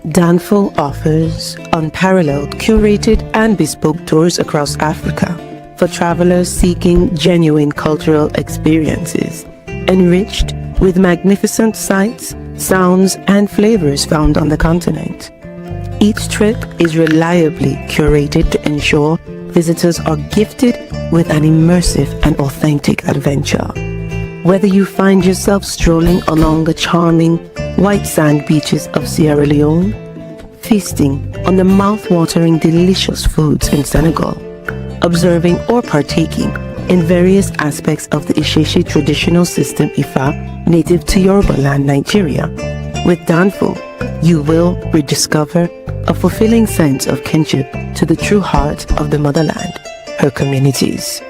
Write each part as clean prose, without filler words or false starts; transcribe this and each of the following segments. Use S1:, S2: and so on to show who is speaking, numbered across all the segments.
S1: Danful offers unparalleled, curated, and bespoke tours across Africa for travelers seeking genuine cultural experiences, enriched with magnificent sights, sounds, and flavors found on the continent. Each trip is reliably curated to ensure visitors are gifted with an immersive and authentic adventure. Whether you find yourself strolling along the charming white sand beaches of Sierra Leone, feasting on the mouth-watering delicious foods in Senegal, observing or partaking in various aspects of the Isheshe traditional system Ifa native to Yoruba land, Nigeria, with Danful, you will rediscover a fulfilling sense of kinship to the true heart of the motherland, her communities.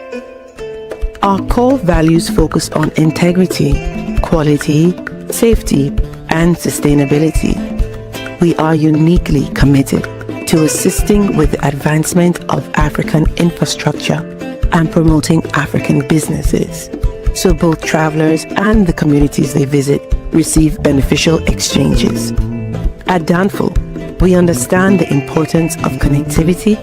S1: Our core values focus on integrity, quality, safety, and sustainability. We are uniquely committed to assisting with the advancement of African infrastructure and promoting African businesses, so both travelers and the communities they visit receive beneficial exchanges. At Danful, we understand the importance of connectivity,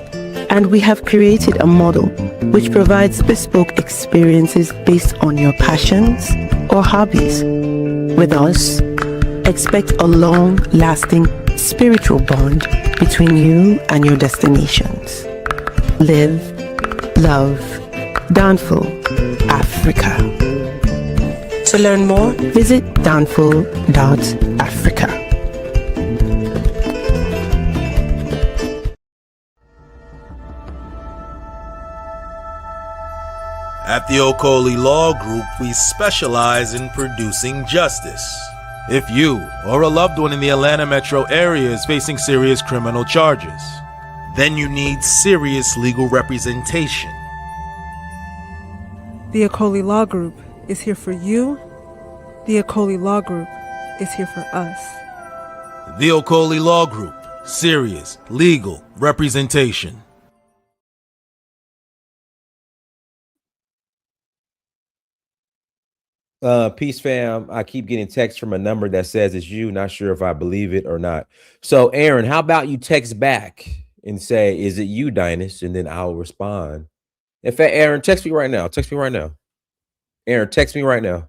S1: and we have created a model which provides bespoke experiences based on your passions or hobbies. With us, expect a long-lasting spiritual bond between you and your destinations. Live, love, Danful, Africa. To learn more, visit danful.africa.
S2: At the Okoli Law Group, we specialize in producing justice. If you or a loved one in the Atlanta metro area is facing serious criminal charges, then you need serious legal representation.
S3: The Okoli Law Group is here for you. The Okoli Law Group is here for us.
S2: The Okoli Law Group, serious legal representation.
S4: Peace fam. I keep getting text from a number that says it's you. Not sure if I believe it or not. So Aaron, how about you text back and say, is it you, Dynus? And then I'll respond. In fact, Aaron, text me right now. Text me right now. Aaron, text me right now.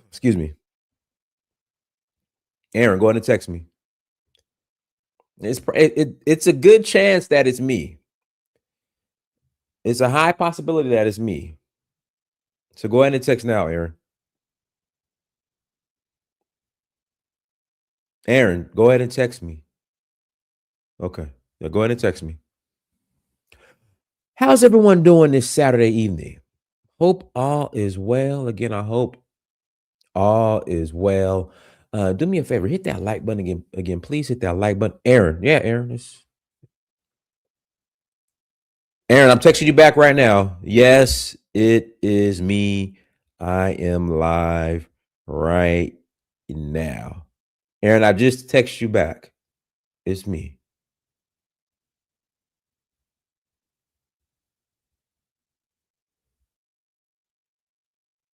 S4: Excuse me. Aaron, go ahead and text me. It's a good chance that it's me. It's a high possibility that it's me. So go ahead and text now, Aaron. Aaron, go ahead and text me. Okay. Yeah, go ahead and text me. How's everyone doing this Saturday evening? Hope all is well. Again, I hope all is well. Do me a favor. Hit that like button again. Please hit that like button. Aaron. Yeah, Aaron. Aaron, I'm texting you back right now. Yes, it is me. I am live right now. Aaron, I just text you back. It's me.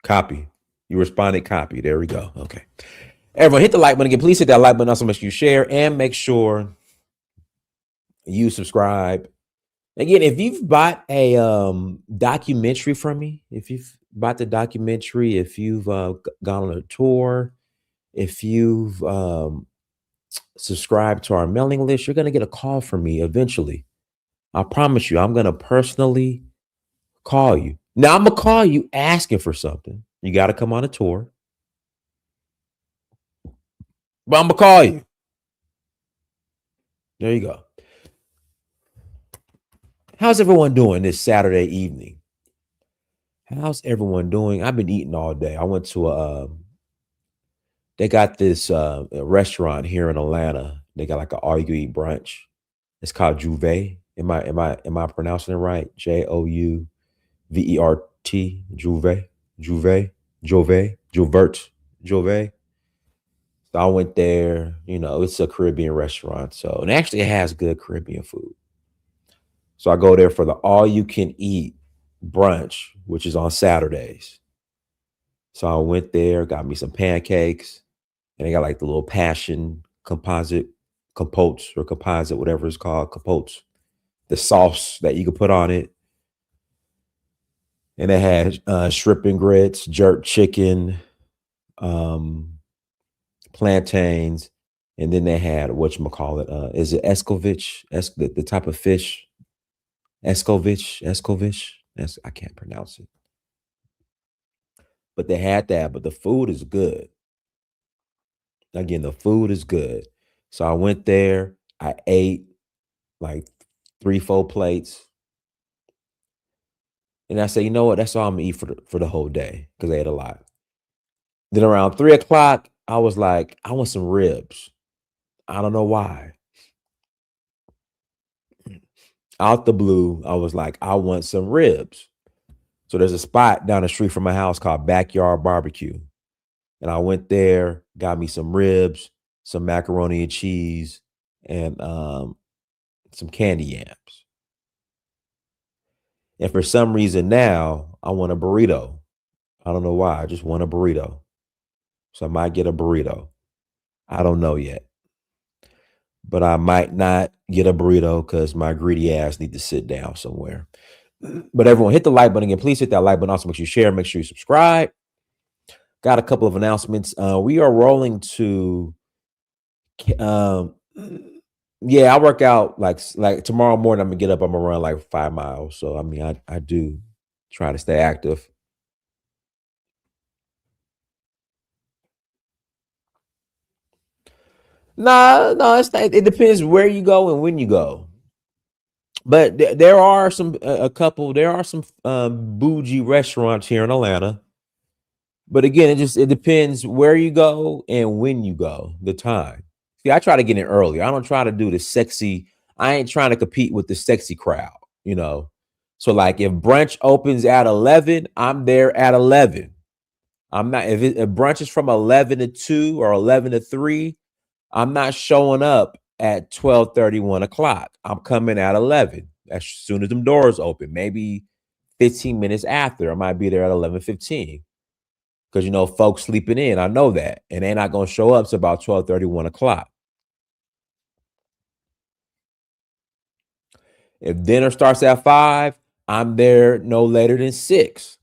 S4: Copy. You responded, copy. There we go. Okay. Everyone, hit the like button again. Please hit that like button. Also, make sure you share and make sure you subscribe. Again, if you've bought a documentary from me, if you've bought the documentary, if you've gone on a tour, if you've subscribed to our mailing list, you're going to get a call from me eventually. I promise you, I'm going to personally call you. Now, I'm going to call you asking for something. You got to come on a tour. But I'm going to call you. There you go. How's everyone doing this Saturday evening? How's everyone doing? I've been eating all day. I went to they got this restaurant here in Atlanta. They got like an all-you-eat brunch. It's called Juve. Am I pronouncing it right? Jouvert. Juve. So I went there. You know, it's a Caribbean restaurant. So, and actually it has good Caribbean food. So I go there for the all-you-can-eat brunch, which is on Saturdays. So I went there, got me some pancakes, and they got like the little passion compotes or composite, whatever it's called, compotes. The sauce that you could put on it. And it had shrimp and grits, jerk chicken, plantains, and then they had whatchamacallit, is it escovitch? The type of fish. Escovitch. I can't pronounce it. But they had that, but the food is good. Again, the food is good. So I went there, I ate like 3-4 plates. And I said, you know what? That's all I'm gonna eat for the whole day, because I ate a lot. Then around 3 o'clock, I was like, I want some ribs. I don't know why. Out the blue, I was like, I want some ribs. So there's a spot down the street from my house called Backyard Barbecue. And I went there, got me some ribs, some macaroni and cheese, and some candy yams. And for some reason now, I want a burrito. I don't know why. I just want a burrito. So I might get a burrito. I don't know yet. But I might not get a burrito because my greedy ass need to sit down somewhere. But everyone, hit the like button again. Please hit that like button. Also, make sure you share. Make sure you subscribe. Got a couple of announcements. We are rolling to... yeah, I work out like tomorrow morning. I'm gonna get up. I'm gonna run like 5 miles. So I mean, I do try to stay active. No, it's not, it depends where you go and when you go. But there are some bougie restaurants here in Atlanta. But again, it depends where you go and when you go, the time. See, I try to get in early. I don't try to do the sexy. I ain't trying to compete with the sexy crowd, you know. So like if brunch opens at 11, I'm there at 11. I'm not, if brunch is from 11 to 2 or 11 to 3, I'm not showing up at 12:30, 1 o'clock. I'm coming at 11 as soon as them doors open. Maybe 15 minutes after. I might be there at 11:15. Because, you know, folks sleeping in. I know that. And they're not going to show up to about 12:30, 1 o'clock. If dinner starts at 5, I'm there no later than 6.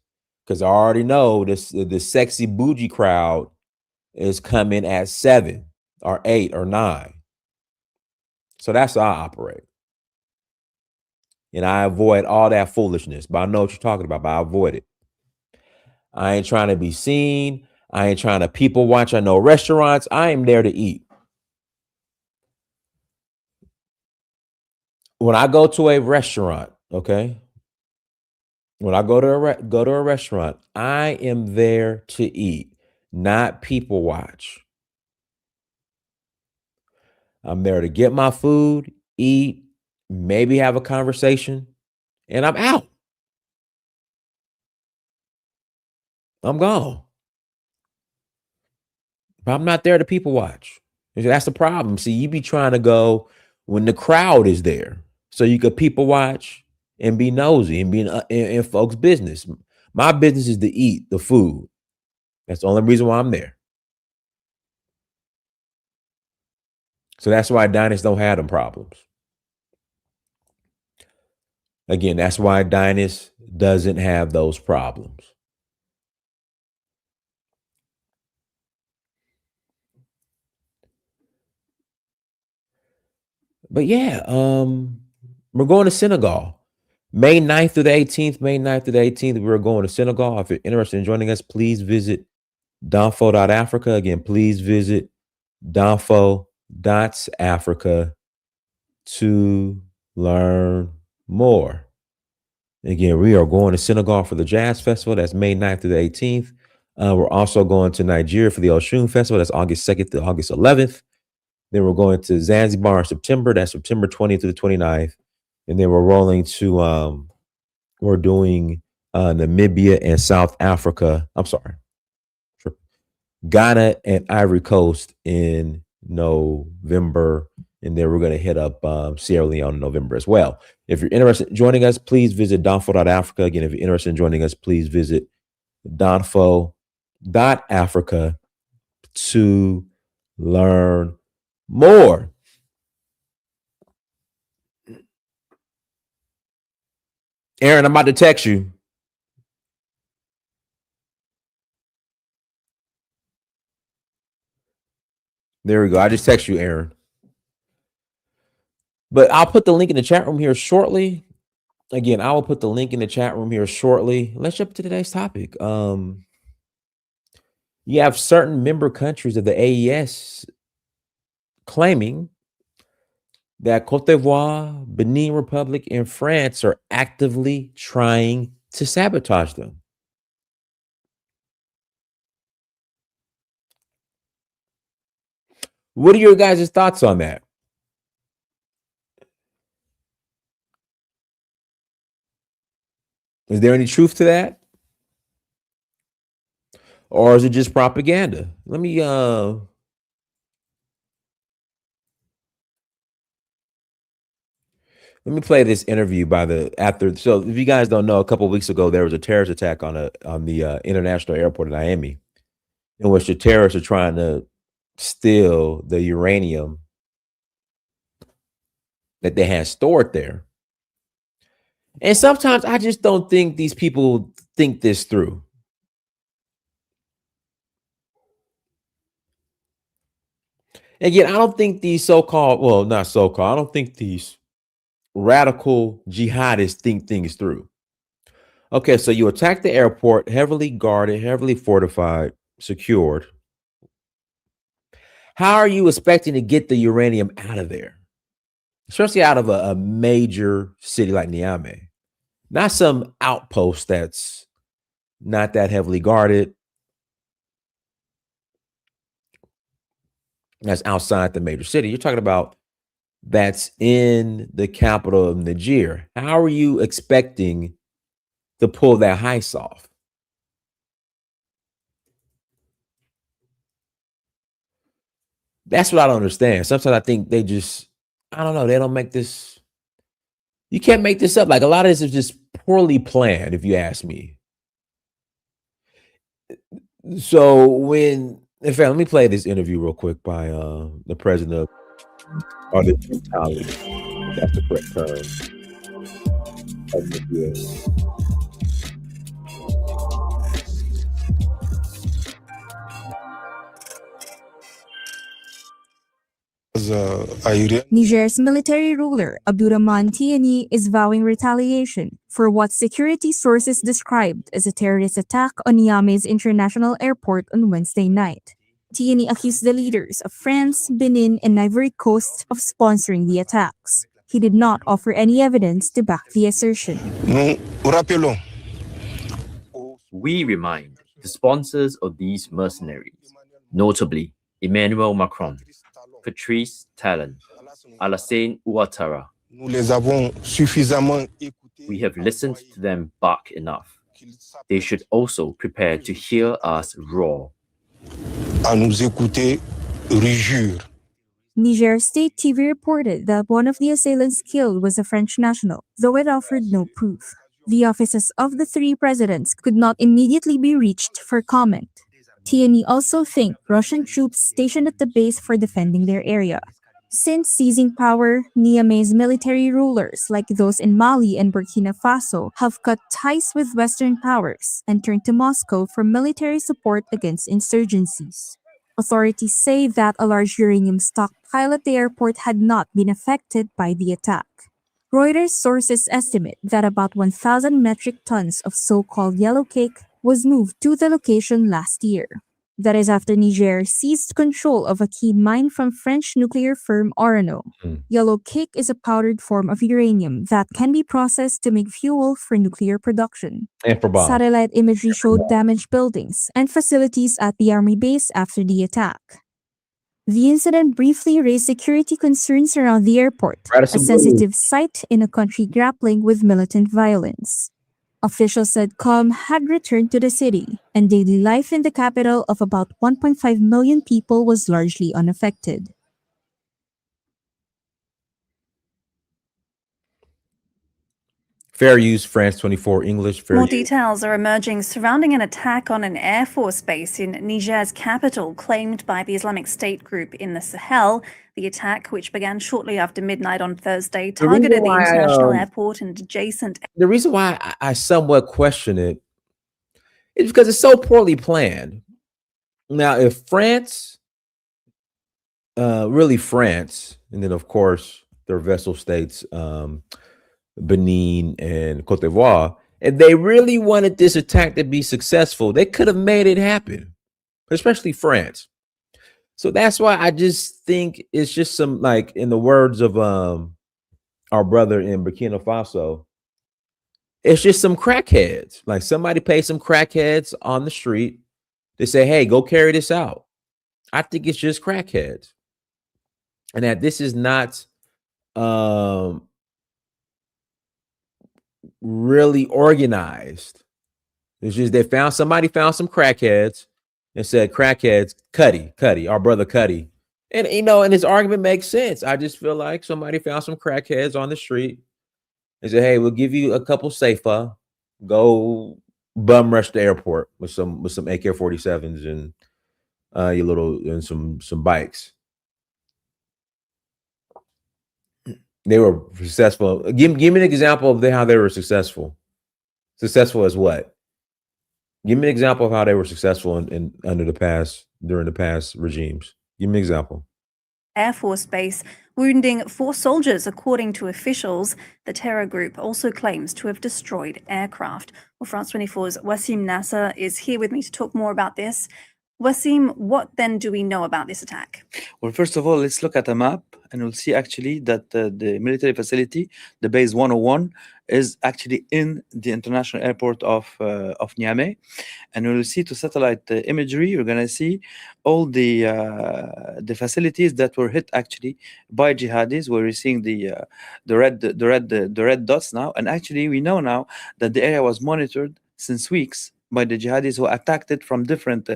S4: Because I already know the sexy bougie crowd is coming at 7 or 8 or 9. So that's how I operate. And I avoid all that foolishness. But I know what you're talking about, but I avoid it. I ain't trying to be seen. I ain't trying to people watch. I know restaurants. I am there to eat. When I go to a restaurant, okay? When I go to a restaurant, I am there to eat, not people watch. I'm there to get my food, eat, maybe have a conversation, and I'm out. I'm gone. But I'm not there to people watch. That's the problem. See, you be trying to go when the crowd is there so you could people watch and be nosy and be in folks' business. My business is to eat the food. That's the only reason why I'm there. So that's why diners don't have them problems. Again, that's why diners doesn't have those problems. But yeah, we're going to Senegal. May 9th through the 18th. We're going to Senegal. If you're interested in joining us, please visit donfo.africa. Again, please visit donfo.africa to learn more. Again, we are going to Senegal for the Jazz Festival. That's May 9th through the 18th. We're also going to Niger for the Oshun Festival. That's August 2nd to August 11th. Then we're going to Zanzibar in September. That's September 20th to the 29th. And then we're rolling to, we're doing Namibia and South Africa. I'm sorry. Ghana and Ivory Coast in November. And then we're going to hit up Sierra Leone in November as well. If you're interested in joining us, please visit donfo.africa. Again, if you're interested in joining us, please visit donfo.africa to learn more. Aaron, I'm about to text you. There we go. I just text you, Aaron. But I'll put the link in the chat room here shortly. Again, I will put the link in the chat room here shortly. Let's jump to today's topic. You have certain member countries of the AES claiming that Cote d'Ivoire, Benin Republic, and France are actively trying to sabotage them. What are your guys' thoughts on that? Is there any truth to that? Or is it just propaganda? Let me play this interview so if you guys don't know, a couple of weeks ago there was a terrorist attack on the international airport in Miami, in which the terrorists are trying to steal the uranium that they had stored there. And sometimes I just don't think these people think this through. Again, I don't think these I don't think these radical jihadists think things through. Okay, so you attack the airport, heavily guarded, heavily fortified, secured. How are you expecting to get the uranium out of there? Especially out of a major city like Niamey. Not some outpost that's not that heavily guarded, that's outside the major city. You're talking about that's in the capital of Niger. How are you expecting to pull that heist off? That's what I don't understand. Sometimes I think they don't make this. You can't make this up. Like, a lot of this is just poorly planned, if you ask me. So in fact, let me play this interview real quick by the president of that's the correct term.
S5: Niger's military ruler, Abdurrahman Tiani, is vowing retaliation for what security sources described as a terrorist attack on Niamey's international airport on Wednesday night. Tiani accused the leaders of France, Benin, and Ivory Coast of sponsoring the attacks. He did not offer any evidence to back the assertion.
S6: We remind the sponsors of these mercenaries, notably Emmanuel Macron, Patrice Talon, Alassane Ouattara. We have listened to them bark enough. They should also prepare to hear us roar.
S5: Niger State TV reported that one of the assailants killed was a French national, though it offered no proof. The offices of the three presidents could not immediately be reached for comment. Tiani also thanked Russian troops stationed at the base for defending their area. Since seizing power, Niamey's military rulers, like those in Mali and Burkina Faso, have cut ties with Western powers and turned to Moscow for military support against insurgencies. Authorities say that a large uranium stockpile at the airport had not been affected by the attack. Reuters sources estimate that about 1,000 metric tons of so-called yellow cake was moved to the location last year. That is after Niger seized control of a key mine from French nuclear firm Orano. Yellow cake is a powdered form of uranium that can be processed to make fuel for nuclear production.
S4: And for bombs.
S5: Satellite imagery showed damaged buildings and facilities at the army base after the attack. The incident briefly raised security concerns around the airport, a sensitive site in a country grappling with militant violence. Officials said calm had returned to the city, and daily life in the capital of about 1.5 million people was largely unaffected.
S4: Fair use, France 24 English. Fair
S7: More
S4: use.
S7: details are emerging surrounding an attack on an Air Force base in Niger's capital claimed by the Islamic State group in the Sahel. The attack, which began shortly after midnight on Thursday, targeted the international airport and adjacent.
S4: The reason why I somewhat question it is because it's so poorly planned. Now, if France, really France, and then of course their vessel states, Benin and Cote d'Ivoire, if they really wanted this attack to be successful, they could have made it happen, especially France. So that's why I just think it's just some, like in the words of our brother in Burkina Faso, it's just some crackheads. Like somebody paid some crackheads on the street. They say, hey, go carry this out. I think it's just crackheads. And that this is not really organized. It's just somebody found some crackheads and said, crackheads, Cuddy, our brother Cuddy. And and his argument makes sense. I just feel like somebody found some crackheads on the street and said, hey, we'll give you a couple safer. Go bum rush the airport with some AK-47s and some bikes. They were successful. Give me an example of how they were successful. Successful as what? Give me an example of how they were successful during the past regimes. Give me an example.
S7: Air Force base, wounding 4 soldiers, according to officials. The terror group also claims to have destroyed aircraft. Well, France 24's Wassim Nasser is here with me to talk more about this. Wassim, what then do we know about this attack?
S8: Well, first of all, let's look at a map, and we'll see actually that the military facility, the base 101, is actually in the international airport of Niamey. And we'll see to satellite imagery, we're going to see all the facilities that were hit actually by jihadis. We're seeing the red dots now, and actually we know now that the area was monitored since weeks by the jihadis who attacked it from different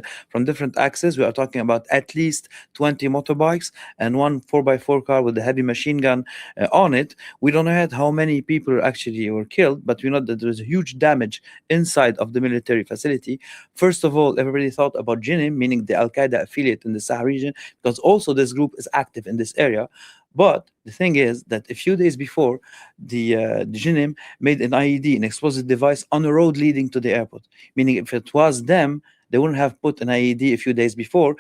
S8: axes. We are talking about at least 20 motorbikes and one 4x4 car with a heavy machine gun on it. We don't know yet how many people actually were killed, but we know that there is a huge damage inside of the military facility. First of all, everybody thought about Jinim, meaning the Al-Qaeda affiliate in the Sahel region, because also this group is active in this area. But the thing is that a few days before, the Jinim made an IED, an explosive device, on a road leading to the airport. Meaning, if it was them, they wouldn't have put an IED a few days before,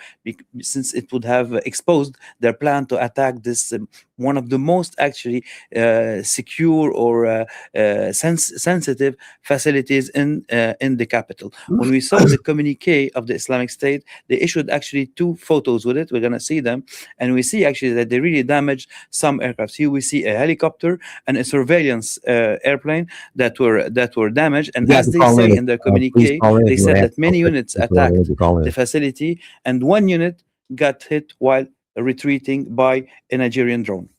S8: since it would have exposed their plan to attack this one of the most actually secure or sensitive facilities in the capital. When we saw the communique of the Islamic State, they issued actually 2 photos with it. We're going to see them, and we see actually that they really damaged some aircraft. Here we see a helicopter and a surveillance airplane that were damaged. And as they say in their communique, they said that many units attacked the facility, and 1 unit got hit while retreating by a Nigerian drone.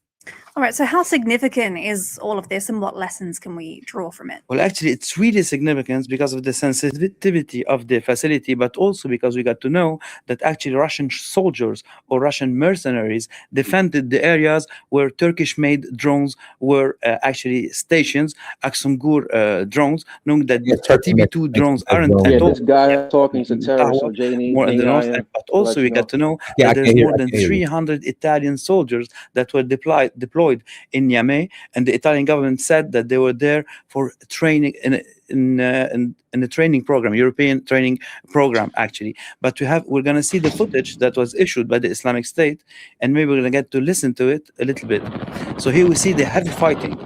S7: All right, so how significant is all of this, and what lessons can we draw from it?
S8: Well, actually, it's really significant because of the sensitivity of the facility, but also because we got to know that actually Russian soldiers or Russian mercenaries defended the areas where Turkish-made drones were actually stations, Aksungur drones, knowing that the TB2 drones aren't at all.
S9: This guy talking to terrorists, so JD,
S8: more in the north, but also we got to know that there's more than 300 Italian soldiers that were deployed in Niamey, and the Italian government said that they were there for training in a training program, European training program actually. But we're going to see the footage that was issued by the Islamic State, and maybe we're going to get to listen to it a little bit. So here we see the heavy fighting.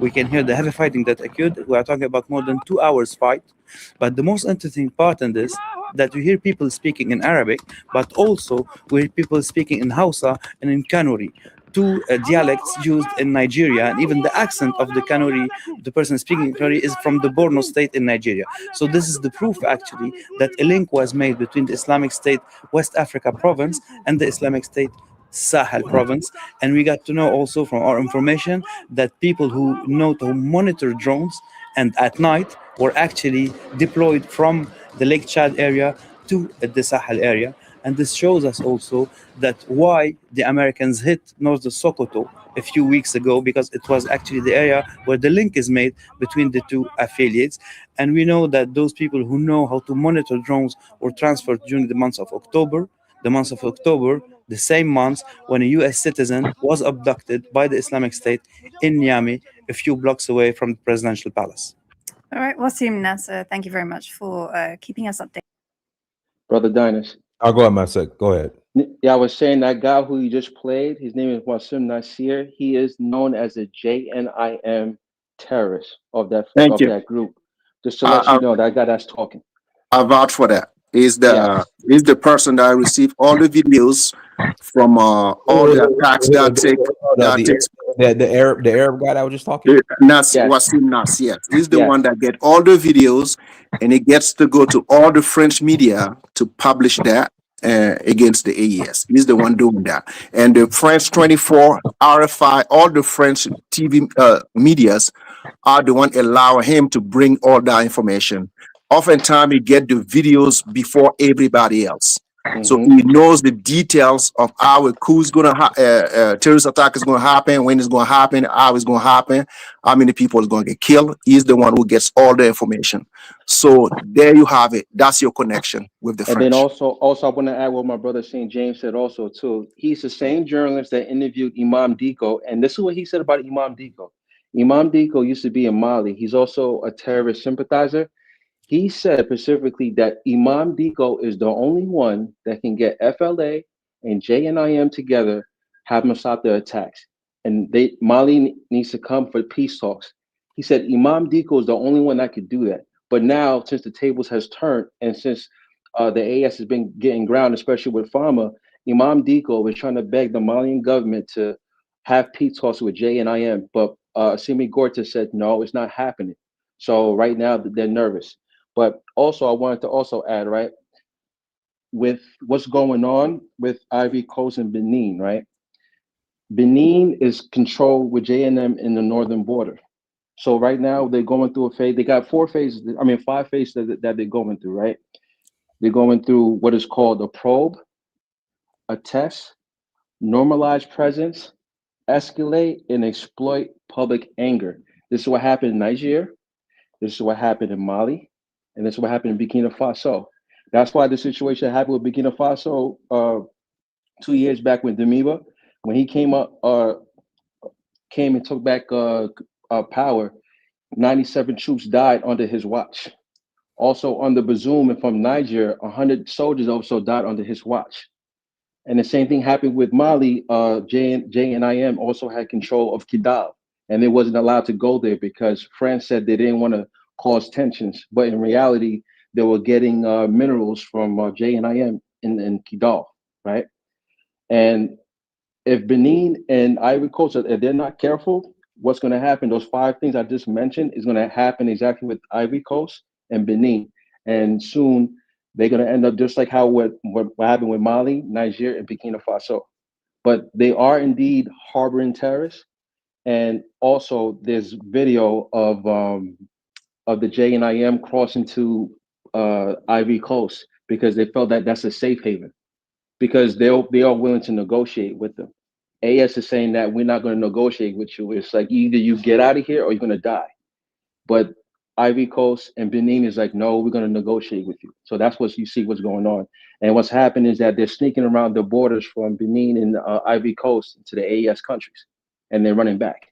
S8: We can hear the heavy fighting that occurred. We are talking about more than 2 hours fight. But the most interesting part in this, that we hear people speaking in Arabic, but also we hear people speaking in Hausa and in Kanuri, 2 dialects used in Nigeria, and even the accent of the Kanuri, the person speaking Kanuri, is from the Borno state in Nigeria. So this is the proof actually that a link was made between the Islamic State West Africa province and the Islamic State Sahel province. And we got to know also from our information that people who know to monitor drones and at night were actually deployed from the Lake Chad area to the Sahel area. And this shows us also that why the Americans hit North Sokoto a few weeks ago, because it was actually the area where the link is made between the two affiliates. And we know that those people who know how to monitor drones were transferred during the month of October. The month of October, the same month when a US citizen was abducted by the Islamic State in Niamey, a few blocks away from the presidential palace.
S7: All right, Wasim Nasser, thank you very much for keeping us updated.
S9: Brother Dinas.
S4: I'll go ahead, my sec. Go ahead.
S9: Yeah, I was saying that guy who you just played, his name is Wasim Nasir. He is known as a JNIM terrorist of that
S10: Thank you.
S9: group. Just to let you know, that guy that's talking.
S10: I vouch for that. He's
S9: Yes.
S10: the person that received all the videos from all the attacks that takes.
S4: The Arab guy that I was just talking.
S10: Wasim Nasir. Yes. He's the one that get all the videos, and he gets to go to all the French media to publish that against the AES. He's the one doing that, and the French 24, RFI, all the French TV medias are the one allowing him to bring all that information. Oftentimes, he get the videos before everybody else. So he knows the details of how a coup is going to terrorist attack is going to happen, when it's going to happen, how it's going to happen, how many people is going to get killed. He's the one who gets all the information. So there you have it. That's your connection with the French.
S9: And then also I want to add what my brother St. James said also too. He's the same journalist that interviewed Imam Diko, and this is what he said about Imam Diko. Imam Diko used to be in Mali. He's also a terrorist sympathizer. He said specifically that Imam Diko is the only one that can get FLA and JNIM together, have them stop their attacks. And Mali needs to come for peace talks. He said Imam Diko is the only one that could do that. But now, since the tables has turned, and since the AES has been getting ground, especially with Pharma, Imam Diko was trying to beg the Malian government to have peace talks with JNIM. But Simi Gorta said, no, it's not happening. So right now, they're nervous. But also, I wanted to also add, right, with what's going on with Ivory Coast and Benin, right? Benin is controlled with JNM in the northern border. So right now, they're going through a phase. They got 5 phases that they're going through, right? They're going through what is called a probe, a test, normalize presence, escalate, and exploit public anger. This is what happened in Niger. This is what happened in Mali. And this is what happened in Burkina Faso. That's why the situation happened with Burkina Faso 2 years back with Damiba. When he came and took back power, 97 troops died under his watch. Also under Bazoum and from Niger, 100 soldiers also died under his watch. And the same thing happened with Mali. JNIM also had control of Kidal, and they wasn't allowed to go there because France said they didn't want to cause tensions. But in reality, they were getting minerals from JNIM in Kidal, right? And if Benin and Ivory Coast, if they're not careful, what's going to happen? Those 5 things I just mentioned is going to happen exactly with Ivory Coast and Benin. And soon they're going to end up just like how what happened with Mali, Niger, and Burkina Faso. But they are indeed harboring terrorists. And also there's video of the JNIM crossing to Ivory Coast because they felt that that's a safe haven, because they are willing to negotiate with them. AES is saying that we're not going to negotiate with you. It's like either you get out of here or you're going to die. But Ivory Coast and Benin is like, no, we're going to negotiate with you. So that's what you see what's going on. And what's happening is that they're sneaking around the borders from Benin and Ivory Coast to the AES countries, and they're running back.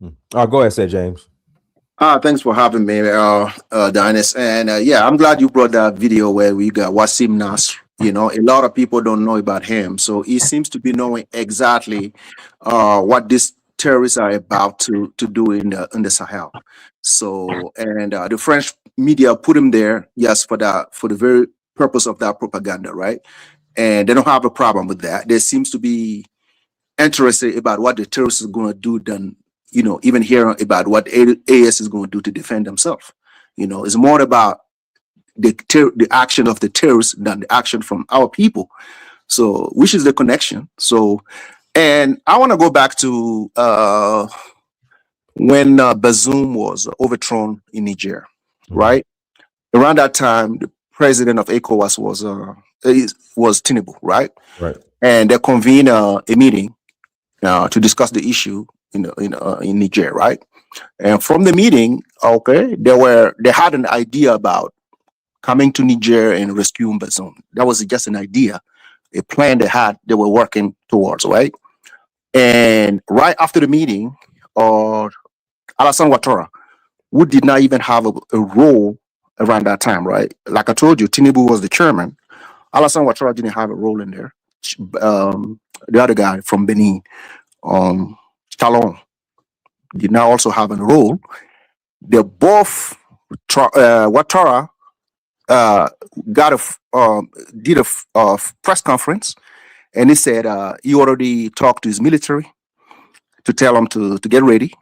S4: Go ahead, say James.
S10: Thanks for having me, Dinas. And I'm glad you brought that video where we got Wasim Nasr. You know, a lot of people don't know about him. So he seems to be knowing exactly what these terrorists are about to do in the Sahel. So, and the French media put him there, yes, for the very purpose of that propaganda, right? And they don't have a problem with that. There seems to be interested about what the terrorists are going to do than, you know, even hear about what AES is going to do to defend themselves. You know, it's more about the action of the terrorists than the action from our people. So, which is the connection. So, and I want to go back to when Bazoum was overthrown in Niger, right? Around that time, the president of ECOWAS was was Tinubu, right?
S4: Right.
S10: And they convened a meeting to discuss the issue in Niger, right? And from the meeting, okay, they had an idea about coming to Niger and rescuing Bazoum. That was just an idea, a plan they were working towards, right? And right after the meeting, Alassane Ouattara, who did not even have a role around that time, right? Like I told you, Tinubu was the chairman. Alassane Ouattara didn't have a role in there. The other guy from Benin, Talon, did not also have a role. They both, Ouattara did a press conference, and he said he already talked to his military to tell them to get ready,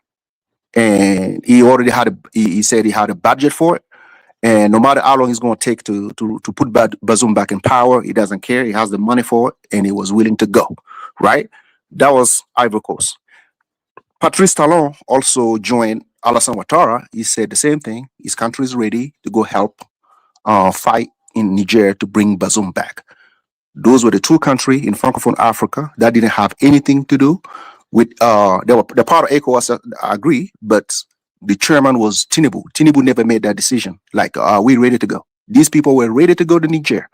S10: and he already had he said he had a budget for it, and no matter how long it's going to take to put Bazoum back in power, he doesn't care. He has the money for it, and he was willing to go. Right? That was Ivory Coast. Patrice Talon also joined Alassane Ouattara. He said the same thing. His country is ready to go help fight in Niger to bring Bazoum back. Those were the two countries in Francophone Africa that didn't have anything to do with, the part of ECOWAS, I agree, but the chairman was Tinubu. Tinubu never made that decision. Like, are we ready to go? These people were ready to go to Niger.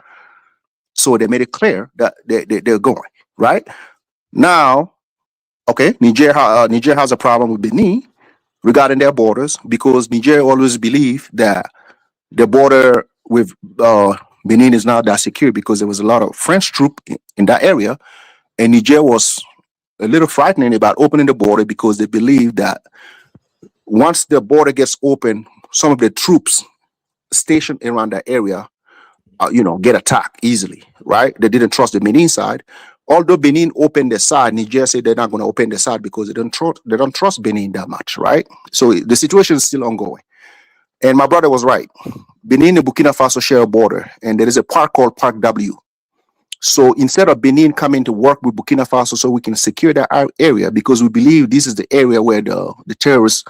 S10: So they made it clear that they're going, right? Now, okay, Niger has a problem with Benin regarding their borders, because Niger always believed that the border with Benin is not that secure, because there was a lot of French troops in that area, and Niger was a little frightening about opening the border, because they believe that once the border gets open, some of the troops stationed around that area, get attacked easily, right? They didn't trust the Benin side. Although Benin opened their side, Niger said they're not going to open their side because they don't trust Benin that much, right? So the situation is still ongoing. And my brother was right. Benin and Burkina Faso share a border, and there is a park called Park W. So instead of Benin coming to work with Burkina Faso so we can secure that area, because we believe this is the area where the terrorists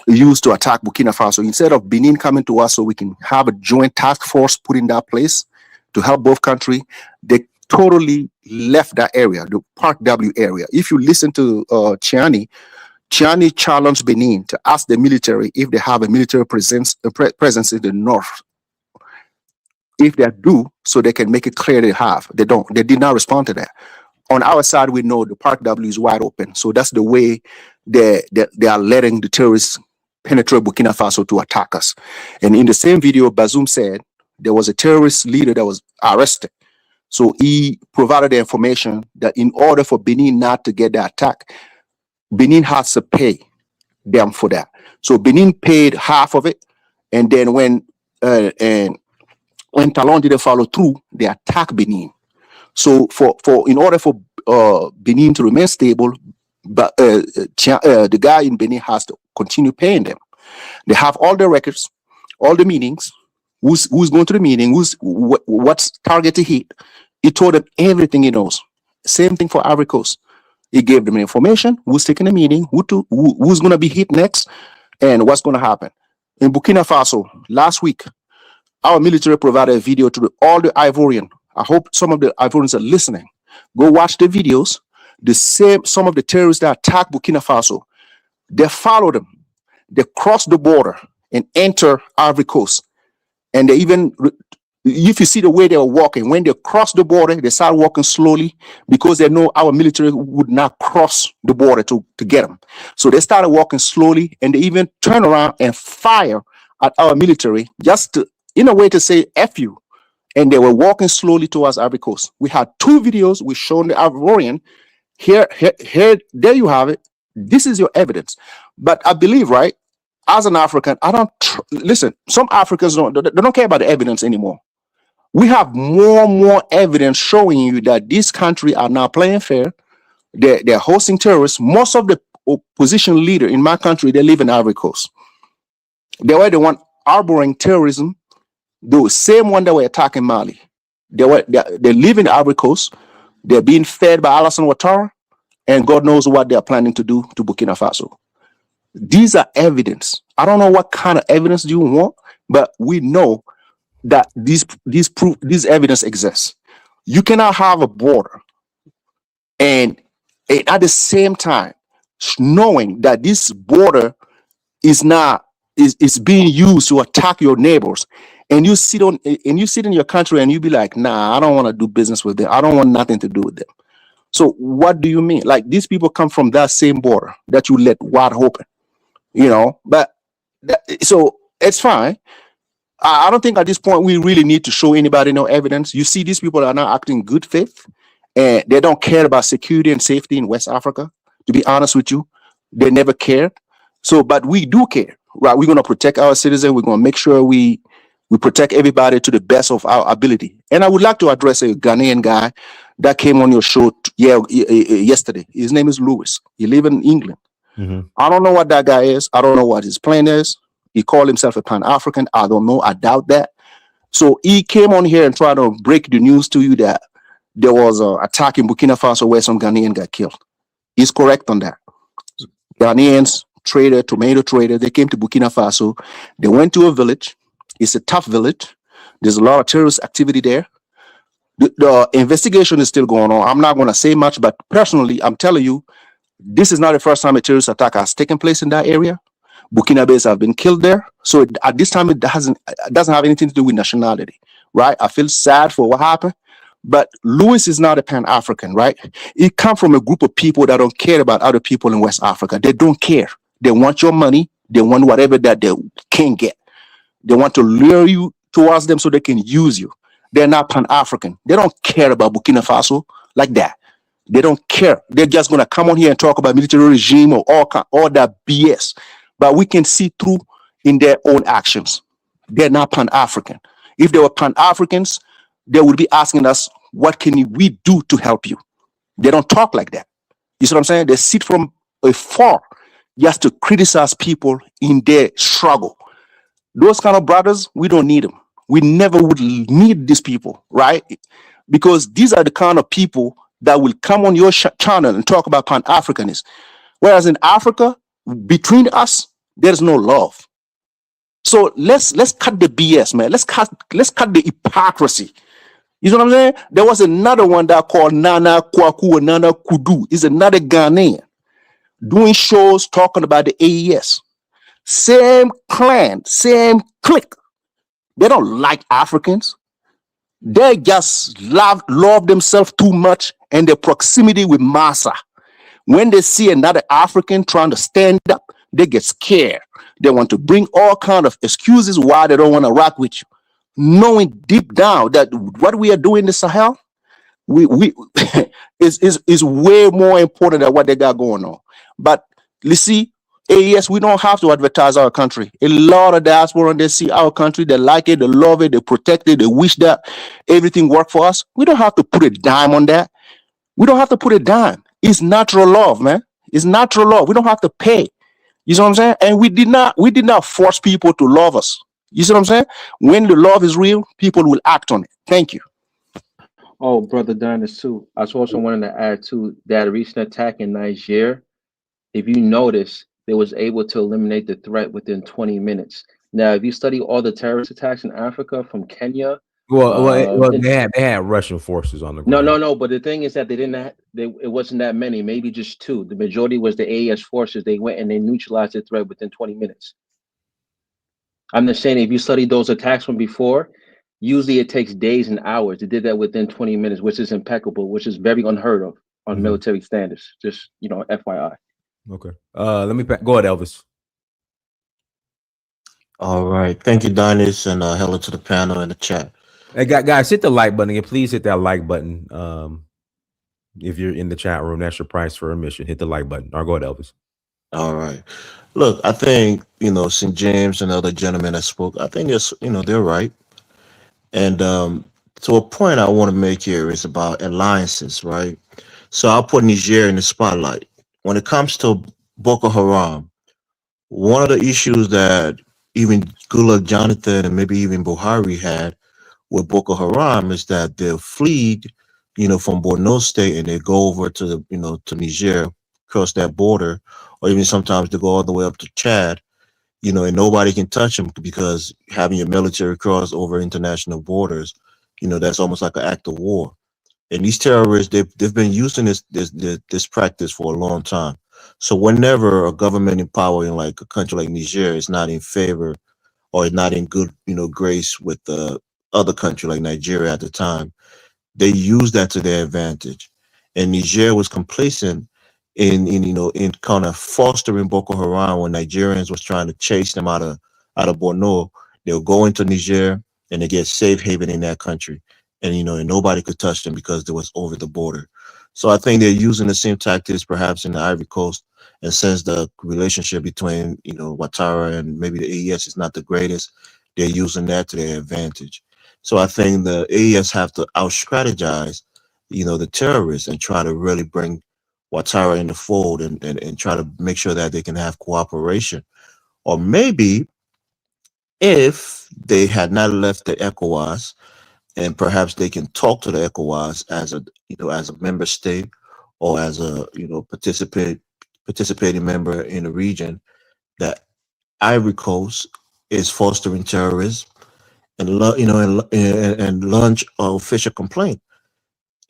S10: used to attack Burkina Faso, instead of Benin coming to us so we can have a joint task force put in that place to help both countries, they totally left that area, the Park W area. If you listen to Chiani challenged Benin to ask the military if they have a military presence in the north. If they do, so they can make it clear they have. They don't. They did not respond to that. On our side, we know the Park W is wide open. So that's the way they are letting the terrorists penetrate Burkina Faso to attack us. And in the same video, Bazoum said there was a terrorist leader that was arrested. So he provided the information that in order for Benin not to get the attack, Benin has to pay them for that. So Benin paid half of it, and then when Talon didn't follow through, they attacked Benin. So in order for Benin to remain stable, but the guy in Benin has to continue paying them. They have all the records, all the meetings, who's going to the meeting, what's target to hit. He told them everything he knows. Same thing for Ivory Coast. He gave them information, who's taking the meeting, who's going to be hit next, and what's going to happen. In Burkina Faso, last week, our military provided a video to all the Ivorian. I hope some of the Ivorians are listening. Go watch the videos. Some of the terrorists that attacked Burkina Faso, they followed them. They crossed the border and enter Ivory Coast. And they even, if you see the way they were walking, when they crossed the border, they started walking slowly because they know our military would not cross the border to get them. So they started walking slowly, and they even turned around and fire at our military just to, in a way to say F you. And they were walking slowly towards Ivory Coast. We had 2 videos. We shown the Ivorian. Here, there you have it. This is your evidence. But I believe, right, as an African, I don't listen. Some Africans don't care about the evidence anymore. We have more evidence showing you that these countries are now playing fair. They're hosting terrorists. Most of the opposition leader in my country, they live in Ivory Coast. They were the one harboring terrorism. The same one that were attacking Mali. They live in Ivory Coast. They're being fed by Alassane Ouattara, and God knows what they're planning to do to Burkina Faso. These are evidence. I don't know what kind of evidence you want, but we know that this evidence exists. You cannot have a border and at the same time knowing that this border is being used to attack your neighbors, and you sit in your country and you be like, nah, I don't want to do business with them. I don't want nothing to do with them. So what do you mean? Like, these people come from that same border that you let wide open, but so it's fine. I don't think at this point we really need to show anybody no evidence. You see, these people are not acting in good faith, and they don't care about security and safety in West Africa. To be honest with you, they never cared. So, but we do care, right? We're going to protect our citizens. We're going to make sure we protect everybody to the best of our ability. And I would like to address a Ghanaian guy that came on your show yesterday. His name is Lewis. He lives in England.
S4: Mm-hmm.
S10: I don't know what that guy is. I don't know what his plan is. He called himself a Pan-African. I don't know. I doubt that. So he came on here and tried to break the news to you that there was an attack in Burkina Faso where some Ghanaian got killed. He's correct on that. Ghanaians, tomato trader, they came to Burkina Faso. They went to a village. It's a tough village. There's a lot of terrorist activity there. The investigation is still going on. I'm not going to say much, but personally, I'm telling you, this is not the first time a terrorist attack has taken place in that area. Burkinabés have been killed there. So at this time, it doesn't have anything to do with nationality, right? I feel sad for what happened, but Lewis is not a Pan-African, right? He comes from a group of people that don't care about other people in West Africa. They don't care. They want your money. They want whatever that they can get. They want to lure you towards them so they can use you. They're not Pan-African. They don't care about Burkina Faso like that. They don't care. They're just going to come on here and talk about military regime or all that BS. But we can see through in their own actions. They're not Pan-African. If they were Pan-Africans, they would be asking us, what can we do to help you? They don't talk like that. You see what I'm saying? They sit from afar just to criticize people in their struggle. Those kind of brothers, we don't need them. We never would need these people, right? Because these are the kind of people that will come on your channel and talk about Pan-Africanism. Whereas in Africa, between us, there's no love. So let's cut the BS, man. Let's cut the hypocrisy. You know what I'm saying? There was another one that called Nana Kwaku or Nana Kudu. Is another Ghanaian doing shows talking about the AES. Same clan, same clique. They don't like Africans. They just love themselves too much and their proximity with Massa. When they see another African trying to stand up, they get scared. They want to bring all kind of excuses why they don't want to rock with you, knowing deep down that what we are doing in the Sahel, is way more important than what they got going on. But you see, AES, we don't have to advertise our country. A lot of diaspora, they see our country, they like it, they love it, they protect it, they wish that everything worked for us. We don't have to put a dime on that. We don't have to put a dime. It's natural love, man. It's natural love. We don't have to pay. You see what I'm saying? And we did not force people to love us. You see what I'm saying? When the love is real, people will act on it. Thank you.
S9: Oh, Brother Dynasty, too. I also wanted to add to that recent attack in Niger. If you notice, they was able to eliminate the threat within 20 minutes. Now, if you study all the terrorist attacks in Africa from Kenya,
S4: they had Russian forces on the ground.
S9: No. But the thing is that it wasn't that many, maybe just two. The majority was the AES forces. They went and they neutralized the threat within 20 minutes. I'm just saying, if you study those attacks from before, usually it takes days and hours. They did that within 20 minutes, which is impeccable, which is very unheard of on military standards. Just, FYI.
S4: Okay. Let me go ahead, Elvis.
S11: All right. Thank you, Dynasty, and hello to the panel and the chat.
S4: Hey, guys, hit the like button again. Please hit that like button. If you're in the chat room, that's your price for admission. Hit the like button. Or go ahead, Elvis.
S11: All right. Look, I think, St. James and other gentlemen that spoke, I think they're right. And so a point I want to make here is about alliances, right? So I'll put Niger in the spotlight. When it comes to Boko Haram, one of the issues that even Goodluck Jonathan and maybe even Buhari had with Boko Haram is that they'll flee, from Borno State and they go over to to Niger, cross that border, or even sometimes they go all the way up to Chad, and nobody can touch them because having your military cross over international borders, that's almost like an act of war. And these terrorists, they've been using this practice for a long time. So whenever a government in power in like a country like Niger is not in favor or not in good, grace with the other country like Nigeria at the time, they use that to their advantage. And Niger was complacent in kind of fostering Boko Haram when Nigerians was trying to chase them out of Borno. They'll go into Niger and they get safe haven in that country. And and nobody could touch them because they was over the border. So I think they're using the same tactics perhaps in the Ivory Coast. And since the relationship between Ouattara and maybe the AES is not the greatest, they're using that to their advantage. So I think the AES have to out strategize, the terrorists and try to really bring Ouattara in the fold and try to make sure that they can have cooperation. Or maybe if they had not left the ECOWAS, and perhaps they can talk to the ECOWAS as a member state or as a participating member in the region, that Ivory Coast is fostering terrorism and launch an official complaint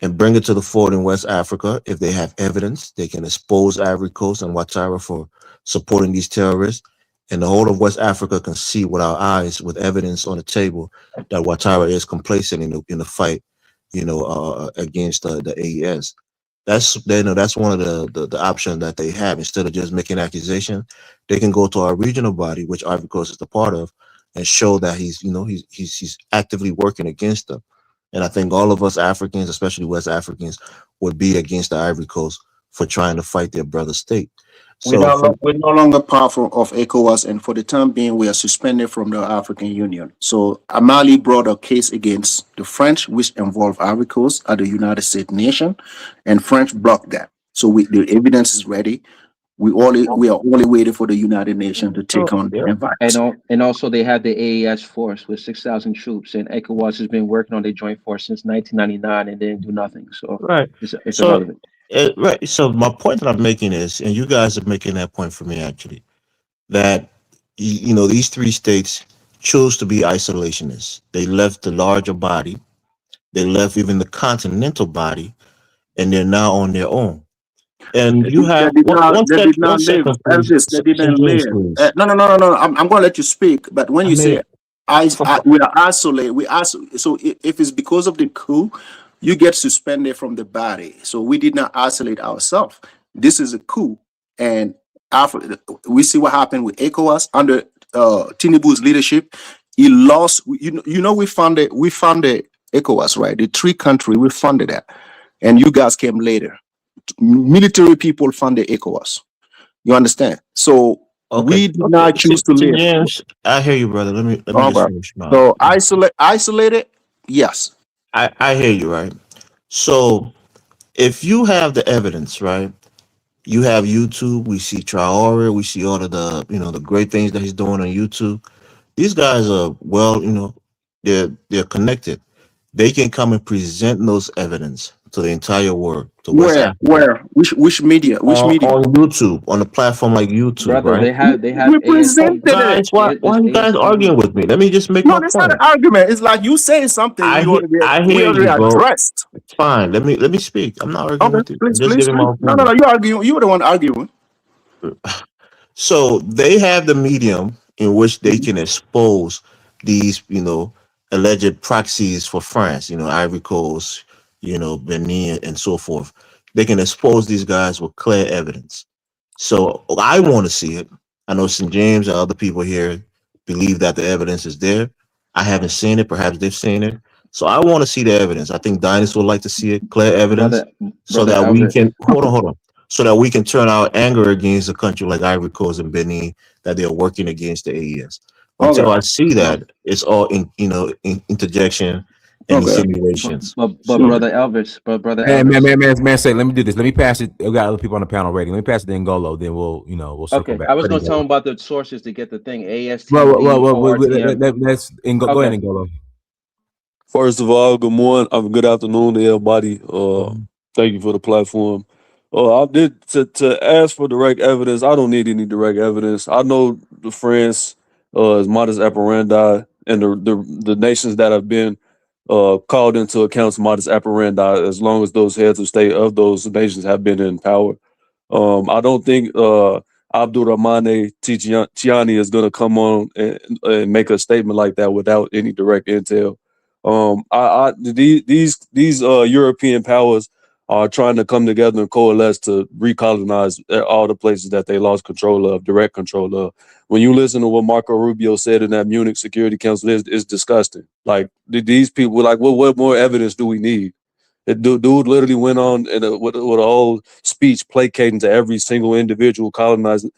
S11: and bring it to the fore in West Africa. If they have evidence, they can expose Ivory Coast and Ouattara for supporting these terrorists. And the whole of West Africa can see with our eyes, with evidence on the table, that Ouattara is complacent in the fight, against the AES. That's one of the options that they have. Instead of just making accusations, they can go to our regional body, which Ivory Coast is a part of, and show that he's actively working against them. And I think all of us Africans, especially West Africans, would be against the Ivory Coast for trying to fight their brother state.
S10: We're no longer part of ECOWAS, and for the time being, we are suspended from the African Union. So Amali brought a case against the French, which involved Ivory Coast at the United States nation, and French blocked that. So the evidence is ready. We are only waiting for the United Nations to take on the environment.
S9: And also they have the AES force with 6,000 troops, and ECOWAS has been working on their joint force since 1999 and didn't do nothing. So
S11: Right.
S9: it's irrelevant.
S11: Right. So my point that I'm making is, and you guys are making that point for me actually, that these three states chose to be isolationists. They left the larger body, they left even the continental body, and they're now on their own. And you have one second, please.
S10: No. I'm going to let you speak. But when you say we are isolated, so if it's because of the coup, you get suspended from the body. So we did not isolate ourselves. This is a coup, and after we see what happened with ECOWAS under Tinubu's leadership. He lost. We funded ECOWAS, right? The three countries we funded that, and you guys came later. Military people funded ECOWAS. You understand? So we did not choose to live.
S11: Yes, I hear you, brother. Let me just finish.
S10: So isolated, yes.
S11: I hear you, right? So if you have the evidence, right? You have YouTube. We see Traore. We see all of the great things that he's doing on YouTube. These guys are they're connected. They can come and present those evidence to the entire world.
S10: Where? Which media?
S11: On YouTube, on a platform like YouTube,
S9: brother,
S11: right?
S9: They have
S10: presented
S11: guys, why are you guys arguing with me? Let me just make my point.
S10: No, it's not an argument. It's like you saying something.
S11: I hear you, bro. It's fine. Let me speak. I'm not arguing with you.
S10: Please,
S11: I'm just giving my opinion.
S10: No, you arguing. You were the one arguing.
S11: So they have the medium in which they can expose these, alleged proxies for France, Ivory Coast, Benin, and so forth. They can expose these guys with clear evidence. So I want to see it. I know St. James and other people here believe that the evidence is there. I haven't seen it. Perhaps they've seen it. So I want to see the evidence. I think Dynas would like to see it, clear evidence, so that we can hold on, so that we can turn our anger against a country like Ivory Coast and Benin that they're working against the AES. Until I see that, it's all interjection and insinuations.
S9: But brother Elvis,
S4: man, say, let me do this. Let me pass it. We got other people on the panel ready. Let me pass it to Ngolo. Then we'll circle back.
S9: I was going to tell him about the sources to get the thing. AST.
S4: Let's go ahead and Ngolo.
S12: First of all, good morning. Good afternoon to everybody. Thank you for the platform. I did to ask for direct evidence. I don't need any direct evidence. I know the France, is modus operandi, and the nations that have been called into account's modus operandi, as long as those heads of state of those nations have been in power. I don't think Abdurrahmane Tiani is going to come on and make a statement like that without any direct intel. These European powers are trying to come together and coalesce to recolonize all the places that they lost control of, direct control of. When you listen to what Marco Rubio said in that Munich Security Council, it's disgusting. Like these people, like what more evidence do we need? The dude literally went on with a whole speech placating to every single individual colonizing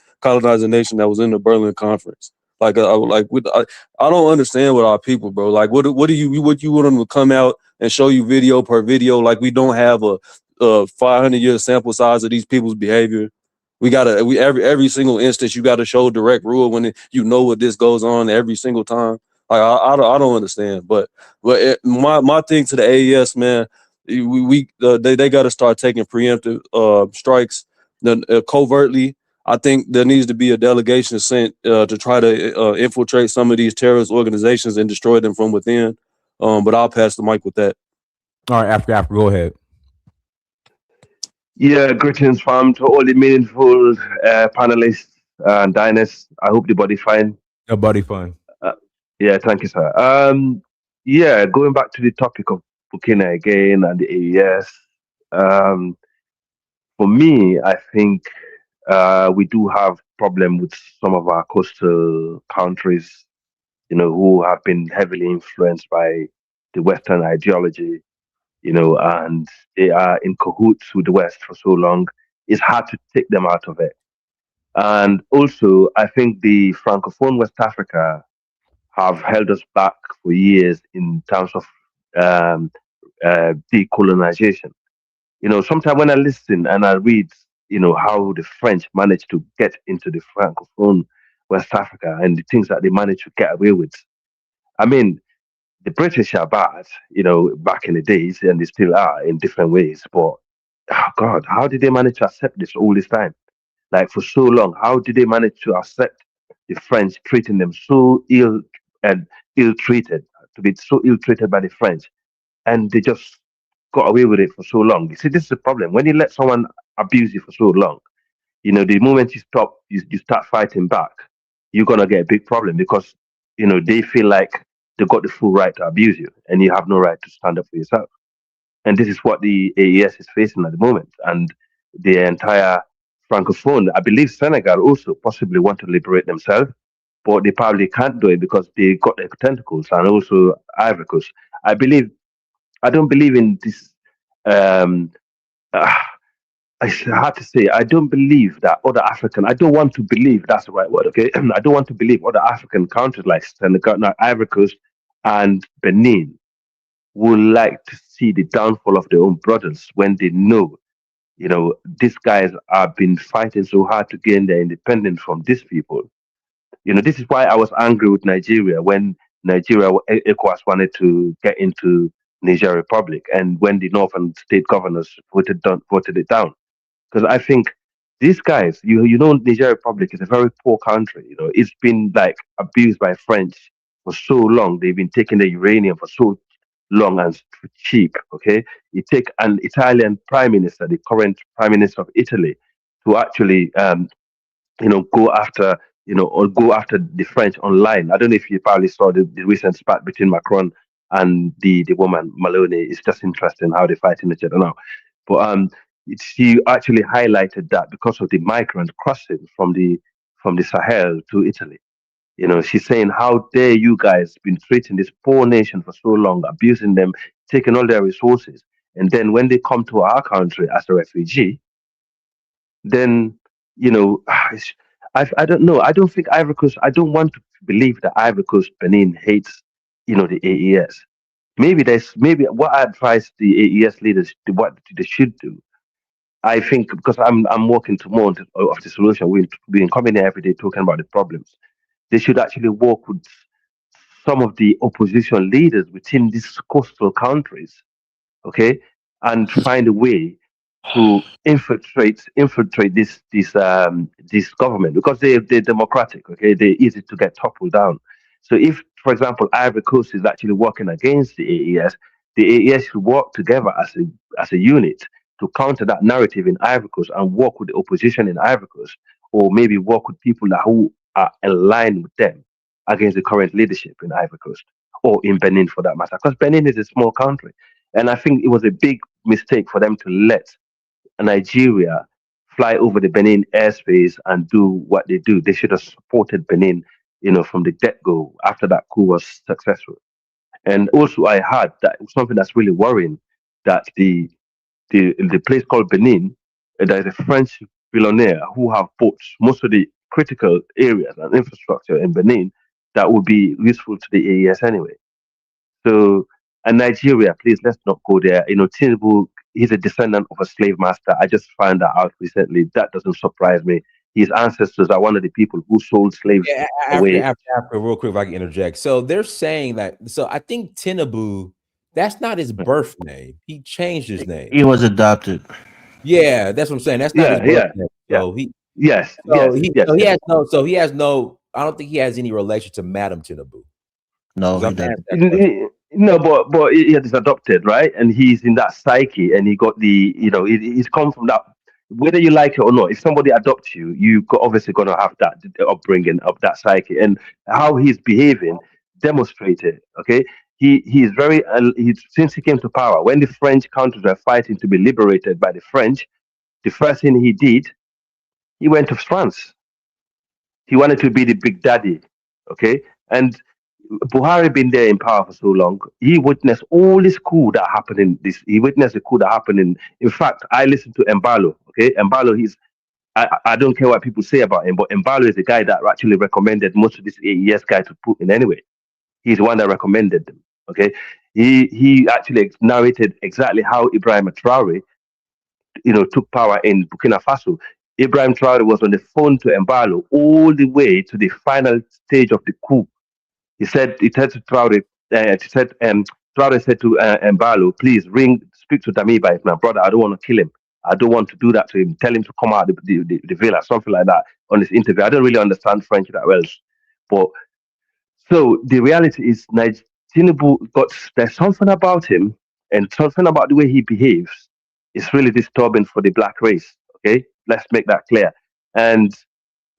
S12: nation that was in the Berlin Conference. Like, I don't understand with our people, bro. Like, what do you want them to come out and show you video per video? Like, we don't have a 500-year sample size of these people's behavior. Every single instance you got to show direct rule when you know what this goes on every single time. Like, I don't understand. But my thing to the AES, man. They got to start taking preemptive strikes covertly. I think there needs to be a delegation sent to try to infiltrate some of these terrorist organizations and destroy them from within. But I'll pass the mic with that.
S4: All right, after go ahead.
S13: Yeah, greetings, fam, to all the meaningful panelists and diners. I hope the body fine.
S4: Your body fine.
S13: Yeah, thank you, sir. Yeah, going back to the topic of Burkina again and the AES. For me, I think we do have problem with some of our coastal countries, who have been heavily influenced by the Western ideology, and they are in cahoots with the West for so long. It's hard to take them out of it. And also, I think the Francophone West Africa have held us back for years in terms of decolonization. Sometimes when I listen and I read, how the French managed to get into the Francophone West Africa and the things that they managed to get away with. I mean, the British are bad, back in the days, and they still are in different ways. But, oh God, how did they manage to accept this all this time? Like for so long, how did they manage to accept the French treating them so ill and ill-treated, to be so ill-treated by the French? And they just got away with it for so long. You see, this is the problem. When you let someone abuse you for so long, the moment you stop, you start fighting back, you're gonna get a big problem because they feel like they got the full right to abuse you, and you have no right to stand up for yourself. And this is what the AES is facing at the moment, and the entire Francophone. I believe Senegal also possibly want to liberate themselves, but they probably can't do it because they got their tentacles, and also Ivory Coast. I don't believe in this. I have to say, I don't believe that other African. I don't want to believe that's the right word. Okay, I don't want to believe other African countries like Senegal, Ivory Coast, and Benin would like to see the downfall of their own brothers when they know, these guys have been fighting so hard to gain their independence from these people. This is why I was angry with Nigeria when ECOWAS wanted to get into Niger Republic, and when the northern state governors voted it down. Because I think these guys, Niger Republic is a very poor country. It's been like abused by French for so long. They've been taking the uranium for so long and cheap. Okay, you take an Italian prime minister, the current prime minister of Italy, to actually, go after, or go after the French online. I don't know if you probably saw the recent spat between Macron and the woman Maloney. It's just interesting how they're fighting each other now. But she actually highlighted that because of the migrant crossing from the Sahel to Italy. She's saying, how dare you guys been treating this poor nation for so long, abusing them, taking all their resources. And then when they come to our country as a refugee, then, I don't know. I don't think Ivory Coast, I don't want to believe that Ivory Coast Benin hates, the AES. Maybe what I advise the AES leaders, what they should do. I think because I'm working to more of the solution. We've been coming here every day talking about the problems. They should actually work with some of the opposition leaders within these coastal countries, okay, and find a way to infiltrate this government because they're democratic. Okay, they're easy to get toppled down. So if, for example, Ivory Coast is actually working against the AES should work together as a unit to counter that narrative in Ivory Coast and work with the opposition in Ivory Coast, or maybe work with people who are aligned with them against the current leadership in Ivory Coast or in Benin for that matter. Because Benin is a small country, and I think it was a big mistake for them to let Nigeria fly over the Benin airspace and do what they do. They should have supported Benin, from the get-go after that coup was successful. And also, I heard that something that's really worrying that the place called Benin, there is a French billionaire who have bought most of the critical areas and infrastructure in Benin that would be useful to the AES anyway. So, and Nigeria, please let's not go there. Tinubu, he's a descendant of a slave master. I just found that out recently. That doesn't surprise me. His ancestors are one of the people who sold slaves
S4: Yeah,
S13: away.
S4: Africa, real quick, if I can interject. So they're saying that. So I think Tinubu, that's not his birth name. He changed his name.
S11: He was adopted.
S4: Yeah, that's what I'm saying. That's not his birth name. So he has no. I don't think he has any relation to Madam Tinubu.
S11: No, he
S13: doesn't. No, but he is adopted, right? And he's in that psyche, and he got he's come from that. Whether you like it or not, if somebody adopts you, obviously going to have that upbringing of that psyche, and how he's behaving demonstrated. Okay, he's very since he came to power, when the French countries were fighting to be liberated by the French, the first thing he did, he went to France. He wanted to be the big daddy. Okay, and Buhari been there in power for so long. He witnessed all this coup that happened in this. He witnessed the coup that happened in fact, I listened to Mbalo. Okay, Mbalo, I don't care what people say about him, but Mbalo is the guy that actually recommended most of this AES guy to Putin anyway. He's the one that recommended them. Okay, he actually narrated exactly how Ibrahim Traore, took power in Burkina Faso. Ibrahim Traore was on the phone to Mbalo all the way to the final stage of the coup. He said to Traore, Traore said to Mbalo, please speak to Damiba, it's my brother. I don't want to kill him. I don't want to do that to him. Tell him to come out of the villa, something like that on this interview. I don't really understand French that well. But so the reality is Tinubu there's something about him and something about the way he behaves is really disturbing for the black race. Okay, let's make that clear. And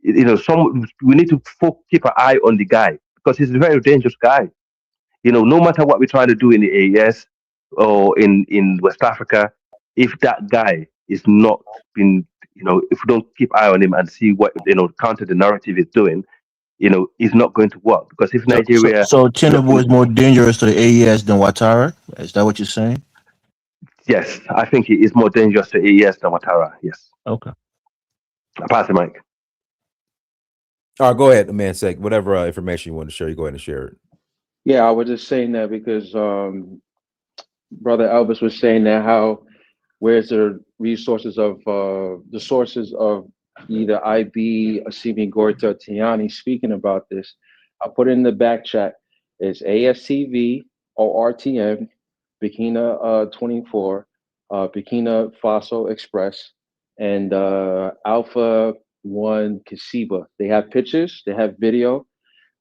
S13: we need to keep an eye on the guy because he's a very dangerous guy. No matter what we're trying to do in the AES or in West Africa, if that guy is not been, if we don't keep eye on him and see what counter the narrative is doing, is not going to work. Because if Nigeria,
S11: so Tinubu is more dangerous to the AES than Ouattara. Is that what you're saying?
S13: Yes, I think he is more dangerous to AES than Ouattara. Yes.
S11: Okay.
S13: I pass the mic.
S4: All right, go ahead, man. Whatever information you want to share, you go ahead and share it.
S9: Yeah, I was just saying that because Brother Elvis was saying that where's the resources of the sources of either IB, Assimi Goita, Tiani speaking about this. I put it in the back chat. It's ASTV or RTM, Burkina 24, Burkina Faso Express, and Alpha 1 Kasiba. They have pictures, they have video,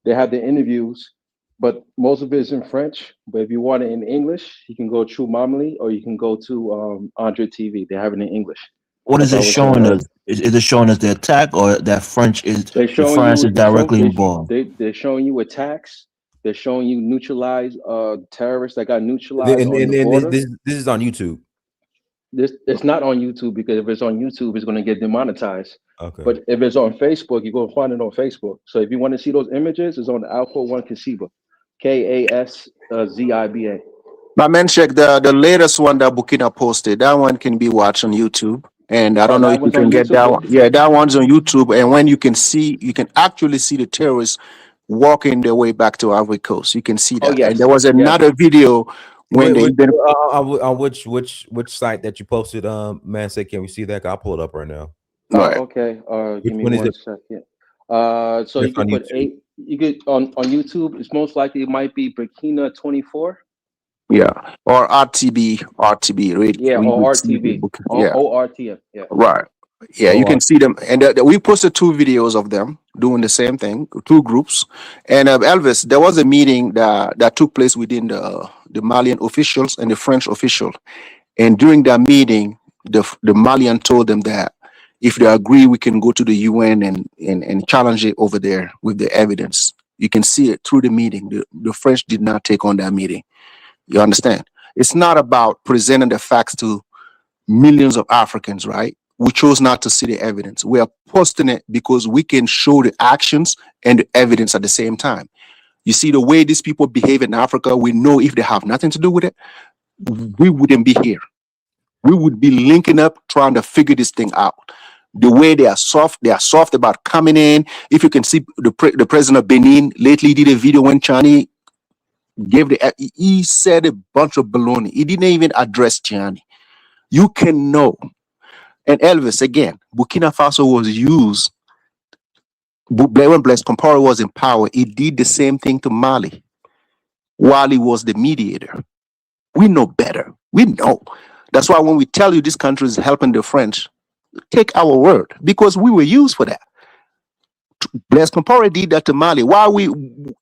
S9: they have the interviews, but most of it is in French. But if you want it in English, you can go True Mamali or you can go to Andre TV. They have it in English.
S11: What is it showing us? Is it showing us the attack or that France is directly involved?
S9: They're showing you attacks. They're showing you neutralized terrorists that got neutralized on the border.
S4: This is on YouTube.
S9: It's not on YouTube because if it's on YouTube, it's going to get demonetized.
S4: Okay.
S9: But if it's on Facebook, you go find it on Facebook. So if you want to see those images, it's on Alpha 1 Kasiba, KASZIBA.
S10: My man, check the latest one that Burkina posted. That one can be watched on YouTube. And I don't know if you can get that one. Yeah, that one's on YouTube. And when you can actually see the terrorists walking their way back to Ivory Coast. You can see that.
S9: Yes.
S10: And there was another video when
S4: on which site that you posted, man, say, can we see that? I'll pull it up right now.
S9: Right. Okay. Give me 1 second. So you can put 8. You get on YouTube. It's most likely it might be Burkina 24.
S10: Yeah, or RTB.
S9: Yeah,
S10: We
S9: or
S10: would see the
S9: RTV.
S10: book. Yeah,
S9: ORTM. Yeah.
S10: right. Yeah, you can see them, and we posted 2 videos of them doing the same thing, 2 groups. And Elvis, there was a meeting that took place within the Malian officials and the French official, and during that meeting, the Malian told them that if they agree, we can go to the UN and challenge it over there with the evidence. You can see it through the meeting. The French did not take on that meeting. You understand? It's not about presenting the facts to millions of Africans, right? We chose not to see the evidence. We are posting it because we can show the actions and the evidence at the same time. You see, the way these people behave in Africa, we know if they have nothing to do with it, we wouldn't be here. We would be linking up, trying to figure this thing out. The way they are soft about coming in. If you can see the president of Benin lately did a video when Chani he said a bunch of baloney. He didn't even address Chani. You can know. And Elvis, again, Burkina Faso was used. When Blaise Compaoré was in power, he did the same thing to Mali while he was the mediator. We know better. We know. That's why when we tell you this country is helping the French, take our word, because we were used for that. Blaise Compaoré did that to Mali. Why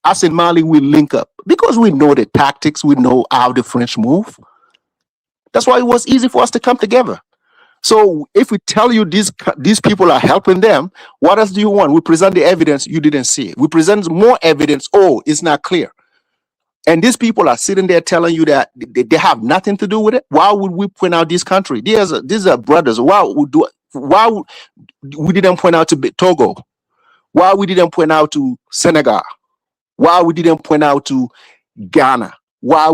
S10: us in Mali, we link up? Because we know the tactics, we know how the French move. That's why it was easy for us to come together. So if we tell you these people are helping them, what else do you want? We present the evidence, you didn't see it. We present more evidence, it's not clear. And these people are sitting there telling you that they have nothing to do with it. Why would we point out this country? These are brothers. Why we didn't point out to Togo? Why we didn't point out to Senegal? Why we didn't point out to Ghana? Why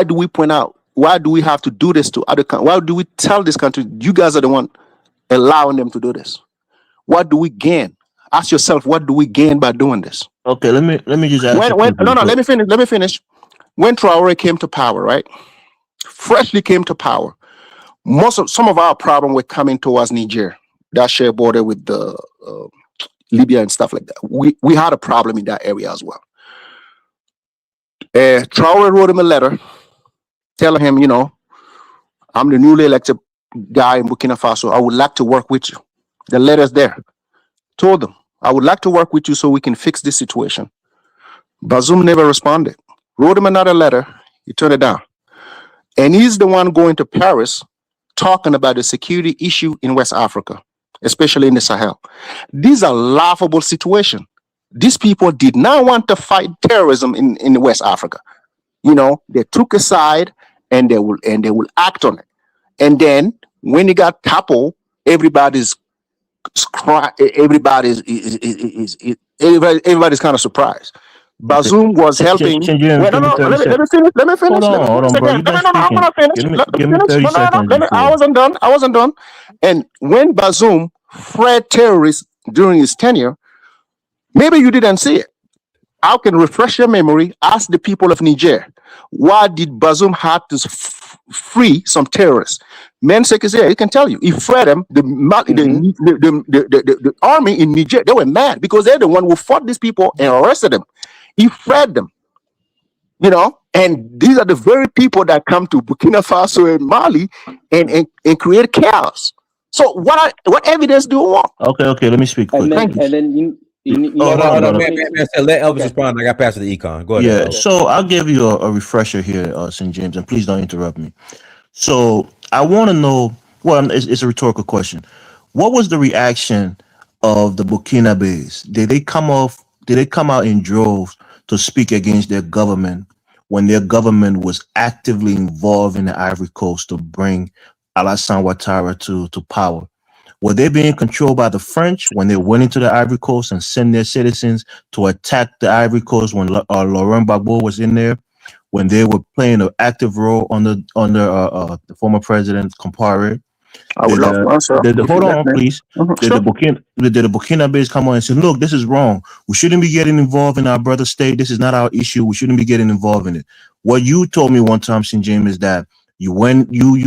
S10: do we point out? Why do we have to do this to other countries? Why do we tell this country, you guys are the one allowing them to do this? What do we gain? Ask yourself, what do we gain by doing this?
S11: Okay, let me just ask.
S10: Let me finish. When Traoré came to power, right? Freshly came to power. Some of our problem were coming towards Niger, that shared border with the Libya and stuff like that. We had a problem in that area as well. Traoré wrote him a letter telling him, I'm the newly elected guy in Burkina Faso. I would like to work with you. The letter's there. Told them, I would like to work with you so we can fix this situation. Bazoum never responded. Wrote him another letter. He turned it down. And he's the one going to Paris talking about the security issue in West Africa, especially in the Sahel. These are laughable situations. These people did not want to fight terrorism in West Africa. They took a side and they will act on it. And then when it got toppled, everybody's everybody's kind of surprised. Bazoum was helping. Let me finish.
S11: Hold on, bro.
S10: I'm gonna finish.
S11: Give me 30 seconds.
S10: I wasn't done. And when Bazoum fled terrorists during his tenure, maybe you didn't see it. I can refresh your memory. Ask the people of Niger, why did Bazoum have to free some terrorists? Mensek is here. He can tell you. He fled them. The army in Niger, they were mad because they're the one who fought these people and arrested them. He fled them. And these are the very people that come to Burkina Faso and Mali and create chaos. So what evidence do you want?
S11: Okay. Let me speak quick.
S9: And then
S4: Hold on, man. Let Elvis respond. I got past the econ. Go ahead.
S11: Yeah, so I'll give you a refresher here, St. James, and please don't interrupt me. So I want to know, it's a rhetorical question. What was the reaction of the Burkinabés? Did they come out in droves to speak against their government when their government was actively involved in the Ivory Coast to bring Alassane Ouattara to power? Were they being controlled by the French when they went into the Ivory Coast and sent their citizens to attack the Ivory Coast when Laurent Gbagbo was in there? When they were playing an active role under the former president Compaoré?
S10: I would love to answer.
S11: Hold on, please. Did the Burkinabés come on and say, look, this is wrong. We shouldn't be getting involved in our brother state. This is not our issue. We shouldn't be getting involved in it. What you told me one time, St. James, is that you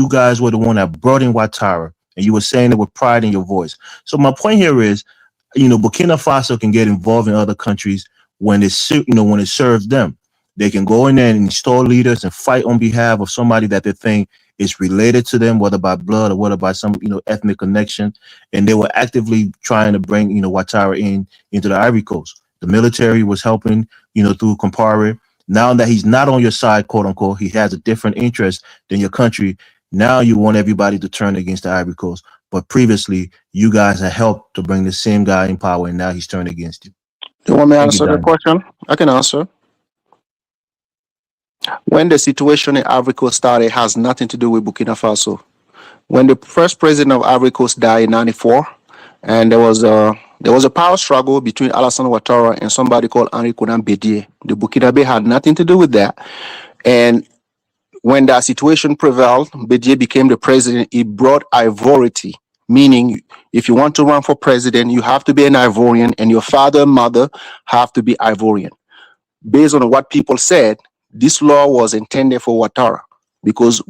S11: guys were the one that brought in Ouattara. And you were saying it with pride in your voice. So my point here is, Burkina Faso can get involved in other countries when it serves them. They can go in there and install leaders and fight on behalf of somebody that they think is related to them, whether by blood or whether by some, ethnic connection. And they were actively trying to bring, Ouattara into the Ivory Coast. The military was helping, through Compaoré. Now that he's not on your side, quote unquote, he has a different interest than your country. Now you want everybody to turn against the Ivory Coast. But previously, you guys had helped to bring the same guy in power, and now he's turned against you.
S10: You want me to answer the question? I can answer. When the situation in Ivory Coast started, it has nothing to do with Burkina Faso. When the first president of Ivory Coast died in '94, and there was a power struggle between Alassane Ouattara and somebody called Henri Konan Bédié. The Burkinabe had nothing to do with that. And when that situation prevailed, Bédié became the president. He brought Ivority, meaning if you want to run for president, you have to be an Ivorian, and your father and mother have to be Ivorian. Based on what people said, this law was intended for Ouattara, because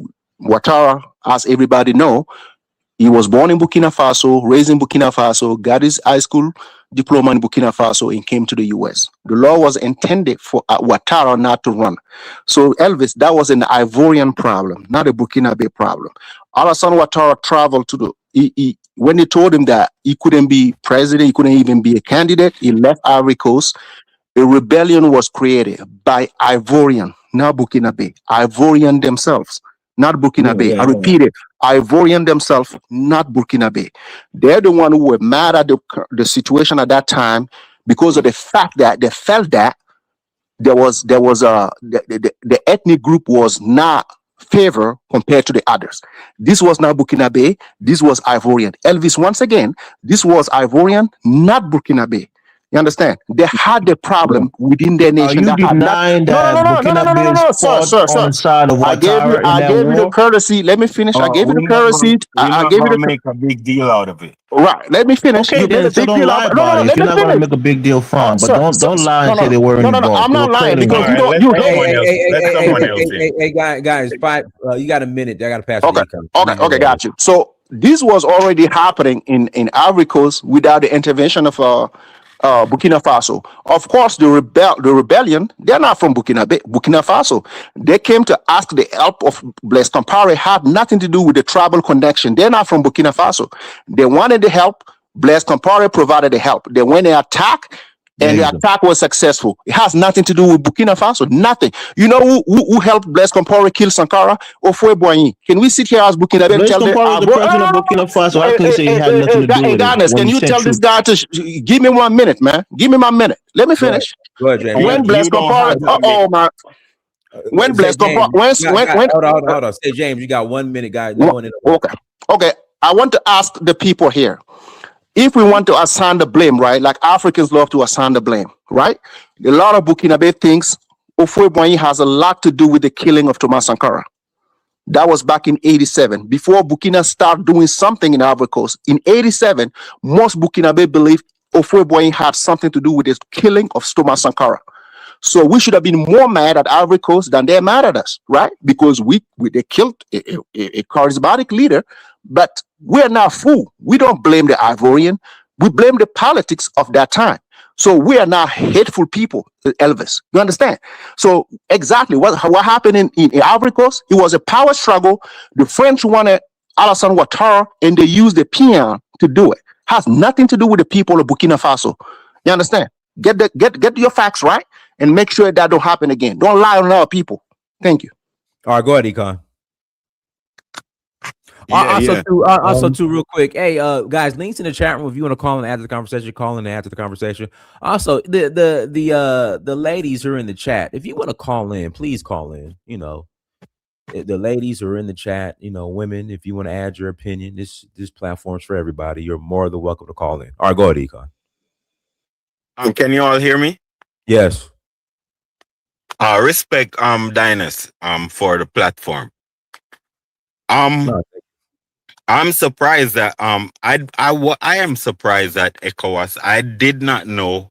S10: Ouattara, as everybody know, he was born in Burkina Faso, raised in Burkina Faso, got his high school diploma in Burkina Faso, and came to the US. The law was intended for Ouattara not to run. So Elvis, that was an Ivorian problem, not a Burkinabe problem. Alassane Ouattara traveled to when they told him that he couldn't be president, he couldn't even be a candidate, he left Ivory Coast. A rebellion was created by Ivorian, not Burkinabe. Ivorian themselves, not Burkinabe. I repeat it, Ivorian themselves, not Burkinabe. They're the one who were mad at the situation at that time because of the fact that they felt that the ethnic group was not favor compared to the others. This was not Burkinabe, this was Ivorian. Elvis, once again, this was Ivorian, not Burkinabe. You understand? They had the problem within their nation.
S11: Are you denying that Burkina fought on the side of Ouattara in that war?
S10: I gave you the courtesy. Let me finish. I gave you the courtesy. I gave you the
S14: make a big deal out of it.
S10: Right. Let me finish.
S11: Okay,
S10: you made a big deal out of it. No,
S11: if you're not going to make a big deal from, but don't lie and say they weren't involved.
S10: No, I'm not lying because you don't.
S14: Let someone else in.
S4: Hey, guys, you got a minute. I got to pass.
S10: Okay, got you. So this was already happening in Ivory Coast without the intervention of Burkina Faso. Of course, the rebellion, they're not from Burkina Faso. They came to ask the help of Blaise Compaoré, had nothing to do with the tribal connection. They're not from Burkina Faso. They wanted the help. Blaise Compaoré provided the help. They went and attacked, and the attack was successful. It has nothing to do with Burkina Faso. Nothing. You know who helped Blaise Compaoré kill Sankara? Houphouët-Boigny. Can we sit here as Burkina Faso?
S11: Blaise Compaoré, the president of Burkina Faso. I can say he had nothing to do with it.
S10: Can you tell this guy to give me 1 minute, man? Give me my minute. Let me finish.
S4: Go ahead, James.
S10: When Blaise Compaoré, when Blaise Compaoré,
S4: hold on. Say, James, you got 1 minute, guys.
S10: Okay. I want to ask the people here. If we want to assign the blame, right? Like Africans love to assign the blame, right? A lot of Burkinabe thinks Houphouët-Boigny has a lot to do with the killing of Thomas Sankara. That was back in '87, before Burkina started doing something in Ivory Coast. In '87, most Burkinabe believe Houphouët-Boigny had something to do with the killing of Thomas Sankara. So we should have been more mad at Ivory Coast than they're mad at us, right? Because they killed a charismatic leader, but we're not fooled. We don't blame the Ivorian. We blame the politics of that time. So we are not hateful people, Elvis. You understand? So exactly what happened in Ivory Coast, it was a power struggle. The French wanted Alassane Ouattara, and they used the peon to do it. Has nothing to do with the people of Burkina Faso. You understand? Get your facts right and make sure that don't happen again. Don't lie on our people. Thank you.
S4: All right, go ahead, Econ. Also, too, real quick. Hey, guys, links in the chat room if you want to call and add to the conversation. Call in and add to the conversation. Also, the ladies who are in the chat. If you want to call in, please call in. You know, the ladies who are in the chat. You know, women, if you want to add your opinion, this platform's for everybody. You're more than welcome to call in. All right, go ahead, Econ.
S14: Can you all hear me?
S4: Yes.
S14: Respect Dinus for the platform. I'm surprised that I am surprised that ECOWAS. I did not know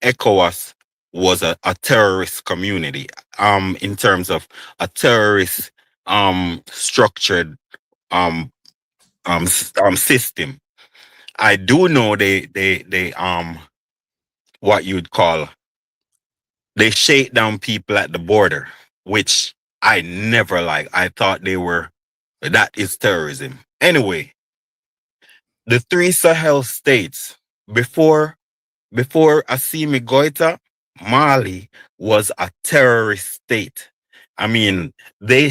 S14: ECOWAS was a terrorist community. In terms of a terrorist structured system. I do know they what you'd call They shake down people at the border, which I never liked. I thought that is terrorism. Anyway, the three Sahel states before Assimi Goita, Mali was a terrorist state. I mean, they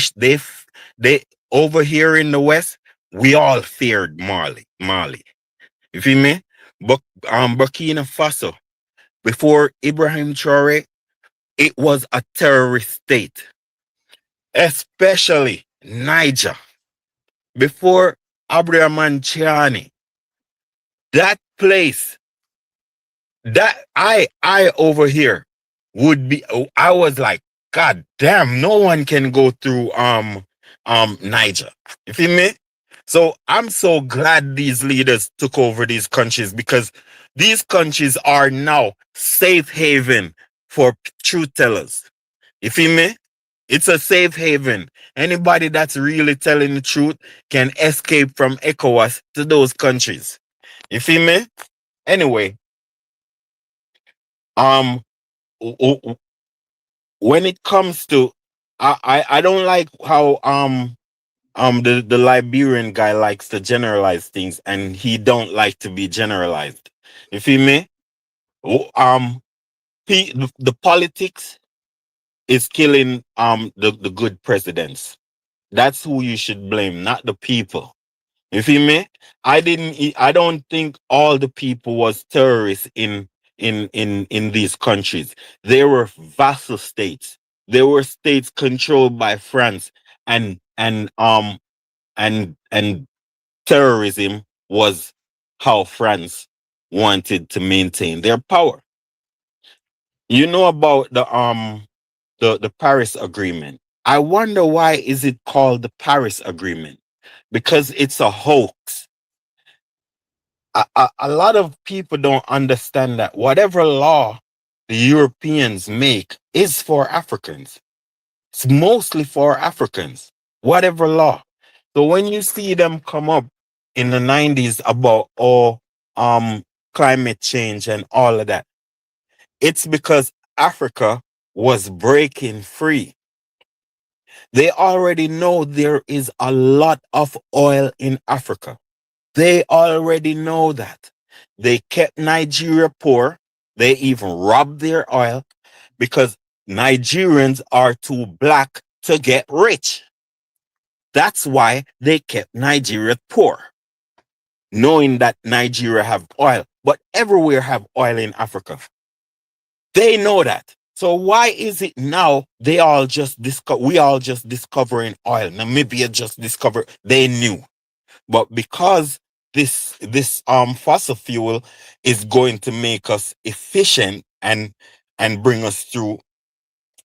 S14: over here in the West, we all feared Mali. You feel me? But Burkina Faso, before Ibrahim Traore, it was a terrorist state. Especially Niger, before Abdurrahman Chiani. That place, that I over here would be. I was like, God damn, no one can go through Niger. You feel me? So I'm so glad these leaders took over these countries, because these countries are now safe haven for truth tellers. You feel me? It's a safe haven. Anybody that's really telling the truth can escape from ECOWAS to those countries. You feel me? Anyway, um, when it comes to, I don't like how the Liberian guy likes to generalize things, and he don't like to be generalized. You feel me? The politics is killing the good presidents. That's who you should blame, not the people. You feel me? I don't think all the people was terrorists in these countries. They were vassal states. They were states controlled by France, and terrorism was how France wanted to maintain their power. You know about the Paris Agreement. I wonder, why is it called the Paris Agreement? Because it's a hoax. A lot of people don't understand that whatever law the Europeans make is for Africans. It's mostly for Africans, whatever law. So when you see them come up in the 90s about climate change and all of that, it's because Africa was breaking free. They already know there is a lot of oil in Africa. They already know that. They kept Nigeria poor. They even robbed their oil because Nigerians are too black to get rich. That's why they kept Nigeria poor, knowing that Nigeria have oil, but everywhere have oil in Africa. They know that. So why is it now we all just discovering oil? Namibia just discovered. They knew. But because this fossil fuel is going to make us efficient and bring us through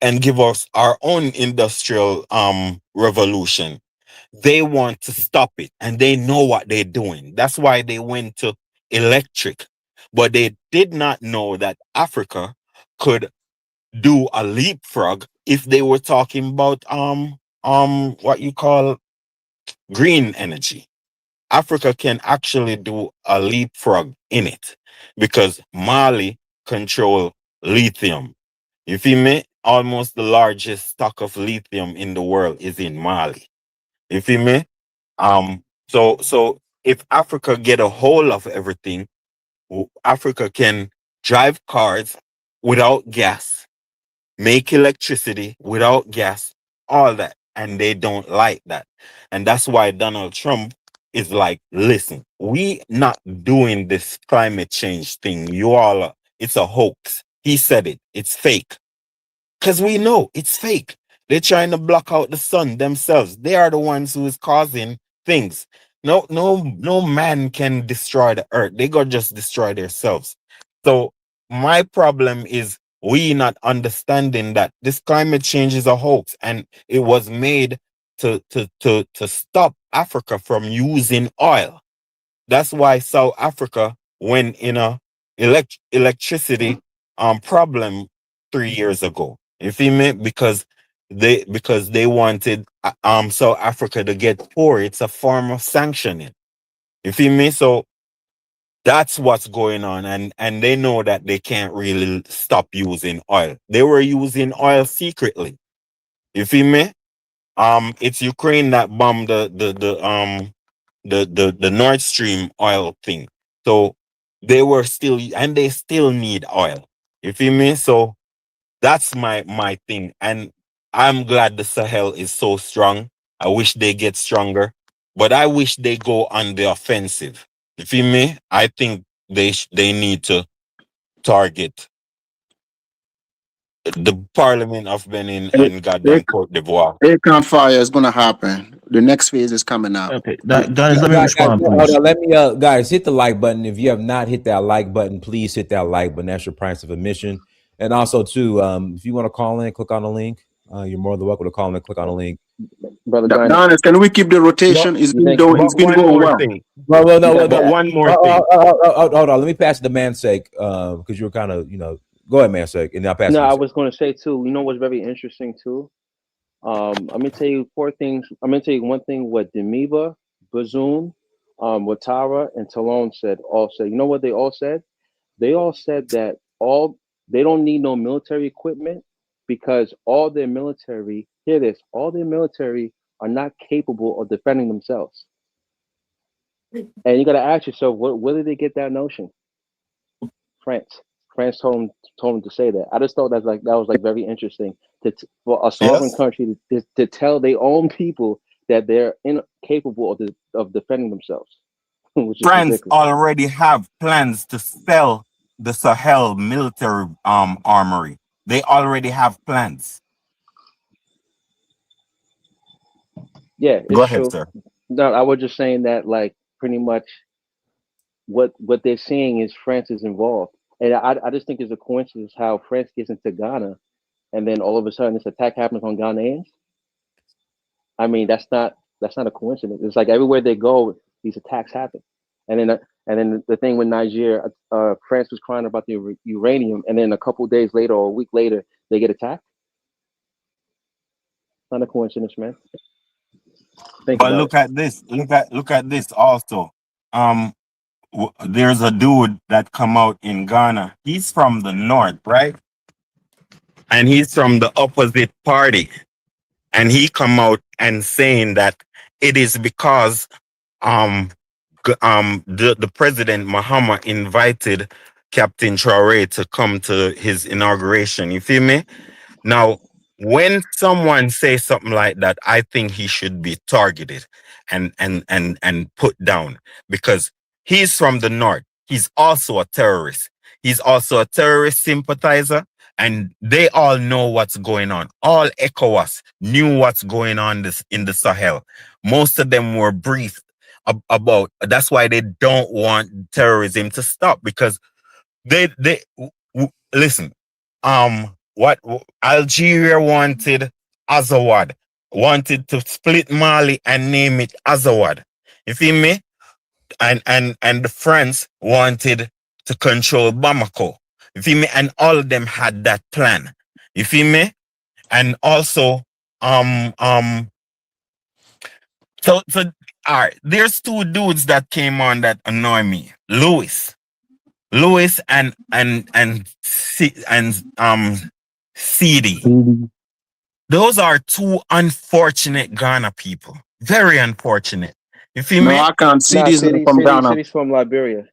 S14: and give us our own industrial revolution, they want to stop it, and they know what they're doing. That's why they went to electric. But they did not know that Africa could do a leapfrog if they were talking about what you call green energy. Africa can actually do a leapfrog in it, because Mali control lithium. You feel me? Almost the largest stock of lithium in the world is in Mali. You feel me? So if Africa get a hold of everything, Africa can drive cars without gas, make electricity without gas, all that. And they don't like that. And that's why Donald Trump is like, listen, we not doing this climate change thing. You all it's a hoax. He said it. It's fake. Because we know it's fake. They're trying to block out the sun themselves. They are the ones who is causing things. No man can destroy the earth. They got just destroy themselves. So my problem is we not understanding that this climate change is a hoax, and it was made to stop Africa from using oil. That's why South Africa went in a electricity problem 3 years ago. You feel me? Because they wanted South Africa to get poor. It's a form of sanctioning. You feel me? So That's what's going on, and they know that they can't really stop using oil. They were using oil secretly. You feel me? It's Ukraine that bombed the Nord Stream oil thing. So they were still, and they still need oil. You feel me? So that's my thing, and I'm glad the Sahel is so strong. I wish they get stronger, but I wish they go on the offensive. You feel me? I think they need to target the Parliament of Benin and goddamn Cote d'Ivoire.
S10: Aircon fire is going to happen. The next phase is coming up.
S11: Okay, guys, let me
S4: Guys,
S11: respond,
S4: hold
S11: please.
S4: on. Let me, guys, hit the like button. If you have not hit that like button, please hit that like button. That's your price of admission. And also, too, if you want to call in, click on the link. You're more than welcome to call in, click on the link.
S9: Brother Dinas.
S10: Donis, can we keep the rotation? It's been
S14: But
S10: going
S14: one more
S10: well.
S14: thing.
S4: Well,
S14: But one more thing.
S4: hold on. Let me pass it to Mansake, because you were kind of, go ahead, Mansake, and I'll pass it
S9: No,
S4: to
S9: I
S4: you.
S9: was going to say too. You know what's very interesting too? I'm gonna tell you 4 things. I'm gonna tell you one thing. What Demiba, Bazoum, Watara, and Talon all said. You know what they all said? They all said that they don't need no military equipment because all their military. Hear this. All their military are not capable of defending themselves. And you got to ask yourself, where did they get that notion? France. France told them to say that. I just thought that was very interesting for a sovereign
S14: Yes.
S9: country to tell their own people that they're incapable of defending themselves, which is
S14: France
S9: ridiculous.
S14: already have plans to sell the Sahel military armory. They already have plans.
S9: Yeah,
S14: Go
S9: it's
S14: ahead,
S9: true.
S14: sir.
S9: No, I was just saying that pretty much what they're seeing is France is involved, and I just think it's a coincidence how France gets into Ghana, and then all of a sudden this attack happens on Ghanaians. I mean, that's not a coincidence. It's like everywhere they go, these attacks happen, and then the thing with Niger, France was crying about the uranium, and then a couple of days later or a week later, they get attacked. Not a coincidence, man. Think
S14: But
S9: about
S14: look
S9: it.
S14: at this. Look at this also. There's a dude that come out in Ghana. He's from the north, right? And he's from the opposite party. And he come out and saying that it is because the president Mahama invited Captain Traore to come to his inauguration. You feel me? Now, when someone says something like that, I think he should be targeted and put down because he's from the north. He's also a terrorist. He's also a terrorist sympathizer, and they all know what's going on. All ECOWAS knew what's going on in the Sahel. Most of them were briefed about. That's why they don't want terrorism to stop because listen. What Algeria wanted Azawad, wanted to split Mali and name it Azawad. You feel me? And France wanted to control Bamako. You feel me? And all of them had that plan. You feel me? And also, so all right, there's 2 dudes that came on that annoy me. Louis and CD. Those are 2 unfortunate Ghana people. Very unfortunate. You feel
S10: No,
S14: me?
S10: I can't see
S9: Nah,
S10: these from Ghana.
S9: city's from Liberia.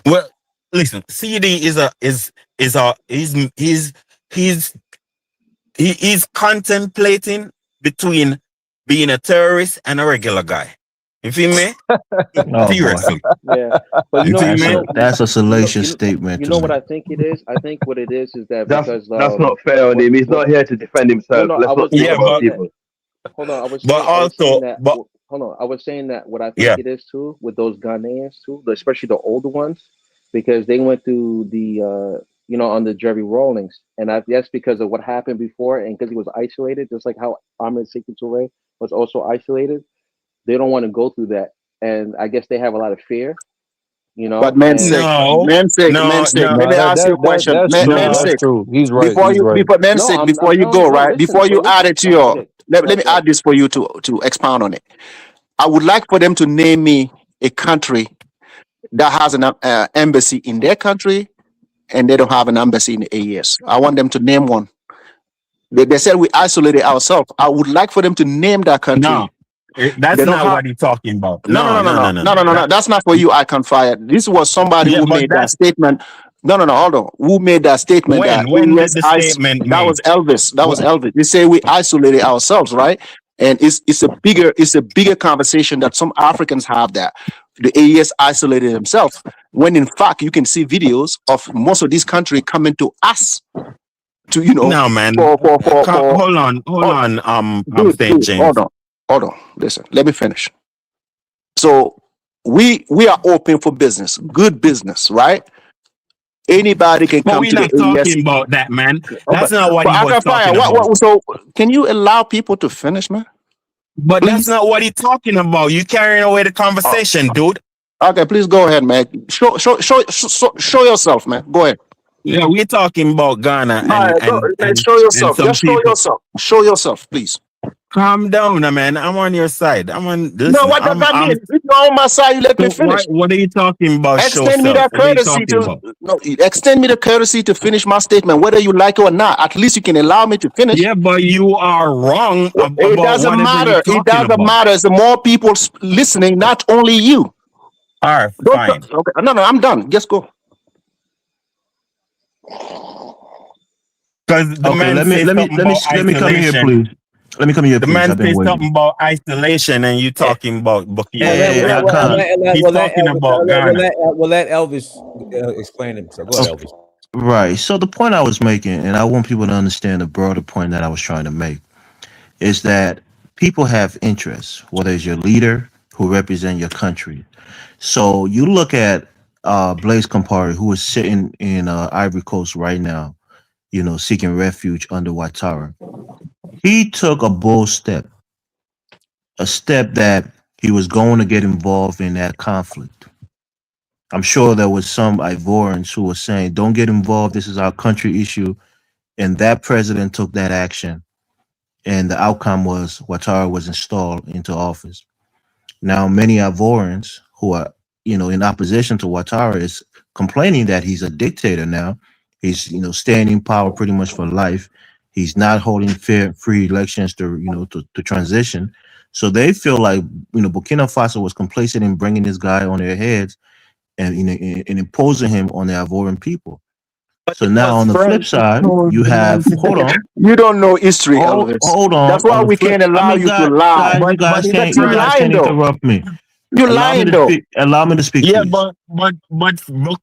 S14: Well, listen, CD he's contemplating between being a terrorist and a regular guy. You feel me?
S11: Oh boy,
S14: Seriously.
S9: Yeah, but
S14: You feel me?
S11: that's a salacious statement.
S9: You know what I think it is? I think what it is that
S13: That's
S9: because
S13: not fair on him. He's not here to defend himself.
S9: no,
S13: Let's
S9: I
S13: not
S9: was
S13: speak
S14: Yeah,
S13: about
S9: saying that.
S13: people.
S9: Hold on, I was
S14: but
S9: saying
S14: also,
S9: that.
S14: but
S9: Hold on, I was saying that what I think
S14: yeah,
S9: it is too with those Ghanaians too, especially the older ones, because they went through the under Jerry Rawlings, and that's because of what happened before, and because he was isolated, just like how Ahmed Sekou Touré was also isolated. They don't want to go through that, and I guess they have a lot of fear,
S10: But
S9: and
S14: no, no,
S10: let me ask you a question.
S12: That's true. That's
S14: no.
S12: true. He's right. He's right.
S9: no,
S10: Before
S9: I'm
S10: you
S9: telling
S10: go,
S9: you, no,
S10: right?
S9: listen,
S10: Before
S9: but
S10: you add
S9: listen,
S10: it to
S9: no,
S10: your,
S9: okay,
S10: let me add this for you to expound on it. I would like for them to name me a country that has an embassy in their country and they don't have an embassy in the AES? I want them to name one. They said we isolated ourselves. I would like for them to name that country.
S14: No,
S10: They
S14: that's
S10: don't
S14: not
S10: have.
S14: what he's talking about.
S10: No. That's not for you, Icon Fire. This was somebody
S14: Yeah,
S10: who
S14: but
S10: made that
S14: that's
S10: statement. No. Hold on. Who made that statement? That
S14: when
S10: AES
S14: did the statement
S10: that was
S14: made?
S10: Elvis. That was
S14: What?
S10: Elvis. They say we isolated ourselves, right? And it's a bigger conversation that some Africans have, that the AES isolated themselves. When in fact you can see videos of most of these countries coming to us to
S14: No, man.
S10: for
S14: Hold on. St. James.
S10: Hold on. Listen, let me finish. So we are open for business, good business, right? Anybody can
S14: But
S10: come
S14: we're
S10: to the
S14: not
S10: AES.
S14: talking about that, man. That's
S10: Okay.
S14: not what
S10: But
S14: he
S10: I
S14: was
S10: can fire.
S14: talking about.
S10: So can you allow people to finish, man?
S14: But
S10: Please.
S14: that's not what he's talking about. You carrying away the conversation, dude.
S10: Okay, please go ahead, man. Show yourself, man. Go ahead.
S14: Yeah, we're talking about Ghana
S10: All right, go, man,
S14: and
S10: show yourself.
S14: some
S10: Just show
S14: people.
S10: yourself. Show yourself, please.
S14: Calm down, man. I'm on your side. I'm on this.
S10: No, what does that mean? If you're on my side, you let me finish.
S14: What are you talking about?
S10: Extend me
S14: Show
S10: that
S14: self. What are you
S10: courtesy
S14: talking
S10: to
S14: about?
S10: extend me the courtesy to finish my statement, whether you like it or not. At least you can allow me to finish.
S14: Yeah, but you are wrong
S10: It
S14: about
S10: doesn't
S14: whatever
S10: matter.
S14: you're
S10: It
S14: talking
S10: doesn't
S14: about.
S10: matter. It's the more people listening, not only you.
S14: All right, fine.
S10: Okay. No, I'm done. Just go.
S14: Because the
S11: Okay,
S14: man
S11: let me
S14: says something about
S11: let me come here,
S14: isolation.
S11: please. Let me come here,
S14: The
S11: please.
S14: man
S11: I've been
S14: says
S11: waiting.
S14: something about isolation, and you talking about Burkina
S11: Hey,
S14: Faso.
S11: I can't.
S14: He's talking about Ghana.
S4: We'll let Elvis explain himself. Go ahead, Elvis.
S11: Right. So the point I was making, and I want people to understand the broader point that I was trying to make, is that people have interests, whether it's your leader who represent your country. So you look at Blaise Compaoré, who is sitting in Ivory Coast right now, seeking refuge under Ouattara. He took a bold step, a step that he was going to get involved in that conflict. I'm sure there was some Ivorians who were saying, don't get involved, this is our country issue. And that president took that action. And the outcome was Ouattara was installed into office. Now, many Ivorians who are, in opposition to Ouattara is complaining that he's a dictator now. He's, staying in power pretty much for life. He's not holding fair, free elections to transition. So they feel like, Burkina Faso was complacent in bringing this guy on their heads and imposing him on the Ivorian people. So now on the flip side, you have, hold on.
S10: You don't know history, Elvis.
S11: Hold on.
S10: That's why we can't allow you to lie.
S11: You guys can't interrupt me.
S10: You're lying, though.
S11: Allow me to speak,
S14: Yeah,
S11: please.
S14: but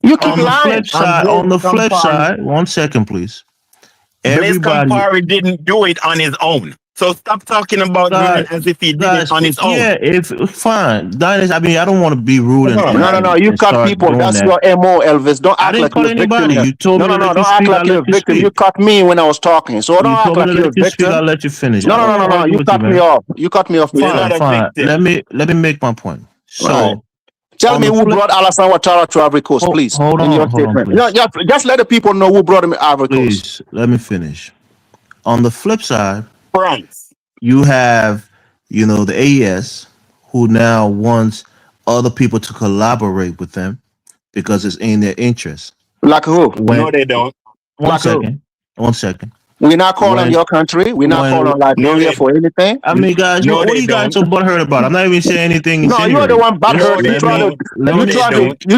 S10: you keep
S11: on
S10: lying.
S11: On the flip side, 1 second, please.
S14: Blaise Compaoré didn't do it on his own. So stop talking about him as if he did it on his own.
S11: Yeah, fine. That is, I don't want to be rude.
S10: No. You cut people. That's your MO, Elvis. Don't act like you're a victim.
S11: You told me
S10: no. Don't act like you're a victim. You cut me when I was talking. So don't act like you're a victim.
S11: I'll let you finish.
S10: No. You cut me off. You cut me off.
S11: Fine. Let me make my point. So.
S10: Tell me who brought Alassane Ouattara to Ivory Coast, please.
S11: Hold on, please.
S10: Just let the people know who brought him to Ivory Coast.
S11: Please, let me finish. On the flip side,
S14: France.
S11: You have, the AES, who now wants other people to collaborate with them because it's in their interest.
S10: Like who?
S14: No, they don't.
S11: One second.
S10: We're not calling your country. We're not calling Liberia for anything.
S11: Guys, what are you guys so butthurt about? I'm not even saying anything.
S10: No, you're the one butthurt. You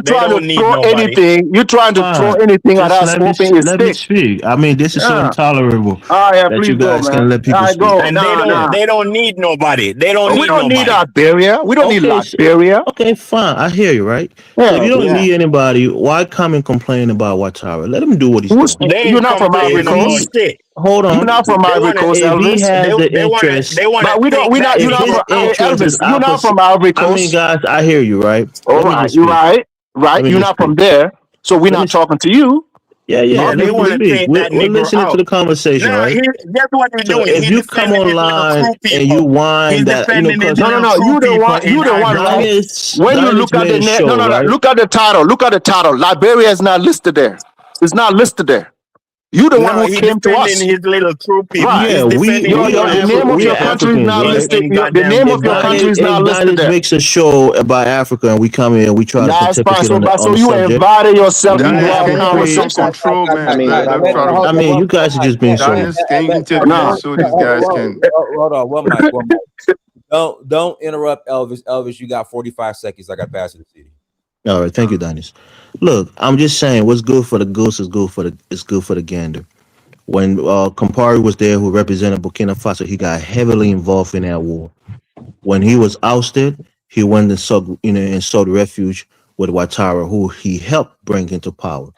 S10: trying to throw anything. You're trying to throw anything at us.
S11: Let me speak. This is so intolerable that you guys can let people speak.
S14: And they don't need nobody. They don't need nobody.
S10: We don't need Liberia. We don't need Liberia.
S11: Okay, fine. I hear you, right? So if you don't need anybody, why come and complain about Ouattara? Let him do what he's doing.
S10: You're not from Ivory Coast.
S11: Hold on.
S10: You're not from Ivory Coast, Elvis.
S11: He has the interest.
S10: But we're not. You're not from Ivory Coast.
S11: Guys, I hear you, right?
S10: All right, you're right. You're not from there, so we're not talking to you.
S11: Yeah. They want to take that We're listening to the conversation, right?
S14: That's what they're doing.
S11: If you come online and you whine that,
S10: no, you the one. When you look at the net, look at the title. Look at the title. Liberia is not listed there. It's not listed there.
S15: You the one
S14: No,
S15: who
S14: he
S15: came to us.
S14: defending his little troopy.
S15: Right.
S11: Yeah,
S14: He's defending his
S15: Your,
S14: little
S15: the name of
S11: we
S15: your
S14: troopy and
S15: country is
S11: Africans,
S15: not
S11: right?
S15: listed.
S14: any
S15: The
S14: goddamn
S15: name of your
S14: diplomat.
S15: country is not
S11: If
S15: listed
S11: Daniels
S15: there.
S11: makes a show about Africa and we come here and we try to
S15: That's fine.
S11: pontificate on
S15: So
S11: the
S15: you
S11: subject,
S15: invited yourself to
S11: we
S15: do
S16: Daniels,
S15: our
S11: have
S16: can
S11: a
S16: you give
S11: free.
S16: some
S11: I,
S16: control,
S9: I
S16: man?
S9: mean,
S16: Let them try to.
S11: I mean, you guys are just being so.
S16: Daniels, can you
S15: Nah.
S16: intervene so these guys can?
S4: Hold on, one mic, one mic. Don't interrupt Elvis. Elvis, you got 45 seconds. I got to pass it to CD.
S11: All right, thank you, Daniels. Look, I'm just saying, what's good for the goose is good for the gander. When Campari was there, who represented Burkina Faso, he got heavily involved in that war. When he was ousted, he went and sought refuge with Ouattara, who he helped bring into power.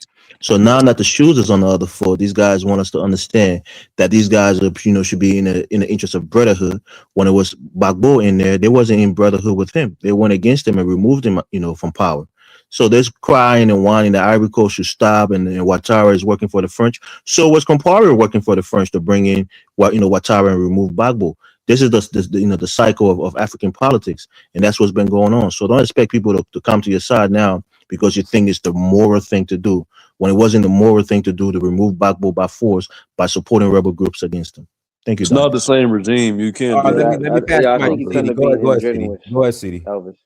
S11: So now that the shoes is on the other foot, these guys want us to understand that these guys are, should be in the interest of brotherhood. When it was Gbagbo in there, they wasn't in brotherhood with him. They went against him and removed him, from power. So there's crying and whining that Ivory Coast should stop, and Ouattara is working for the French. So was Compaoré working for the French to bring in Ouattara and remove Gbagbo? This is the cycle of African politics, and that's what's been going on. So don't expect people to come to your side now because you think it's the moral thing to do, when it wasn't the moral thing to do to remove Gbagbo by force by supporting rebel groups against him. Thank you,
S12: It's
S11: Don.
S12: not the same regime. You can't
S4: All
S12: do
S4: right,
S12: that.
S4: let me pass
S9: I
S4: the mic
S9: think
S4: to
S9: he's trying
S4: CD.
S9: to
S4: Go
S9: be
S4: ahead, CD.
S9: ingenuous,
S4: Go ahead, CD.
S9: Elvis.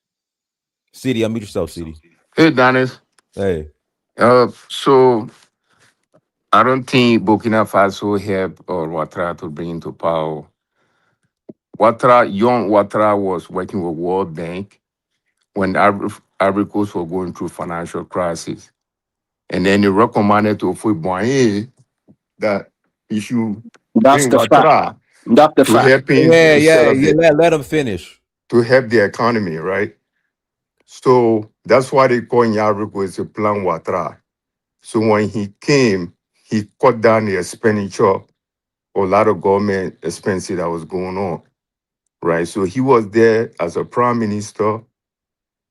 S4: CD, unmute yourself, CD.
S16: Hey, Daniels.
S4: Hey.
S16: So I don't think Burkina Faso helped or Ouattara to bring into power. Young Ouattara was working with World Bank when Ivory Coast was going through financial crisis. And then he recommended to Foy that he should
S10: That's
S16: bring
S10: the fact.
S16: Ouattara
S10: That's the
S16: to
S10: fact.
S16: help him
S4: Yeah,
S16: to set
S4: yeah,
S16: up
S4: yeah. Let him finish.
S16: to help the economy, right? So that's why they call Ivory Coast a Plan Ouattara. So when he came, he cut down the expenditure, a lot of government expenses that was going on, right? So he was there as a prime minister,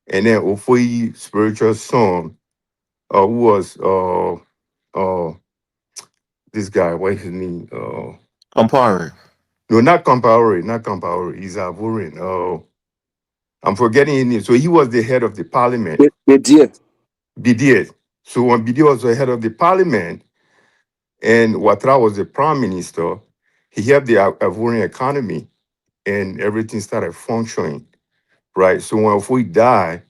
S16: and then Ofoyi spiritual son, who was this guy, what's his name?
S11: Campari.
S16: No, not Compaoré, he's Ivorian. I'm forgetting his name. So he was the head of the parliament.
S10: They did.
S16: Bidier. So when Bidier was the head of the parliament, and Ouattara was the prime minister, he helped the Ivorian economy, and everything started functioning, right? So when Ofoyi died,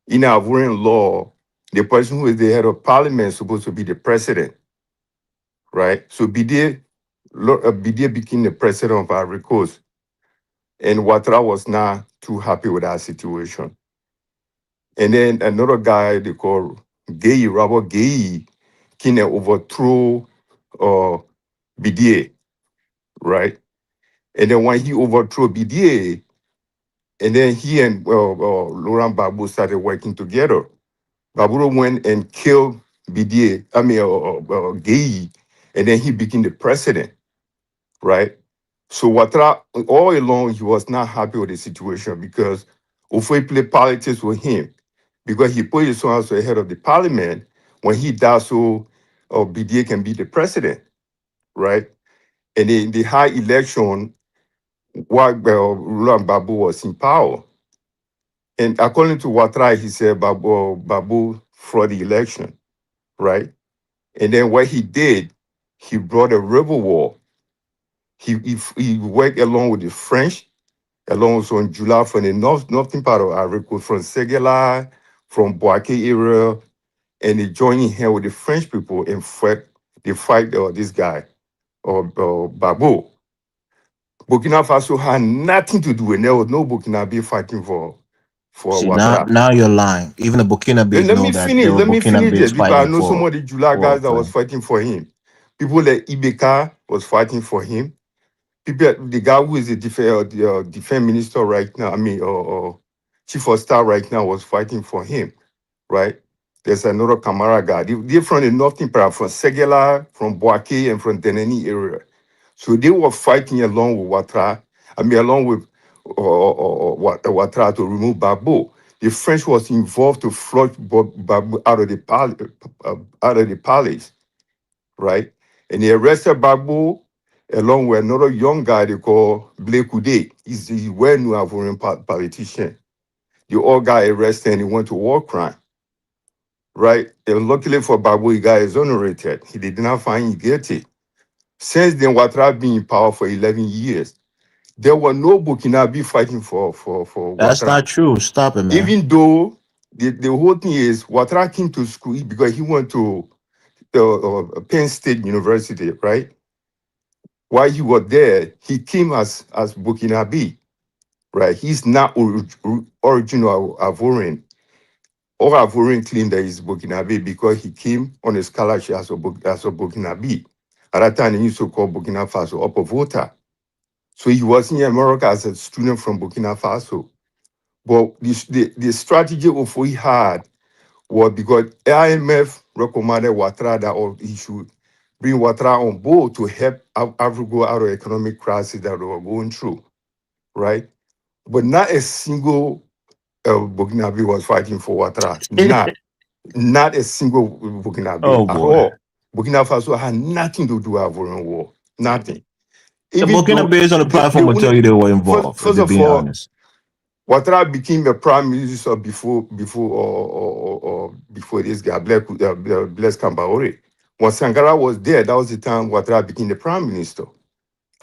S16: in Ivorian law, the person who is the head of parliament is supposed to be the president, right? So Bidier became the president of Ivory Coast, and Ouattara was not too happy with that situation. And then another guy they call Robert Gay, came and overthrew Bidier, right? And then when he overthrew BDA, and then he and Laurent Gbagbo started working together. Gbagbo went and killed BDA, Gueye, and then he became the president, right? So Ouattara, all along, he was not happy with the situation because Ofoe played politics with him because he put his son as the head of the parliament. When he died, so BDA can be the president, right? And in the high election, while Laurent Gbagbo was in power. And according to Ouattara, he said Gbagbo fraud the election, right? And then what he did, he brought a rebel war. He worked along with the French, along with some Jula from the northern part of Ivory Coast, from Segela, from Boaké area, and they joined hand with the French people and fight this guy, Gbagbo. Burkina Faso had nothing to do with it. There was no Burkinabe fighting for
S11: See,
S16: Ouattara.
S11: now you're lying. Even the Burkina
S16: Let,
S11: Babes
S16: let
S11: know
S16: me
S11: that there
S16: finish.
S11: were
S16: Let me
S11: Burkina
S16: finish
S11: Babes
S16: this because I
S11: fighting
S16: know some of the Jula guys that was fighting for him. People like Ibeka was fighting for him. People, the guy who is the defense minister right now, chief of staff right now, was fighting for him, right? There's another Camara guy. They're from the northern part, from Segela, from Boaké, and from Deneni area. So they were fighting along with along with Ouattara to remove Gbagbo. The French was involved to flush Gbagbo out of the palace, right? And they arrested Gbagbo along with another young guy they call Blake Coude. He's a well-known Ivorian politician. The old guy arrested and he went to war crime, right? And luckily for Babu, he got exonerated. He did not find him guilty. Since then, Ouattara been in power for 11 years. There were no Burkinabe fighting for
S11: That's
S16: Ouattara.
S11: not true. Stop it, man.
S16: Even though the whole thing is Ouattara came to school because he went to Penn State University, right? While he was there, he came as Burkinabe, right? He's not original Ivorian. All Ivorian claim that he's Burkinabe because he came on a scholarship as a Burkinabe. At that time, he used to call Burkina Faso Upper Volta. So he was in America as a student from Burkina Faso. But the strategy of what he had was because IMF recommended Ouattara that he should bring Ouattara on board to help Africa go out of economic crisis that they were going through, right? But not a single Burkinabe was fighting for Ouattara. Not a single Burkinabe
S11: Oh
S16: at
S11: boy.
S16: all. Burkina Faso had nothing to do with Ivorian War. Nothing.
S11: The
S16: Even
S11: Burkina
S16: though
S11: Faso on the platform will tell you they were involved, if
S16: first
S11: they're
S16: of
S11: being
S16: all,
S11: honest.
S16: Ouattara became a prime minister before this guy, Blaise Compaoré. When Sankara was there, that was the time Ouattara became the prime minister.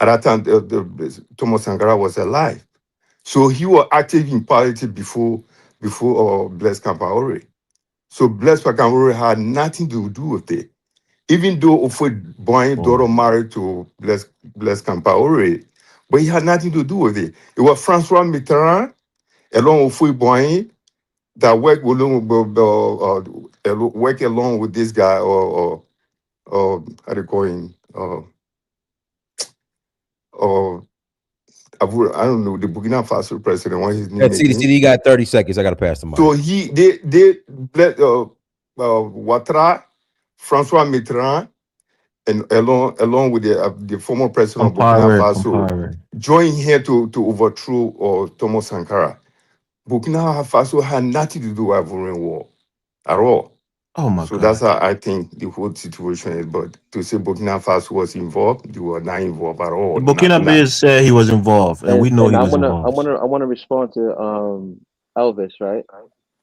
S16: At that time, Thomas Sankara was alive. So he was active in politics before Blaise Compaoré. So Blaise Compaoré had nothing to do with it. Even though Ofwe Boy's daughter married to Blaise Compaoré, but he had nothing to do with it. It was Francois Mitterrand, along with Ofwe Boy, that work along with this guy, or how do you call him? I don't know, the Burkina Faso president, what his name
S4: CD,
S16: again?
S4: CD, you got 30 seconds. I got to pass the mic.
S16: So Ouattara, Francois Mitterrand, and along with the former president of Burkina Faso, joined here to overthrow Thomas Sankara. Burkina Faso had nothing to do with Ivorian War at all.
S11: Oh my
S16: So
S11: God.
S16: that's how I think the whole situation is. But to say Burkina Faso was involved, they were not involved at all.
S11: The Burkina Faso said he was involved, and we know he
S9: I
S11: was
S9: wanna
S11: involved.
S9: respond to Elvis, right?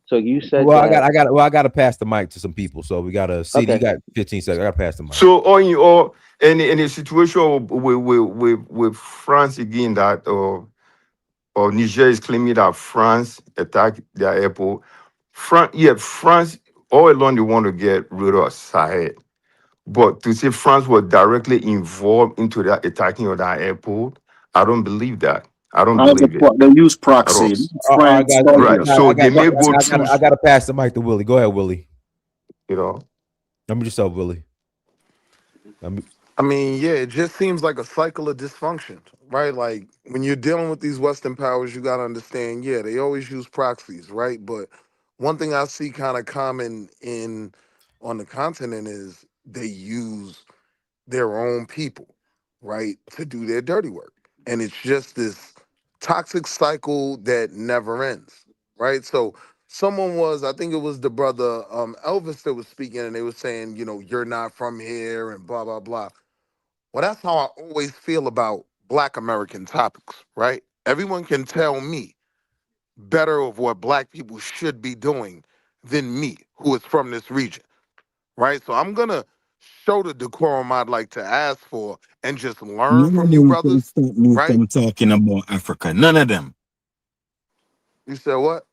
S9: So you said
S4: Well,
S9: that.
S4: I got to pass the mic to some people. So we got a CD. You got 15 seconds. I got to pass the mic.
S16: So all in all, in a situation with France again, that or Niger is claiming that France attacked their airport. France all along they want to get rid of Sahel. But to say France was directly involved into that attacking of that airport, I don't believe that. I don't believe it.
S10: They use
S16: At all.
S10: proxy.
S4: All right,
S10: France,
S4: guys.
S16: Right. So they may go through,
S4: I got to pass the mic to Willie. Go ahead, Willie.
S16: you know.
S4: Number yourself, Willie.
S15: I mean, yeah, it just seems like a cycle of dysfunction, right? Like when you're dealing with these Western powers, you got to understand, yeah, they always use proxies, right? But one thing I see kind of common on the continent is they use their own people, right, to do their dirty work. And it's just this toxic cycle that never ends, right? So I think it was the brother Elvis that was speaking, and they were saying, you're not from here and blah, blah, blah. Well, that's how I always feel about Black American topics, right? Everyone can tell me better of what Black people should be doing than me, who is from this region, right? So I'm going to show the decorum I'd like to ask for and just learn
S14: None
S15: from
S14: of
S15: you
S14: them can
S15: brothers,
S14: stop me
S15: right?
S14: from talking about Africa. None of them.
S15: You said what?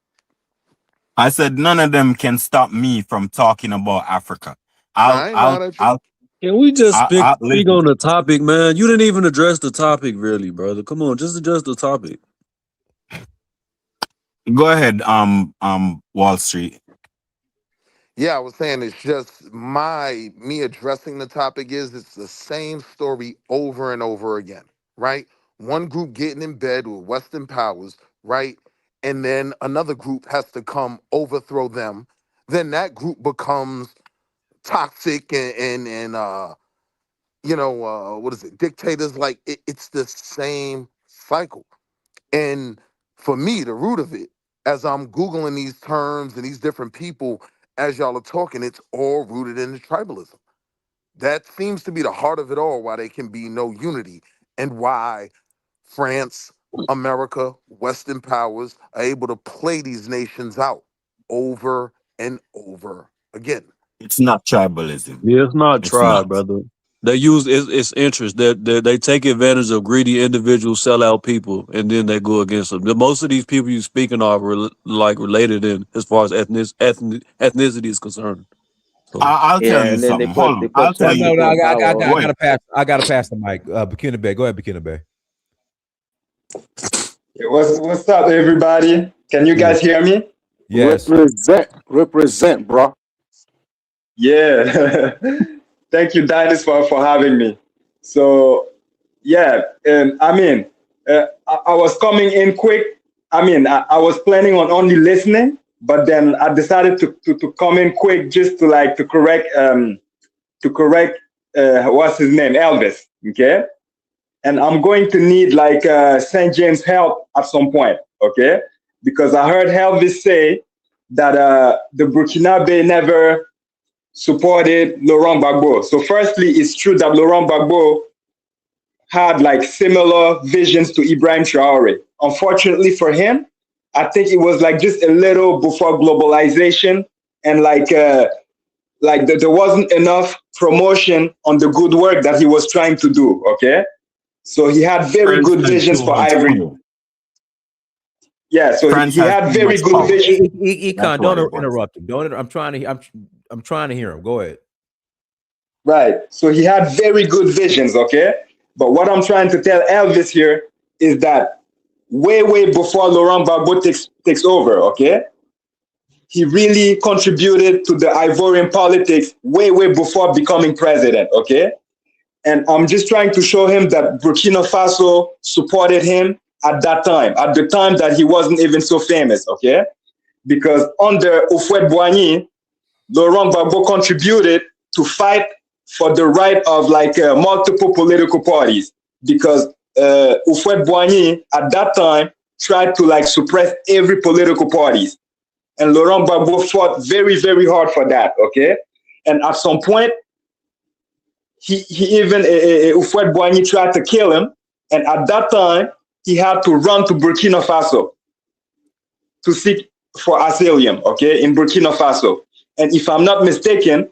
S14: I said none of them can stop me from talking about Africa.
S15: Nah, I ain't mad at you.
S12: Can we just speak
S14: listen.
S12: on the topic, man? You didn't even address the topic, really, brother. Come on, just address the topic.
S14: Go ahead, Wall Street.
S15: Yeah, I was saying it's just me addressing the topic it's the same story over and over again, right? One group getting in bed with Western powers, right? And then another group has to come overthrow them. Then that group becomes toxic and what is it? Dictators. Like it's the same cycle. And for me, the root of it, as I'm Googling these terms and these different people, as y'all are talking, it's all rooted in the tribalism. That seems to be the heart of it all, why there can be no unity and why France, America, Western powers are able to play these nations out over and over Again,
S14: It's not tribalism.
S12: Yeah, it's not
S14: It's
S12: tribe,
S14: not.
S12: brother. They use it's interest. They take advantage of greedy individuals, sell out people, and then they go against them. Most of these people you speaking of are like related in as far as ethnicity is concerned. So
S14: I'll tell
S9: Yeah,
S14: you
S9: and then
S14: something. Hold
S9: they
S14: on. I'll
S9: put
S14: tell
S9: some
S14: you.
S4: No,
S9: people in power
S14: Go
S9: also.
S14: ahead.
S4: I gotta pass the mic. Burkina Bay. Go ahead, Burkina Bay.
S17: What's up, everybody? Can you
S4: Yeah.
S17: guys hear me?
S4: Yes.
S10: Represent, bro.
S17: Yeah. Thank you, Dennis, for having me. So, yeah, I was coming in quick. I was planning on only listening, but then I decided to come in quick just to correct what's his name, Elvis. Okay. And I'm going to need St. James help at some point, okay? Because I heard Elvis say that the Burkinabe never supported Laurent Gbagbo. So firstly, it's true that Laurent Gbagbo had similar visions to Ibrahim Traore. Unfortunately for him, I think it was just a little before globalization, and there wasn't enough promotion on the good work that he was trying to do, okay? So he had very
S14: France
S17: good
S14: had
S17: visions
S14: too
S17: for
S14: much
S17: Ivory.
S14: power.
S17: Yeah, so
S14: France
S17: he
S14: had
S17: had
S14: too
S17: very
S14: much
S17: good
S14: power.
S17: vision.
S4: Econ,
S14: That's what it
S4: don't
S14: was.
S4: interrupt him. Don't. I'm trying to. I'm trying to hear him. Go ahead.
S17: Right. So he had very good visions, okay? But what I'm trying to tell Elvis here is that way before Laurent Gbagbo takes over, okay? He really contributed to the Ivorian politics way before becoming president, okay? And I'm just trying to show him that Burkina Faso supported him at that time, at the time that he wasn't even so famous, okay? Because under Houphouët-Boigny, Laurent Gbagbo contributed to fight for the right of multiple political parties, because Houphouët-Boigny at that time tried to suppress every political parties. And Laurent Gbagbo fought very hard for that, okay? And at some point, he even Houphouët-Boigny tried to kill him, and at that time he had to run to Burkina Faso to seek for asylum, okay, in Burkina Faso. And if I'm not mistaken,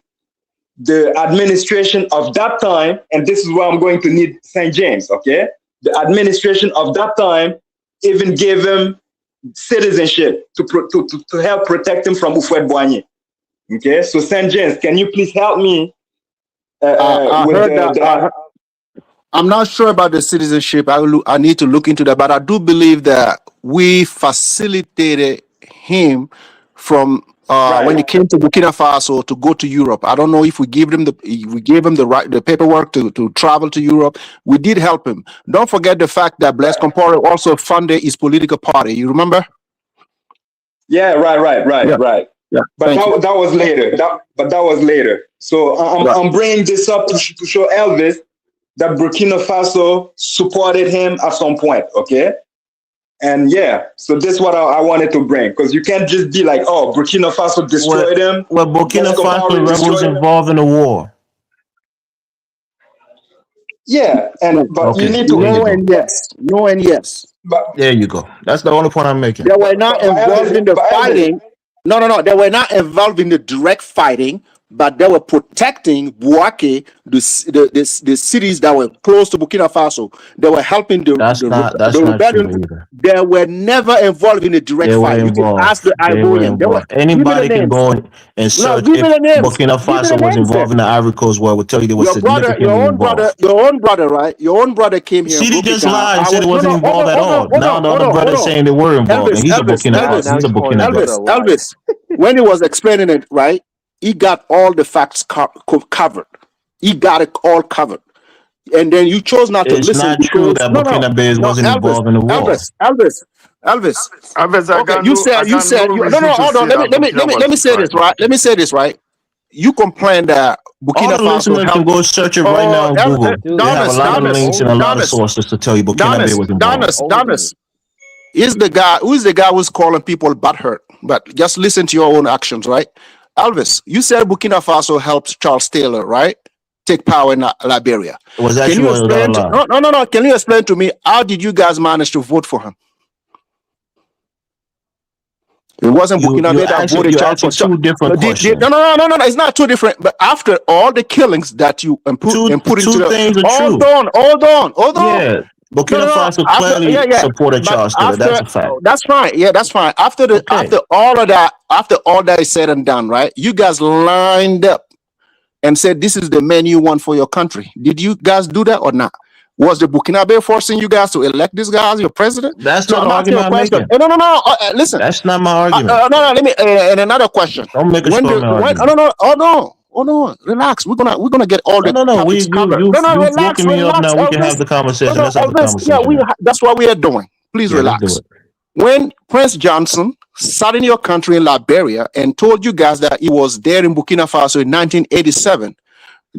S17: the administration of that time, and this is where I'm going to need St. James, okay, the administration of that time even gave him citizenship to help protect him from Houphouët-Boigny. Okay, so St. James, can you please help me
S10: I
S17: with
S10: heard that. I'm not sure about the citizenship. I need to look into that, but I do believe that we facilitated him from when he came to Burkina Faso to go to Europe. I don't know if we gave him the paperwork to travel to Europe. We did help him. Don't forget the fact that Blaise Compaoré also funded his political party. You remember?
S17: Yeah, right.
S10: Yeah.
S17: But that was later. That was later. So I'm bringing this up to show Elvis that Burkina Faso supported him at some point, okay? And yeah, so this is what I wanted to bring, because you can't just be like, oh, Burkina Faso destroyed him.
S11: Well, Burkina Faso rebels
S17: destroyed him.
S11: involved in the war.
S17: Yeah, but you need to
S10: No and yes.
S17: But
S11: There you go. That's the only point I'm making.
S10: They were not involved in the fighting. No. They were not involved in the direct fighting, but they were protecting Bouaké, the cities that were close to Burkina Faso. They were helping the rebellion.
S11: Either.
S10: They were never involved in the direct fight. You can ask the Ivorian.
S11: Anybody can go and search if Burkina Faso was involved in the Ivory Coast War. Would tell you they were significantly involved.
S10: Your own brother, right? Your own brother came here.
S11: CD just lied and said it wasn't involved at all. Now the other brother is saying they were involved. And he's a Burkina Faso. He's a Burkina Faso.
S10: Elvis, when he was explaining it, right? He got all the facts covered. He got it all covered. And then you chose not to listen.
S11: It's not true that Burkina Faso wasn't involved in the war.
S10: Elvis.
S15: Okay,
S10: you said hold on. Let me say this, right? Let me say this, right? You complain that Burkina Faso
S11: listeners can go search it right now on Google. They have a lot of links and a lot of sources to tell you Burkina Faso was involved.
S10: Donis is the guy who's calling people butthurt. But just listen to your own actions, right? Elvis, you said Burkina Faso helped Charles Taylor, right? Take power in Liberia.
S11: Was that
S10: true? No. Can you explain to me how did you guys manage to vote for him? It wasn't Burkina Faso that voted
S11: you're
S10: Charles for
S11: asking two different questions.
S10: No, it's not two different. But after all the killings that you put into
S11: Two things are true.
S10: Hold on.
S11: Yeah, Burkina Faso clearly supported Charles Taylor. That's a fact.
S10: That's fine. Yeah, that's fine. After all that is said and done, right? You guys lined up and said this is the man you want for your country. Did you guys do that or not? Was the Burkina Faso forcing you guys to elect this guy as your president?
S11: That's not the argument I'm making.
S10: No. Listen.
S11: That's not my argument.
S10: No. Let me. And another question.
S11: Don't make a strong argument.
S10: No. Relax. We're gonna get all the.
S11: No.
S10: Relax.
S11: Woken me up now. We can have the conversation. Let's have the conversation.
S10: Yeah, that's what we are doing. Please relax. When Prince Johnson sat in your country in Liberia and told you guys that he was there in Burkina Faso in 1987.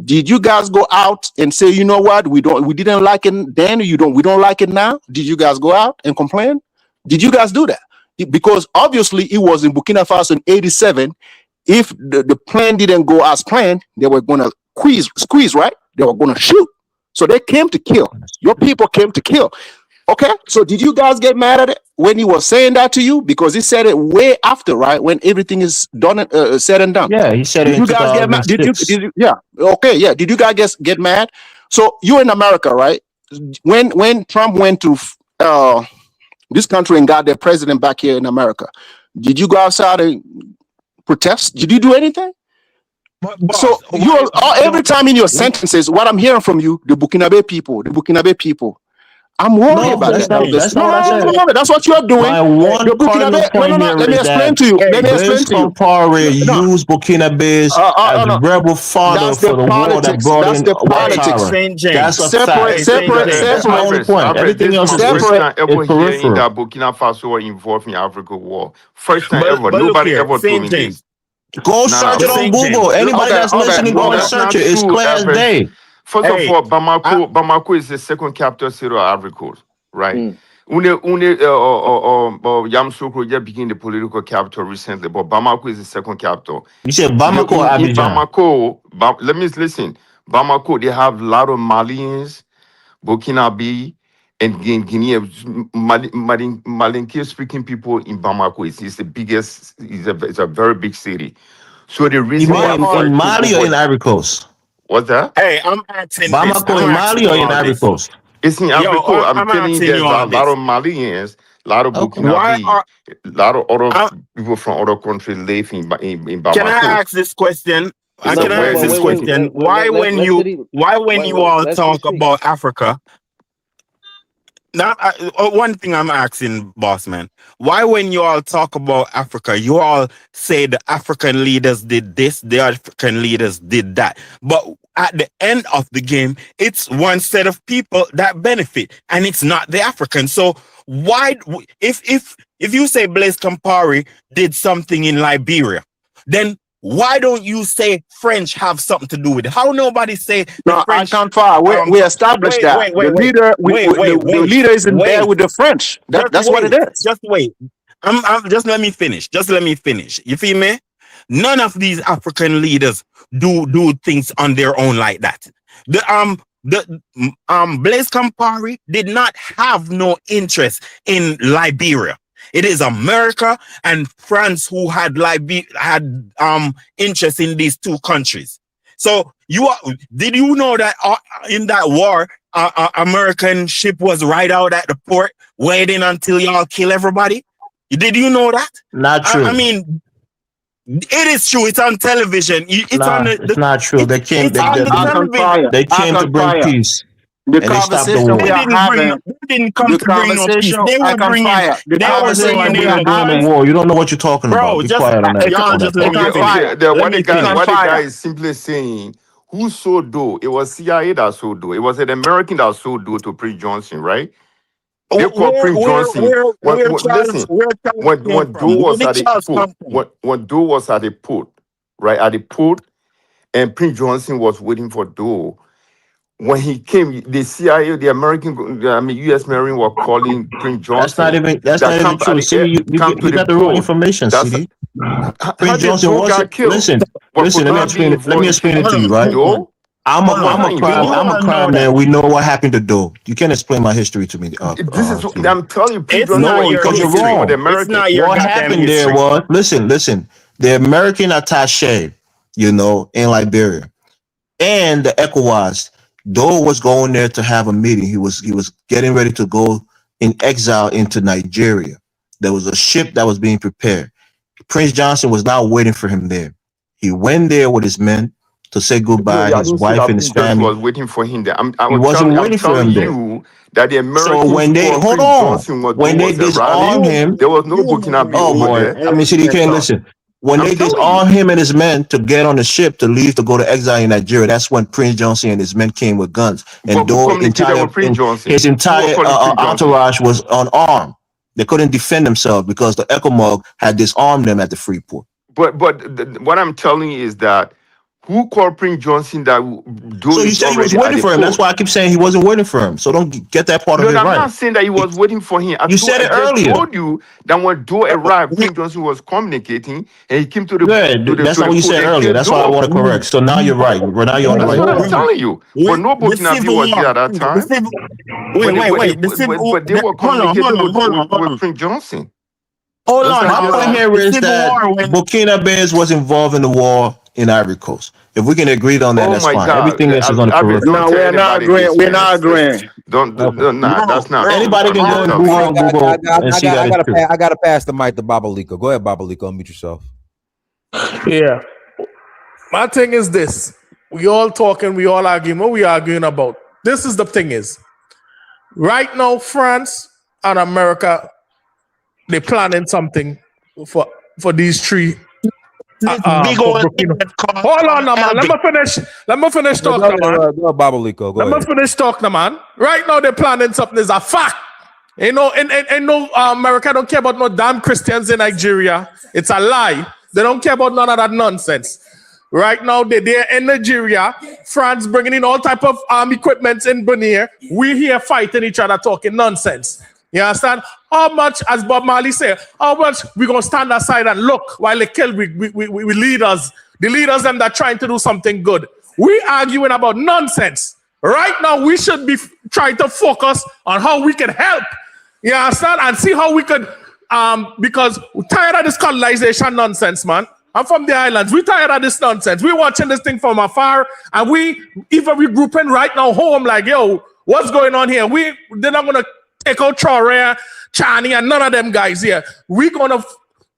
S10: Did you guys go out and say, you know what, we didn't like it then, we don't like it now? Did you guys go out and complain? Did you guys do that? Because obviously it was in Burkina Faso in 87. If the plan didn't go as planned, they were gonna squeeze, right? They were gonna shoot. So they came to kill. Your people came to kill. Okay, so did you guys get mad at it when he was saying that to you? Because he said it way after, right? When everything is done, said and done.
S11: Yeah, he said it.
S10: Did you guys get mad? Did you? Yeah. Okay. Yeah. Did you guys get mad? So you in America, right? When Trump went to this country and got their president back here in America, did you go outside and protest? Did you do anything? So you every time in your sentences, what I'm hearing from you, the Burkina Faso people. I'm worried about that. That's what you're doing.
S11: My one cardinal point here
S10: let me explain to you.
S11: Blaise Compaoré used Burkina Faso as a rebel fodder for the war that brought in
S10: politics.
S11: That's a fact. That's my only point. Everything else is peripheral.
S16: That Burkina Faso were involved in Africa war. First time ever. Nobody ever told me this.
S11: Go search it on Google. Anybody that's listening, go and search it. It's clear as day.
S16: First of all, Bamako is the second capital city of Ivory Coast, right? Yamoussoukro just became the political capital recently, but Bamako is the second capital.
S11: You said Bamako or
S16: Abidjan? Let me listen. Bamako, they have a lot of Malians, Burkinabe, and Guinea. Malinke speaking people in Bamako. It's the biggest. It's a very big city. So the reason
S11: in Mali or in Ivory Coast.
S16: What's that?
S14: Hey, I'm asking
S11: Bamako in Mali or in Ivory Coast?
S16: It's in Ivory Coast. I'm telling you, there's a lot of Malians, a lot of Burkinabe, a lot of other people from other countries live in Bamako.
S14: Can I ask this question? Why when you all talk about Africa? Now, one thing I'm asking, boss man, why when you all talk about Africa, you all say the African leaders did this, the African leaders did that, but at the end of the game, it's one set of people that benefit, and it's not the Africans. So why, if you say Blaise Compaoré did something in Liberia, then why don't you say French have something to do with it? How nobody say
S10: no?
S14: French,
S10: I can't fire. We established that the leader is in there with the French. That's what it is.
S14: Just wait. I'm just let me finish. You feel me? None of these African leaders do things on their own like that. Blaise Compaoré did not have no interest in Liberia. It is America and France who had interest in these two countries. So did you know that in that war, American ship was right out at the port waiting until y'all kill everybody? Did you know that?
S11: Not true.
S14: I mean, it is true. It's on television. It's
S11: not true. They came to bring peace.
S10: The conversation we are having,
S14: they didn't come to bring no peace. They were bringing
S11: the war. You don't know what you're talking about. Be quiet on that.
S16: What the guy is simply saying, who sold dough? It was CIA that sold dough. It was an American that sold dough to Prince Johnson, right? They called Prince Johnson. When dough was at the port, right at the port, and Prince Johnson was waiting for dough. When he came, the CIA, the U.S. Marine were calling Prince Johnson.
S11: That's not even true. See, you got the wrong information, CD. Prince Johnson wasn't. Listen. Let me explain it to you, right? I'm a crime man. We know what happened to Doe. You can't explain my history to me.
S16: This is I'm telling you,
S11: Prince
S16: Johnson
S11: no,
S16: was
S11: because you're
S16: communicating
S11: wrong.
S16: with the Americans.
S11: What happened there was listen. The American attaché, in Liberia, and the ECOWAS, Doe was going there to have a meeting. He was getting ready to go in exile into Nigeria. There was a ship that was being prepared. Prince Johnson was not waiting for him there. He went there with his men to say goodbye,
S16: I
S11: his
S16: don't see
S11: wife
S16: that
S11: and his
S16: Prince Johnson
S11: family.
S16: was waiting for him there. I'm
S11: waiting for
S16: telling
S11: him there.
S16: you that the Americans
S11: So when they
S16: called
S11: hold
S16: Prince
S11: on,
S16: Johnson
S11: when they disarm him,
S16: there was no Burkina Faso over there.
S11: I mean, see, you can't listen. When they disarm him and his men to get on the ship to leave to go to exile in Nigeria, that's when Prince Johnson and his men came with guns, and his entire entourage was unarmed. They couldn't defend themselves because the ECOMOG had disarmed them at the Freeport.
S16: But what I'm telling you is that who called Prince Johnson that
S11: So you said he was waiting for him. That's why I keep saying he wasn't waiting for him. So don't get that part of it
S16: I'm
S11: right.
S16: not saying that he was waiting for him.
S11: You said it earlier.
S16: I told you that when Doe arrived, Prince Johnson was communicating, and he came to the.
S11: That's not what you said earlier. That's why I want to correct. So now you're right. Now you're on the right.
S16: That's what I'm telling you. But no Burkina Faso was there at that time. But they were communicating with Prince Johnson.
S11: Hold on. My point here is that Burkina Faso was involved in the war in Ivory Coast. If we can agree on that, that's fine. Everything else is on the periphery.
S10: No, we're not agreeing. We're not agreeing.
S16: That's not.
S11: Anybody can go and Google and see that it's true.
S4: I gotta pass the mic to Babaliko. Go ahead, Babaliko. Unmute yourself.
S18: Yeah. My thing is this. We all talking, we all arguing. What we arguing about? This is the thing is, right now, France and America, they're planning something for these three. Hold on, now, man. Let me finish talking, man.
S4: Go, Babaliko.
S18: Let me finish talking, man. Right now, they're planning something. Is a fact. America don't care about no damn Christians in Nigeria. It's a lie. They don't care about none of that nonsense. Right now, they're in Nigeria. France bringing in all type of equipment in Benin. We here fighting each other, talking nonsense. You understand? How much, as Bob Marley said, how much we gonna stand aside and look while they kill we leaders, the leaders them that trying to do something good. We arguing about nonsense. Right now, we should be trying to focus on how we can help. You understand? And see how we could, because we're tired of this colonization nonsense, man. I'm from the islands. We're tired of this nonsense. We're watching this thing from afar, and we grouping right now home like, yo, what's going on here? They're not gonna take out Traore, Chani, and none of them guys here. We're gonna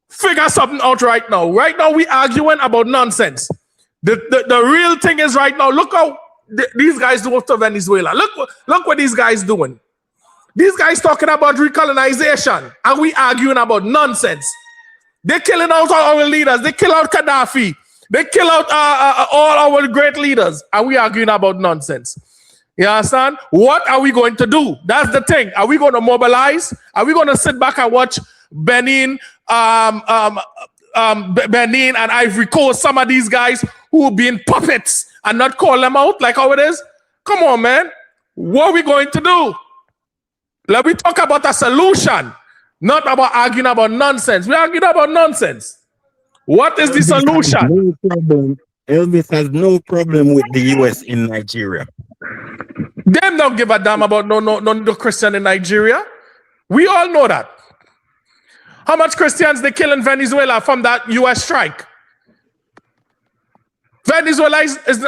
S18: figure something out right now. Right now, we arguing about nonsense. The real thing is right now, look how these guys do to Venezuela. Look what these guys doing. These guys talking about recolonization, and we arguing about nonsense. They're killing out all our leaders. They kill out Gaddafi. They kill out all our great leaders, and we arguing about nonsense. You understand? What are we going to do? That's the thing. Are we going to mobilize? Are we going to sit back and watch Benin, Benin and Ivory Coast, some of these guys who are being puppets, and not call them out like how it is? Come on, man. What are we going to do? Let me talk about a solution, not about arguing about nonsense. We're arguing about nonsense. What is the solution?
S19: Elvis has no problem with the US in Nigeria.
S18: Them don't give a damn about no Christian in Nigeria. We all know that. How much Christians they kill in Venezuela from that US strike? Venezuela is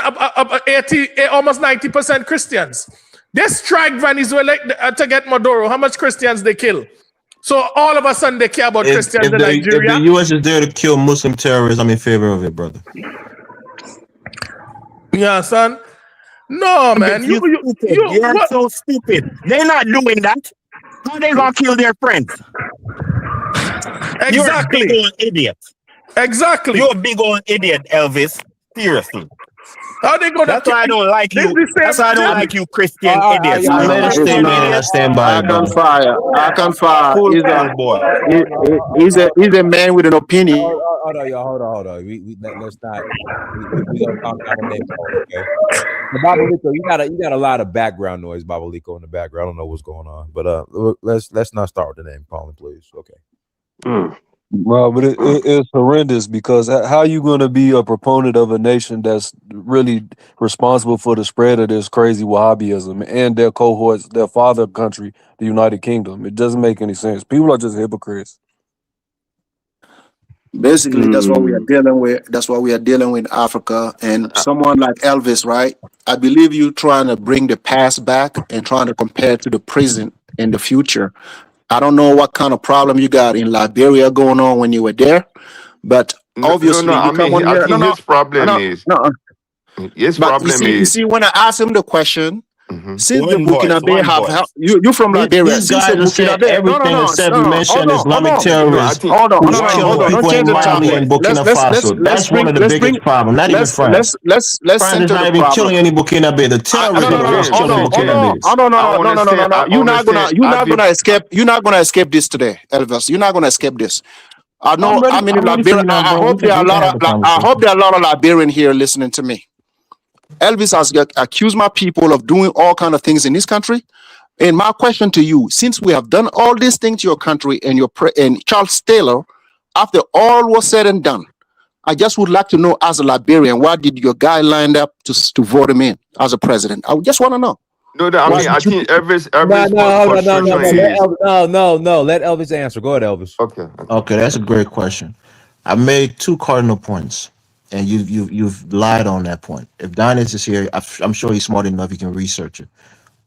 S18: almost 90% Christians. They strike Venezuela to get Maduro. How much Christians they kill? So all of a sudden they care about Christians in Nigeria.
S11: If the US is there to kill Muslim terrorists, I'm in favor of it, brother.
S18: Yeah, son. No, man.
S19: You're so stupid. They're not doing that. How they gonna kill their friends?
S18: Exactly.
S19: You're a big old idiot.
S18: Exactly.
S19: You're a big old idiot, Elvis. Seriously.
S18: How they gonna?
S19: That's why I don't like you. That's why I don't like you, Christian idiots.
S11: I made a statement and I stand by it.
S10: I can fire. He's a man with an opinion.
S4: Hold on, y'all. Hold on. Let's not. We don't talk about the name, okay? Babaliko, you got a lot of background noise, Babaliko, in the background. I don't know what's going on, but let's not start with the name calling, please. Okay.
S12: Well, but it's horrendous because how you going to be a proponent of a nation that's really responsible for the spread of this crazy Wahhabism and their cohorts, their father country, the United Kingdom? It doesn't make any sense. People are just hypocrites.
S10: Basically, that's what we are dealing with. That's what we are dealing with in Africa. And someone like Elvis, right? I believe you trying to bring the past back and trying to compare it to the present and the future. I don't know what kind of problem you got in Liberia going on when you were there, but
S16: No,
S10: obviously
S16: I
S10: you come
S16: mean,
S10: on
S16: I
S10: here.
S16: think his problem is his
S10: But
S16: problem
S10: you
S16: is
S10: see, when I asked him the question, since the
S19: One
S10: Burkina
S19: voice,
S10: Faso
S19: one
S10: have
S19: voice.
S10: you from Liberia,
S19: These
S10: since the
S19: guys are
S10: Burkina
S19: saying
S10: Faso,
S19: everything except mention
S10: hold
S19: Islamic
S10: on,
S16: no. I
S19: terrorists
S16: think
S19: who
S10: hold
S19: killing
S10: on,
S19: people
S10: don't
S19: in
S10: change the
S19: Mali
S10: topic.
S19: and Burkina Faso. That's one of the biggest problems. Not even France.
S10: Let's
S19: France is
S10: center the
S19: not even
S10: problem.
S19: killing any Burkina Faso. The terrorists are the ones
S10: Hold
S19: killing
S10: on,
S19: Burkina Faso.
S10: no. You're not gonna escape. You're not gonna escape this today, Elvis. You're not gonna escape this. I know. I mean,
S19: I'm ready for
S10: Liberia.
S19: you now,
S10: I
S19: bro.
S10: hope there are a
S19: We can
S10: lot
S19: have
S10: of.
S19: a
S10: I hope
S19: conversation.
S10: there are a lot of Liberian here listening to me. Elvis has accused my people of doing all kind of things in this country. And my question to you, since we have done all these things to your country and and Charles Taylor, after all was said and done, I just would like to know, as a Liberian, why did your guy line up to vote him in as a president? I just want to know.
S16: no. I
S10: Why
S16: mean, I
S10: did you?
S16: think Elvis
S4: No.
S16: frustration is
S4: No. Let Elvis answer. Go ahead, Elvis.
S16: okay.
S19: Okay, that's a great question. I made two cardinal points, and you've lied on that point. If Dinas is here, I'm sure he's smart enough. He can research it.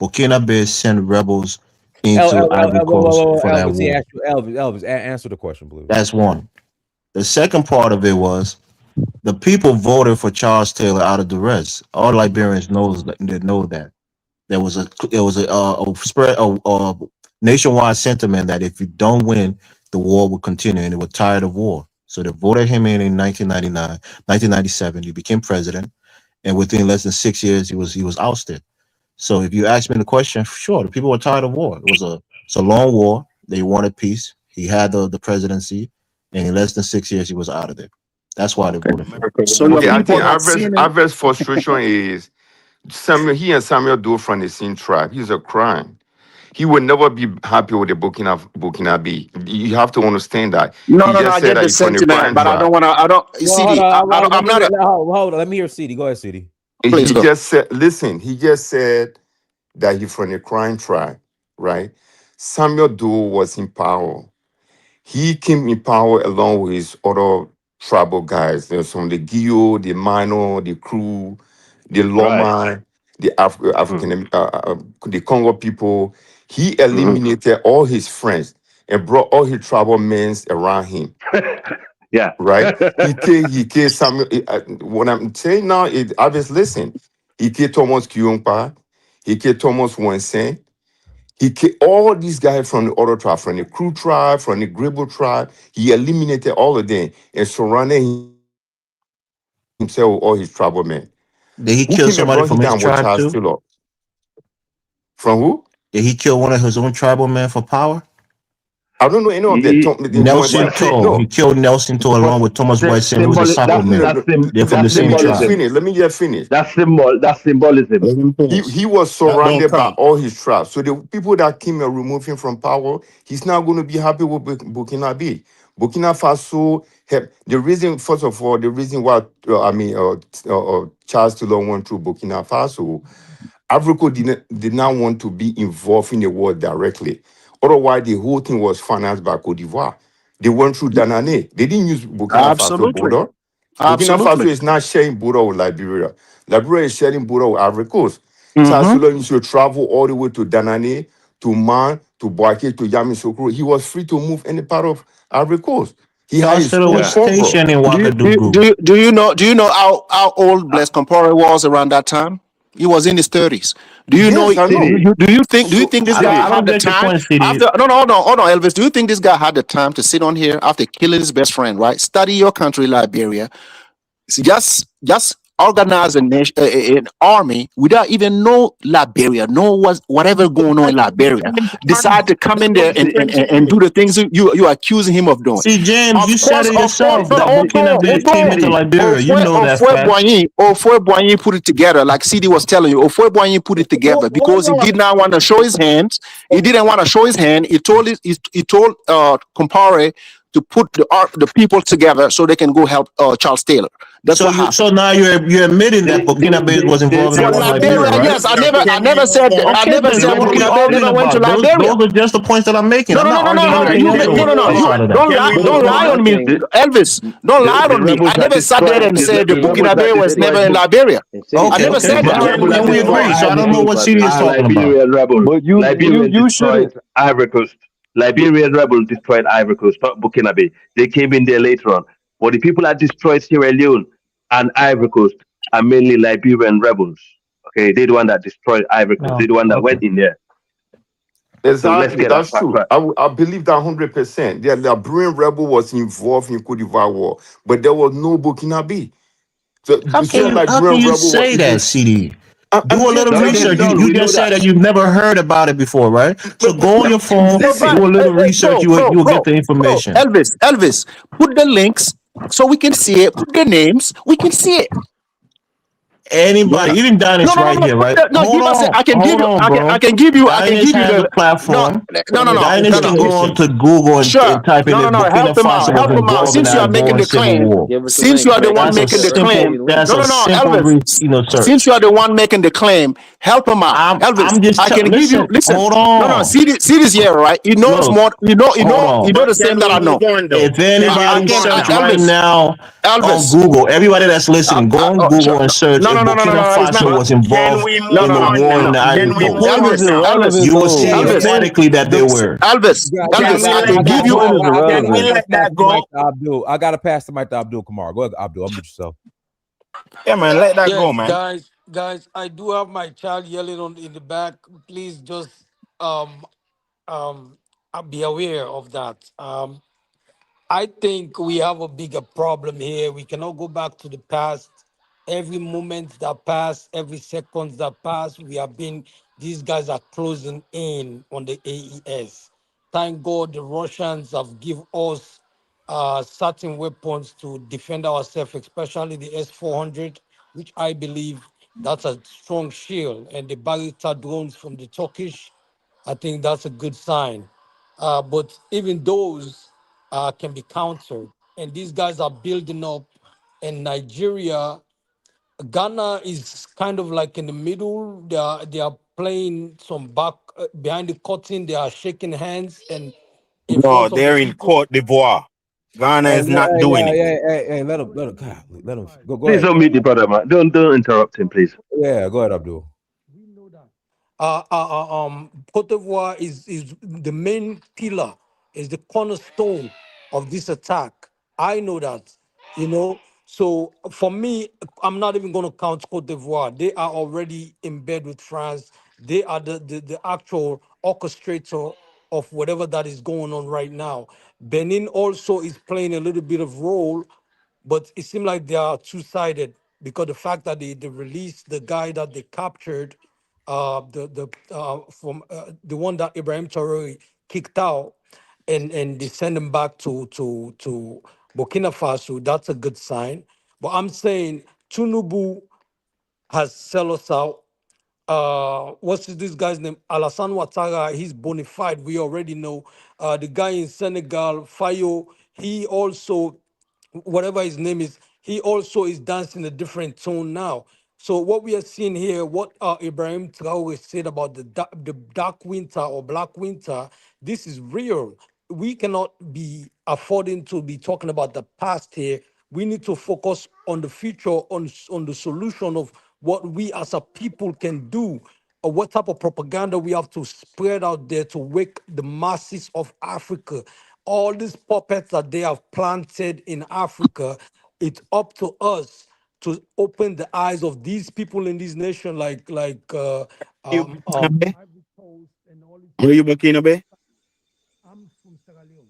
S19: Burkina Faso sent rebels into Ivory Coast for that
S4: Elvis, he
S19: war.
S4: asked you, Elvis, answer the question, please.
S19: That's one. The second part of it was the people voted for Charles Taylor out of duress. All Liberians knows that they know that there was a spread a nationwide sentiment that if you don't win, the war will continue, and they were tired of war. So they voted him in 1999, 1997. He became president, and within less than 6 years, he was ousted. So if you ask me the question, sure, the people were tired of war. It's a long war. They wanted peace. He had the presidency, and in less than 6 years, he was out of there. That's why they voted for him.
S10: So your
S16: Okay, I
S10: people
S16: think
S10: have seen him.
S16: Elvis frustration is Samuel. He and Samuel do from the same tribe. He's a crime. He will never be happy with the Burkina Faso. You have to understand that.
S10: No.
S16: He just
S10: I
S16: said
S10: get
S16: that
S10: the
S16: he's from the
S10: sentiment,
S16: crime
S10: but I don't
S16: tribe.
S10: want to. I don't.
S4: Well,
S10: CD. I'm not.
S4: Hold on. Let me hear CD. Go ahead, CD.
S10: Please
S16: He
S10: go.
S16: just said, listen, he just said that he's from the crime tribe, right? Samuel Doe was in power. He came in power along with his other tribal guys. There's some the Gio, the Mino, the Crew, the Loma, the African, the Congo people. He eliminated all his friends and brought all his tribal men around him.
S13: Yeah.
S16: Right? He killed Samuel. What I'm saying now is, obviously, listen. He killed Thomas Kiyongpa. He killed Thomas Wensen. He killed all these guys from the other tribe, from the Crew tribe, from the Gribble tribe. He eliminated all of them and surrounded himself with all his tribal men.
S19: Did he
S16: Who
S19: kill
S16: came and
S19: somebody
S16: brought him
S19: from his
S16: down with
S19: tribe
S16: Charles
S19: too?
S16: Taylor? From who?
S19: Did he kill one of his own tribal men for power?
S16: I don't know any of them.
S19: Nelson Toe. He killed Nelson Toe along with Thomas Whiteson, who was a Sako man. They're from the same tribe.
S16: Let me just finish.
S13: That's symbolism.
S16: He was surrounded by all his tribes. So the people that came and removed him from power, he's not going to be happy with Burkina Faso. Burkina Faso, the reason, first of all, the reason why, Charles Taylor went through Burkina Faso, Africa did not want to be involved in the war directly. Otherwise, the whole thing was financed by Cote d'Ivoire. They went through Danane. They didn't use Burkina Faso border. Burkina Faso is not sharing border with Liberia. Liberia is sharing border with Ivory Coast. Charles Taylor used to travel all the way to Danane, to Man, to Boaké, to Yamoussoukro. He was free to move any part of Ivory Coast. He had his own
S19: station in Ouagadougou.
S10: Do you know how old Blaise Compaoré was around that time? He was in his 30s. Do you know? Do you think this guy had the time? Hold on, Elvis. Do you think this guy had the time to sit on here after killing his best friend? Right? Study your country, Liberia. Just organize an army without even know Liberia, whatever going on in Liberia. Decide to come in there and do the things you accusing him of doing.
S19: See, James, you said it yourself that Burkina Faso came into Liberia. You know that fact.
S10: Ofwe Boigny put it together, like CD was telling you. Ofwe Boigny put it together because he did not want to show his hands. He didn't want to show his hand. He told Compaoré to put the people together so they can go help Charles Taylor. That's what happened.
S19: So now you're admitting that Burkina Faso was involved in
S10: For
S19: the war in Liberia,
S10: Liberia,
S19: right?
S10: yes, I never said
S19: Okay, then what are we
S10: Burkina Faso
S19: arguing
S10: never went to
S19: about?
S10: Liberia.
S19: Those are just the points that I'm making.
S10: No,
S19: I'm not arguing anything else outside of that.
S10: Don't lie on me, Elvis. Don't lie on me. I never sat there and said the Burkina Faso was never in Liberia. I never said that.
S19: Then we agree. So I don't know what CD is talking about.
S13: Liberian rebel.
S12: But you
S13: destroyed Ivory Coast. Liberian rebel destroyed Ivory Coast, not Burkina Faso. They came in there later on. But the people that destroyed Sierra Leone and Ivory Coast are mainly Liberian rebels. Okay, they're the one that destroyed Ivory Coast. They're the one that went in there.
S16: Exactly, that's true. I believe that 100%. The Liberian rebel was involved in Cote d'Ivoire war, but there was no Burkina Faso. So
S19: How can you say that, CD? Do a little research. You just said that you've never heard about it before, right? So go on your phone, do a little research. You will get the information.
S10: Elvis, put the links so we can see it. Put the names, we can see it.
S19: Anybody, even Dennis here, right? Hold on, I can give you the platform. Dennis can go on to Google and type in the Burkina Faso was involved
S10: since you are making the claim. Since you are the one making the claim. Elvis. Since you are the one making the claim, help him out. Elvis, I can give you. Listen,
S19: hold on.
S10: No, see this here, right? He knows more. You know the same that I know.
S19: If anybody search right now on Google, everybody that's listening, go on Google and search. Burkina Faso was involved in the war in the Ivory Coast. You will see emphatically that they were.
S10: Elvis, I can give you.
S4: Can we let that go? Abdul, I gotta pass the mic to Abdul Kamar. Go ahead, Abdul. Unmute yourself.
S14: Yeah, man, let that go, man.
S20: Guys, I do have my child yelling in the back. Please just be aware of that. I think we have a bigger problem here. We cannot go back to the past. Every moment that pass, every second that pass, these guys are closing in on the AES. Thank God the Russians have given us certain weapons to defend ourselves, especially the S-400, which I believe that's a strong shield. And the Barita drones from the Turkish, I think that's a good sign. But even those can be countered. And these guys are building up in Nigeria. Ghana is kind of like in the middle. They are playing some back behind the curtain. They are shaking hands and
S14: No, they're in Cote d'Ivoire. Ghana is not doing it.
S4: Hey, let him go.
S13: Please don't meet the brother, man. Don't interrupt him, please.
S4: Yeah, go ahead, Abdul.
S20: Cote d'Ivoire is the main pillar, is the cornerstone of this attack. I know that, So for me, I'm not even going to count Cote d'Ivoire. They are already in bed with France. They are the actual orchestrator of whatever that is going on right now. Benin also is playing a little bit of role, but it seems like they are two-sided because the fact that they released the guy that they captured, the one that Ibrahim Traoré kicked out, and they send him back to Burkina Faso. That's a good sign. But I'm saying Tinubu has sell us out. What's this guy's name? Alassane Ouattara, he's bona fide. We already know. The guy in Senegal, Fayo, he also, whatever his name is, he also is dancing a different tone now. So what we are seeing here, what Ibrahim Traoré said about the dark winter or black winter, this is real. We cannot be affording to be talking about the past here. We need to focus on the future, on the solution of what we as a people can do, or what type of propaganda we have to spread out there to wake the masses of Africa. All these puppets that they have planted in Africa, it's up to us to open the eyes of these people in this nation, like Ivory Coast and all these.
S14: Where you Burkina Faso?
S20: I'm from Sierra Leone.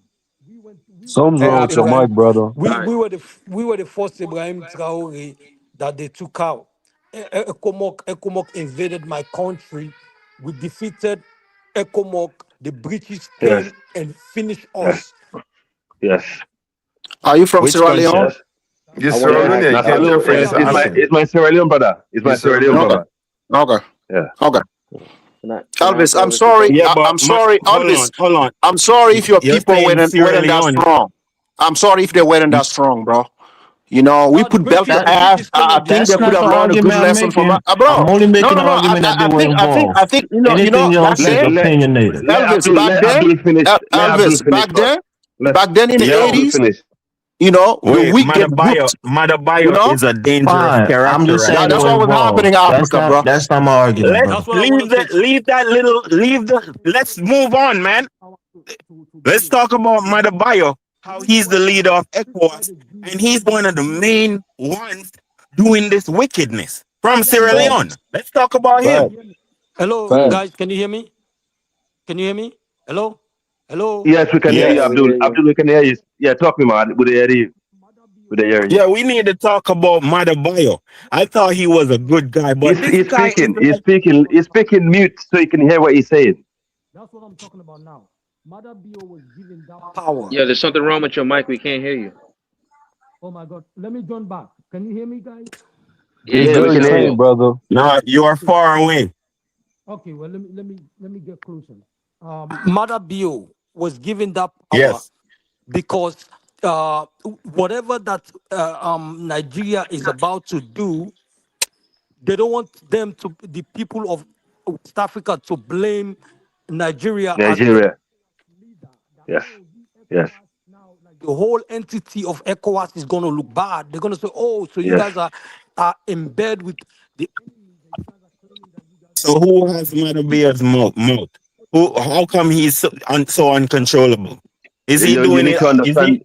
S12: Something's wrong with your mic, brother.
S20: We were the first Ibrahim Traoré that they took out. ECOWAS invaded my country. We defeated ECOWAS. The British came and finished us.
S13: Yes.
S10: Are you from Sierra Leone?
S16: Yes, Sierra Leone.
S13: It's my Sierra Leone brother. It's my Sierra Leone brother.
S10: Okay.
S13: Yeah.
S10: Okay. Elvis, I'm sorry.
S14: Yeah,
S10: I'm sorry, Elvis.
S14: Hold on.
S10: I'm sorry if your people went in that strong. I'm sorry if they weren't that strong, bro. You know, we
S20: No, the
S10: put belt to
S20: British, the
S10: ass.
S20: British came
S10: I
S20: and
S10: think they
S19: That's
S10: could
S19: not
S10: have
S19: the
S10: learned a good
S19: argument I'm
S10: lesson from
S19: making.
S10: bro.
S19: I'm only
S10: No,
S19: making
S10: no,
S19: the
S10: no.
S19: argument that they were involved.
S10: I think,
S19: Anything
S10: back
S19: else is
S10: then,
S19: opinionated.
S10: Elvis,
S13: Let Abdul finish first. Let
S10: back then in the
S14: Yo,
S13: Abdul
S10: 80s,
S13: finish.
S10: you know, the
S14: wait,
S10: weak get whooped. You
S14: Madabayo
S10: know,
S14: is a dangerous
S19: Fine. I'm
S14: character
S19: just
S14: right
S19: saying they
S10: that's
S19: were
S14: now.
S10: what was happening
S19: involved.
S10: in Africa, bro.
S19: That's not my argument,
S14: Let's
S19: brother.
S20: that's what I want to say.
S14: let's move on, man. Let's talk about Madabayo, how he's the leader of ECOWAS, and he's one of the main ones doing this wickedness from Sierra Leone. Let's talk about him.
S20: Hello,
S13: Facts.
S20: guys, can you hear me? Can you hear me? Hello? Hello?
S13: Yes, we can hear you,
S14: Yes.
S13: Abdul. Abdul, we can hear you. Yeah, talk me, man. Would they hear you? Would they hear you?
S14: Yeah, we need to talk about Madabayo. I thought he was a good guy, but this
S13: He's
S14: guy is
S13: speaking. He's
S14: like,
S13: speaking. He's speaking mute so you can hear what he's saying.
S20: That's what I'm talking about now. Mother Bio was given that power.
S9: Yeah, there's something wrong with your mic. We can't hear you.
S20: Oh my God. Let me join back. Can you hear me, guys?
S9: Yeah,
S13: Yeah,
S9: you
S13: we can
S9: sound
S13: hear
S9: low.
S13: you.
S12: brother.
S14: no, you are far away.
S20: Okay, well let me get closer. Mother Bio was given that power
S14: Yes.
S20: because whatever that Nigeria is about to do, they don't want them to the people of West Africa to blame Nigeria as
S13: Nigeria. Yes. Yes.
S20: the whole entity of ECOWAS is going to look bad. They're going to say, "Oh, so you
S13: Yes.
S20: guys are in bed with the."
S14: So who has Madabayo's mouth? Who? How come he's so uncontrollable? Is he
S13: You
S14: doing
S13: need
S14: it?
S13: to
S14: Is he?
S13: understand.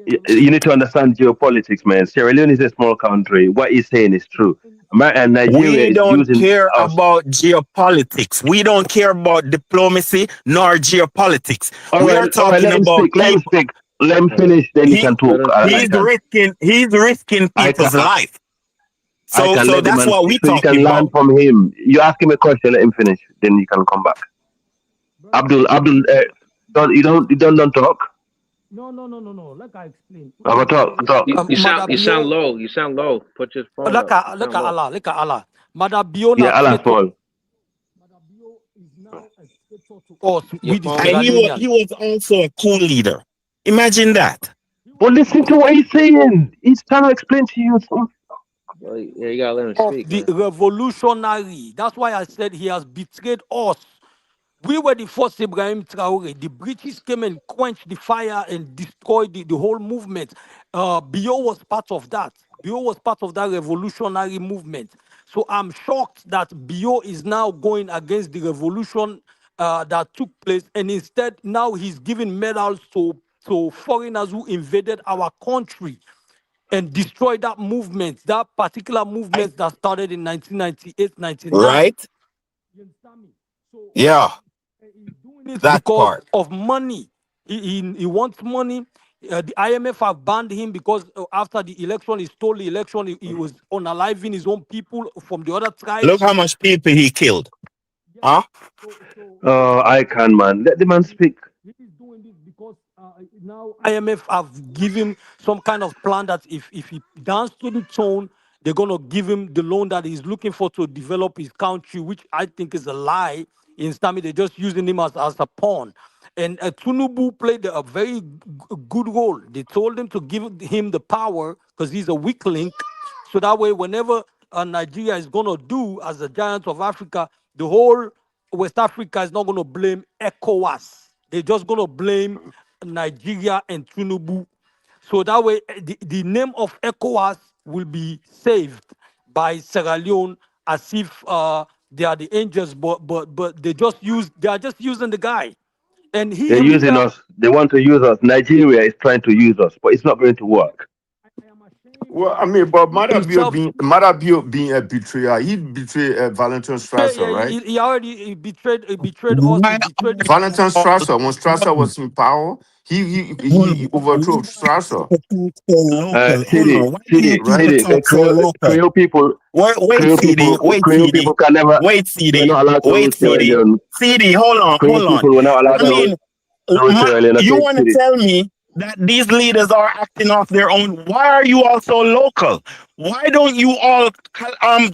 S13: You need to understand geopolitics, man. Sierra Leone is a small country. What he's saying is true. America and Nigeria
S14: We
S13: is
S14: don't
S13: using
S14: care
S13: us.
S14: about geopolitics. We don't care about diplomacy nor geopolitics.
S13: All
S14: We are
S13: right, all right.
S14: talking
S13: Let him
S14: about
S13: speak. Let him
S14: people.
S13: speak. Let him finish. Then you
S14: He
S13: can talk. I
S14: he's
S13: can.
S14: risking
S13: I can.
S14: people's life.
S13: I
S14: So
S13: can let the
S14: that's
S13: man
S14: what
S13: speak
S14: we
S13: so you can
S14: talking
S13: learn
S14: about.
S13: from him. You ask him a question, let him finish. Then you can come back. Abdul, don't talk.
S20: No. Like I explained.
S13: Talk.
S9: You sound
S20: Mother
S9: you sound
S20: Bio,
S9: low. You sound low. Put your phone
S20: like
S9: up. You sound low.
S20: Allah. Mother Bio na
S13: Yeah, Allah
S20: traitor.
S13: fall.
S20: Mother Bio is now a traitor to us.
S9: Your
S20: We the
S9: phone.
S14: And
S20: Sierra Leoneans.
S14: he was also a coup leader. Imagine that.
S13: But listen to what he's saying. He's trying to explain to you.
S9: Well, yeah, you gotta let him
S20: Of
S9: speak,
S20: the
S9: man.
S20: revolutionary. That's why I said he has betrayed us. We were the first Ibrahim Traore. The British came and quenched the fire and destroyed the whole movement. Bio was part of that. Bio was part of that revolutionary movement. So I'm shocked that Bio is now going against the revolution that took place, and instead now he's giving medals to foreigners who invaded our country and destroyed that movement, that particular movement that started in 1998, 99.
S14: Right? Yeah.
S20: It's
S14: That
S20: because
S14: part.
S20: of money. He wants money. The IMF have banned him because after the election, he stole the election. He was unaliving his own people from the other tribes.
S14: Look how much people he killed. Huh?
S13: I can, man. Let the man speak.
S20: Now IMF have given some kind of plan that if he dances to the tone, they're gonna give him the loan that he's looking for to develop his country, which I think is a lie. In Stami, they're just using him as a pawn. And Tinubu played a very good role. They told him to give him the power because he's a weak link. So that way, whenever Nigeria is gonna do as a giant of Africa, the whole West Africa is not gonna blame ECOWAS. They're just gonna blame Nigeria and Tinubu. So that way, the name of ECOWAS will be saved by Sierra Leone as if they are the angels, but they are just using the guy, and he
S13: They're using
S20: himself.
S13: us. They want to use us. Nigeria is trying to use us, but it's not going to work.
S16: Well, I mean, but
S20: Himself,
S16: Madabio being a betrayer, he betrayed Valentin Strasser, right?
S20: he already betrayed us. He betrayed.
S16: Valentin Strasser, when Strasser was in power, he overthrew Strasser,
S13: CD,
S16: right?
S13: the Creole people,
S14: Wait, CD.
S13: Creole people can never.
S14: Wait,
S13: We're
S14: CD.
S13: not allowed to
S14: Wait,
S13: rule Sierra
S14: CD.
S13: Leone.
S14: CD, hold
S13: Creole
S14: on.
S13: people were not allowed
S14: I
S13: to
S14: mean,
S13: rule Sierra Leone.
S14: you
S13: Okay,
S14: want to
S13: CD.
S14: tell me that these leaders are acting off their own. Why are you all so local? Why don't you all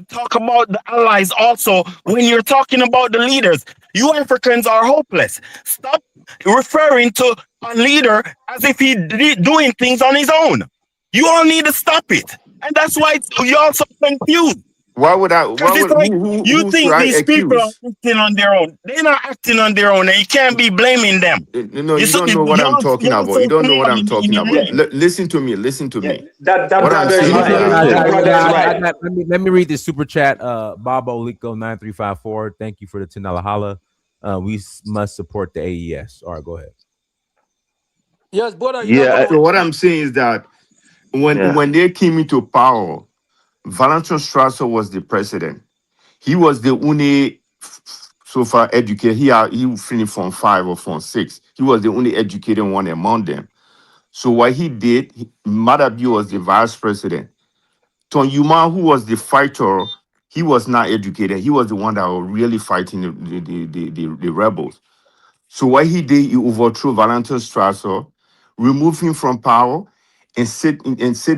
S14: talk about the allies also when you're talking about the leaders? You Africans are hopeless. Stop referring to a leader as if he's doing things on his own. You all need to stop it. And that's why you're all so confused.
S16: Why would I?
S14: Because
S16: Why
S14: it's
S16: would
S14: like you
S16: who should
S14: think
S16: I
S14: these people are
S16: accuse?
S14: acting on their own. They're not acting on their own, and you can't be blaming them.
S16: No, you don't know what I'm talking about. You don't know what I'm talking about. Listen to me. Listen to me.
S17: That
S16: What I'm
S17: brother is
S16: saying is
S17: right.
S16: that
S17: That brother is right.
S4: Let me read this super chat. Bob Olico 9354. Thank you for the $10 holla. We must support the AES. All right, go ahead.
S20: Yes, brother.
S16: Yeah. So what I'm saying is that when they came into power, Valentin Strasser was the president. He was the only so far educated. He finished from 5 or from 6. He was the only educated one among them. So what he did, Madabi was the vice president. Ton Yuma, who was the fighter, he was not educated. He was the one that was really fighting the rebels. So what he did, he overthrew Valentin Strasser, removed him from power, and sit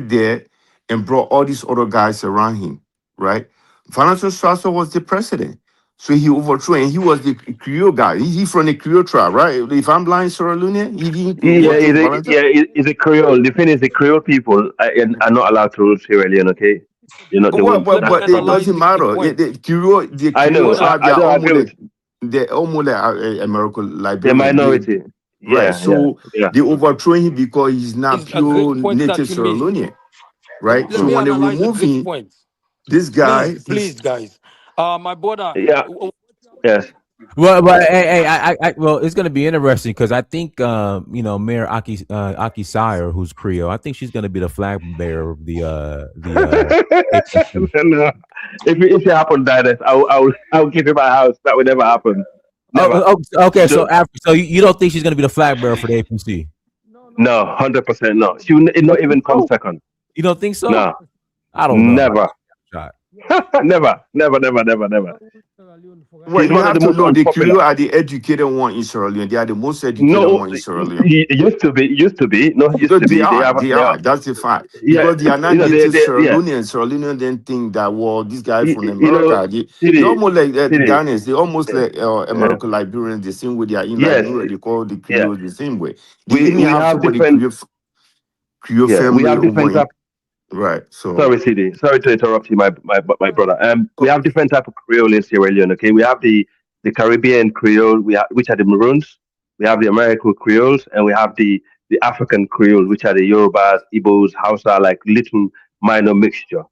S16: there and brought all these other guys around him, right? Valentin Strasser was the president. So he overthrew, and he was the Creole guy. He from the Creole tribe, right? If I'm lying, Sierra Leone,
S13: It's a Creole. The thing is, the Creole people are not allowed to rule Sierra Leone. Okay, you're not the ones.
S16: But it doesn't matter. The Creole tribe,
S13: I don't agree with you.
S16: they're almost like American Liberian.
S13: They're minority.
S16: Right. So they overthrow him because he's not pure native Sierra Leone. Right. So when they remove him, this guy,
S20: please, guys. My brother.
S13: Yes.
S4: Well, well, it's going to be interesting because I think Mayor Aki Sire, who's Creole, I think she's going to be the flag bearer of the
S13: No. If it happened, Dennis, I'll give you my house. That would never happen. Never.
S4: Okay, so you don't think she's going to be the flag bearer for the APC?
S13: No, 100% no. She will not even come second.
S4: You don't think so?
S13: No,
S4: I don't know.
S13: Never. Never.
S16: Well, you have to know the Creole are the educated one in Sierra Leone. They are the most educated one in Sierra Leone.
S13: It used to be. No, it used to be.
S16: They are. That's the fact. Because they are not native Sierra Leoneans. Sierra Leoneans then think that, well, this guy from America, they almost like Ghanaians. They almost like American Liberians, the same way they are in Liberia. They call the Creole the same way.
S13: We have different
S16: Creole family.
S13: We have different
S16: right. So
S13: sorry to interrupt you, my brother. We have different type of Creole in Sierra Leone. Okay, we have the Caribbean Creole, which are the Maroons. We have the American Creoles, and we have the African Creole, which are the Yorubas, Igbos, Hausa, like little minor mixture.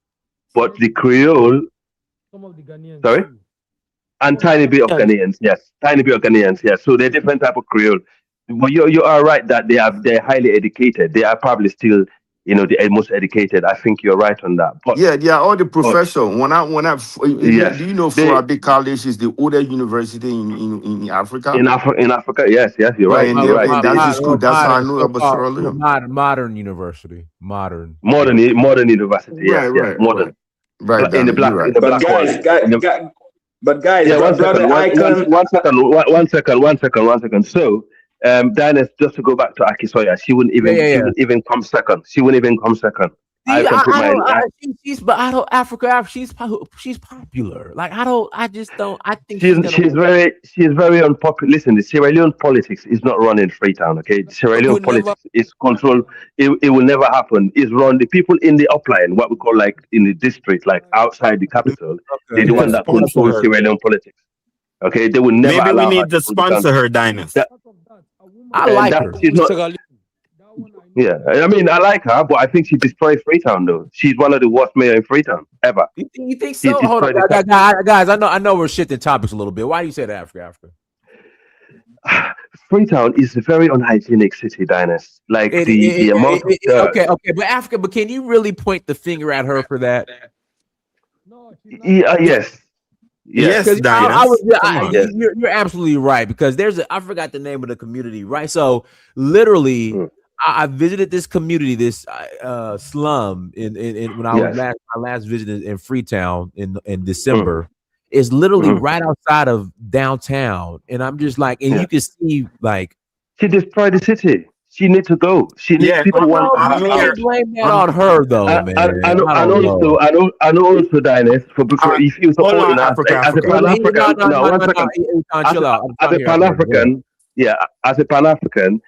S13: But the Creole, sorry, and tiny bit of Ghanaians, yes, So they're different type of Creole. But you are right that they're highly educated. They are probably still, the most educated. I think you're right on that. But
S16: they are all the professors. Do you know Farabi College is the oldest university in Africa?
S13: In Africa, yes, you're right.
S16: And that's the school. That's how I know about Sierra Leone.
S4: Modern university. Modern
S13: university. Yes,
S16: right.
S13: Modern.
S16: Right.
S13: In the black.
S16: Right.
S13: In the
S17: But
S13: black
S17: guys,
S13: one second. So, Dinah, just to go back to Akisoya, she wouldn't even come second. I can put
S4: she's popular. Like I think
S13: she's very unpopular. Listen, the Sierra Leone politics is not run in Freetown. Okay, the Sierra Leone politics is controlled. It will never happen. It's run the people in the upline, what we call like in the district, like outside the capital. They're the one that control Sierra Leone politics. Okay, they will never.
S14: Maybe we need to sponsor her, Dinus.
S4: I like her.
S13: She's not. Yeah, I mean, I like her, but I think she destroyed Freetown, though. She's one of the worst mayor in Freetown ever.
S4: You think so? Hold on, guys. I know we're shifting topics a little bit. Why do you say that, Africa?
S13: Freetown is a very unhygienic city, Dinus. Like the amount of
S4: okay, but Africa. But can you really point the finger at her for that?
S13: Yes.
S14: Yes,
S4: you're absolutely right because I forgot the name of the community, right? So literally, I visited this community, this slum in when I last visited in Freetown in December. It's literally right outside of downtown, and I'm just like, and you can see like
S13: she destroyed the city. She needs to go. She needs
S14: Yeah,
S13: people want
S4: No, but you
S14: I'm
S4: can't
S14: here.
S4: blame that
S14: I'm
S4: on her though,
S13: and
S4: man. I don't
S13: also
S4: know.
S13: Diners for
S14: uh,
S13: if you
S14: hold on,
S13: supporting us as a
S14: Africa.
S13: Pan African. No, one
S4: No.
S13: second.
S4: You can't
S13: As
S4: chill out. I'm
S13: as
S4: trying
S13: a
S4: to hear
S13: Pan
S4: out. Go ahead.
S13: African, yeah, as a Pan African,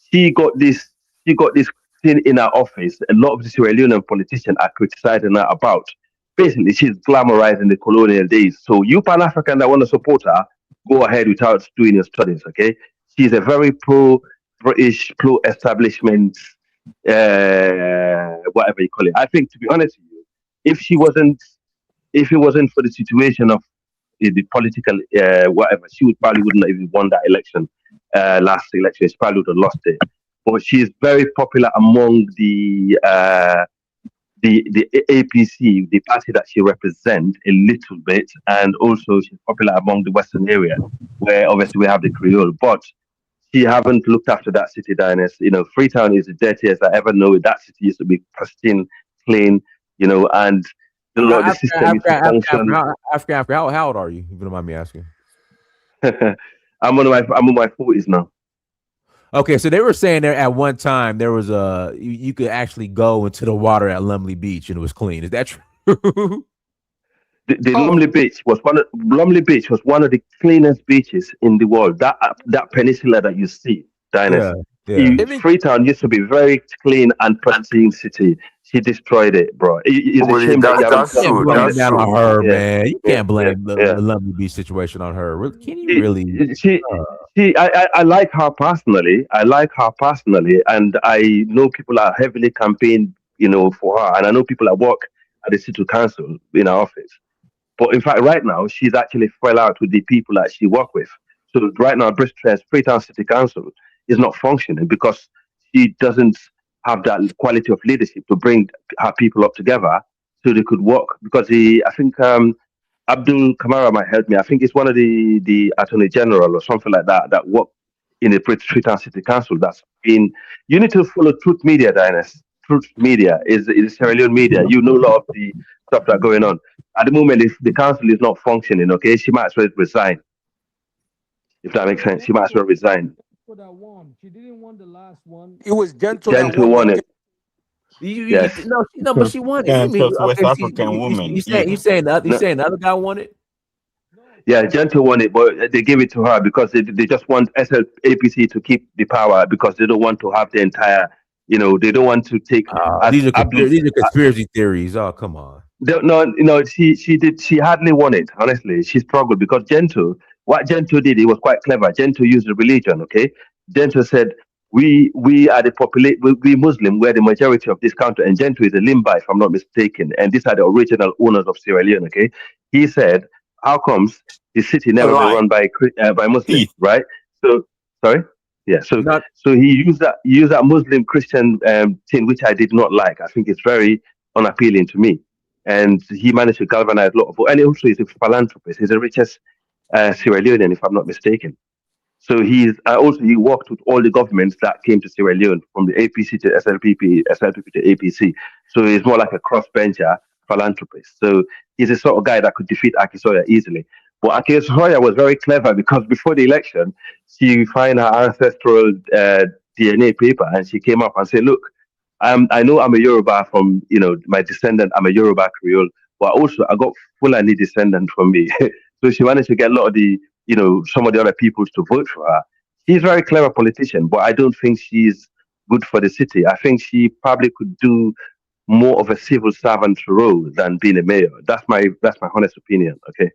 S13: she got this. She got this thing in her office. A lot of the Sierra Leonean politicians are criticizing her about. Basically, she's glamorizing the colonial days. So you Pan African that want to support her, go ahead without doing your studies. Okay, she's a very pro British, pro establishment, whatever you call it. I think, to be honest with you, if she wasn't, if it wasn't for the situation of the political whatever, she would probably wouldn't have even won that election, last election. She probably would have lost it. But she is very popular among the APC, the party that she represents, a little bit, and also she's popular among the Western area, where obviously we have the Creole. But she haven't looked after that city, Dynasty. You know, Freetown is the dirtiest I ever know. That city used to be pristine, clean, you know, and a lot of the system used to function.
S4: After, how old are you? If you don't mind me asking.
S13: I'm on my 40s now.
S4: Okay, so they were saying there at one time there was you could actually go into the water at Lumley Beach and it was clean. Is that true?
S13: The Lumley Beach was one of the cleanest beaches in the world. That peninsula that you see, Dynasty. Freetown used to be very clean and pristine city. She destroyed it, bro. It's a shame that you haven't
S4: blame that on her, man. You can't blame
S13: yeah.
S4: the Lumley Beach situation on her. Can you really?
S13: I like her personally. And I know people are heavily campaigning, you know, for her. And I know people that work at the city council in her office. But in fact, right now, she's actually fell out with the people that she work with. So right now, Freetown City Council is not functioning because she doesn't have that quality of leadership to bring her people up together so they could work. Because I think Abdul Kamara might help me. I think it's one of the Attorney General or something like that that work in the Freetown City Council. That's been. You need to follow Truth Media, Dynasty. Truth Media is Sierra Leone media. You know a lot of the stuff that's going on. At the moment, if the council is not functioning, okay, she might as well resign. If that makes sense, she might as well resign.
S20: She didn't want the last one. It was Gentle
S13: Gentle won it.
S4: Yes. No, but she won it.
S14: Yeah,
S4: You mean
S14: just West African woman.
S4: You saying the other guy won it?
S13: Yeah, Gentle won it, but they gave it to her because they just want APC to keep the power because they don't want to have the entire, you know, they don't want to take.
S4: These are conspiracy theories. Oh, come on.
S13: No, she hardly won it. Honestly, she struggled because what Gentle did, it was quite clever. Gentle used the religion. Okay, Gentle said we are the population. We Muslim. We're the majority of this country, and Gentle is a Limba, if I'm not mistaken. And these are the original owners of Sierra Leone. Okay, he said, how comes the city never been run by Muslims, right? So sorry. Yeah, so he used that Muslim Christian thing, which I did not like. I think it's very unappealing to me. And he managed to galvanize a lot of, and also he's a philanthropist. He's the richest Sierra Leonean, if I'm not mistaken. So he worked with all the governments that came to Sierra Leone, from the APC to SLPP, SLPP to APC. So he's more like a crossbencher philanthropist. So he's the sort of guy that could defeat Akisoya easily. But Akisoya was very clever because before the election, she found her ancestral DNA paper and she came up and said, look, I know I'm a Yoruba from, you know, my descendant, I'm a Yoruba Creole, but also I got Fulani descendant from me. So she managed to get a lot of some of the other people to vote for her. She's a very clever politician, but I don't think she's good for the city. I think she probably could do more of a civil servant role than being a mayor. That's my honest opinion. Okay.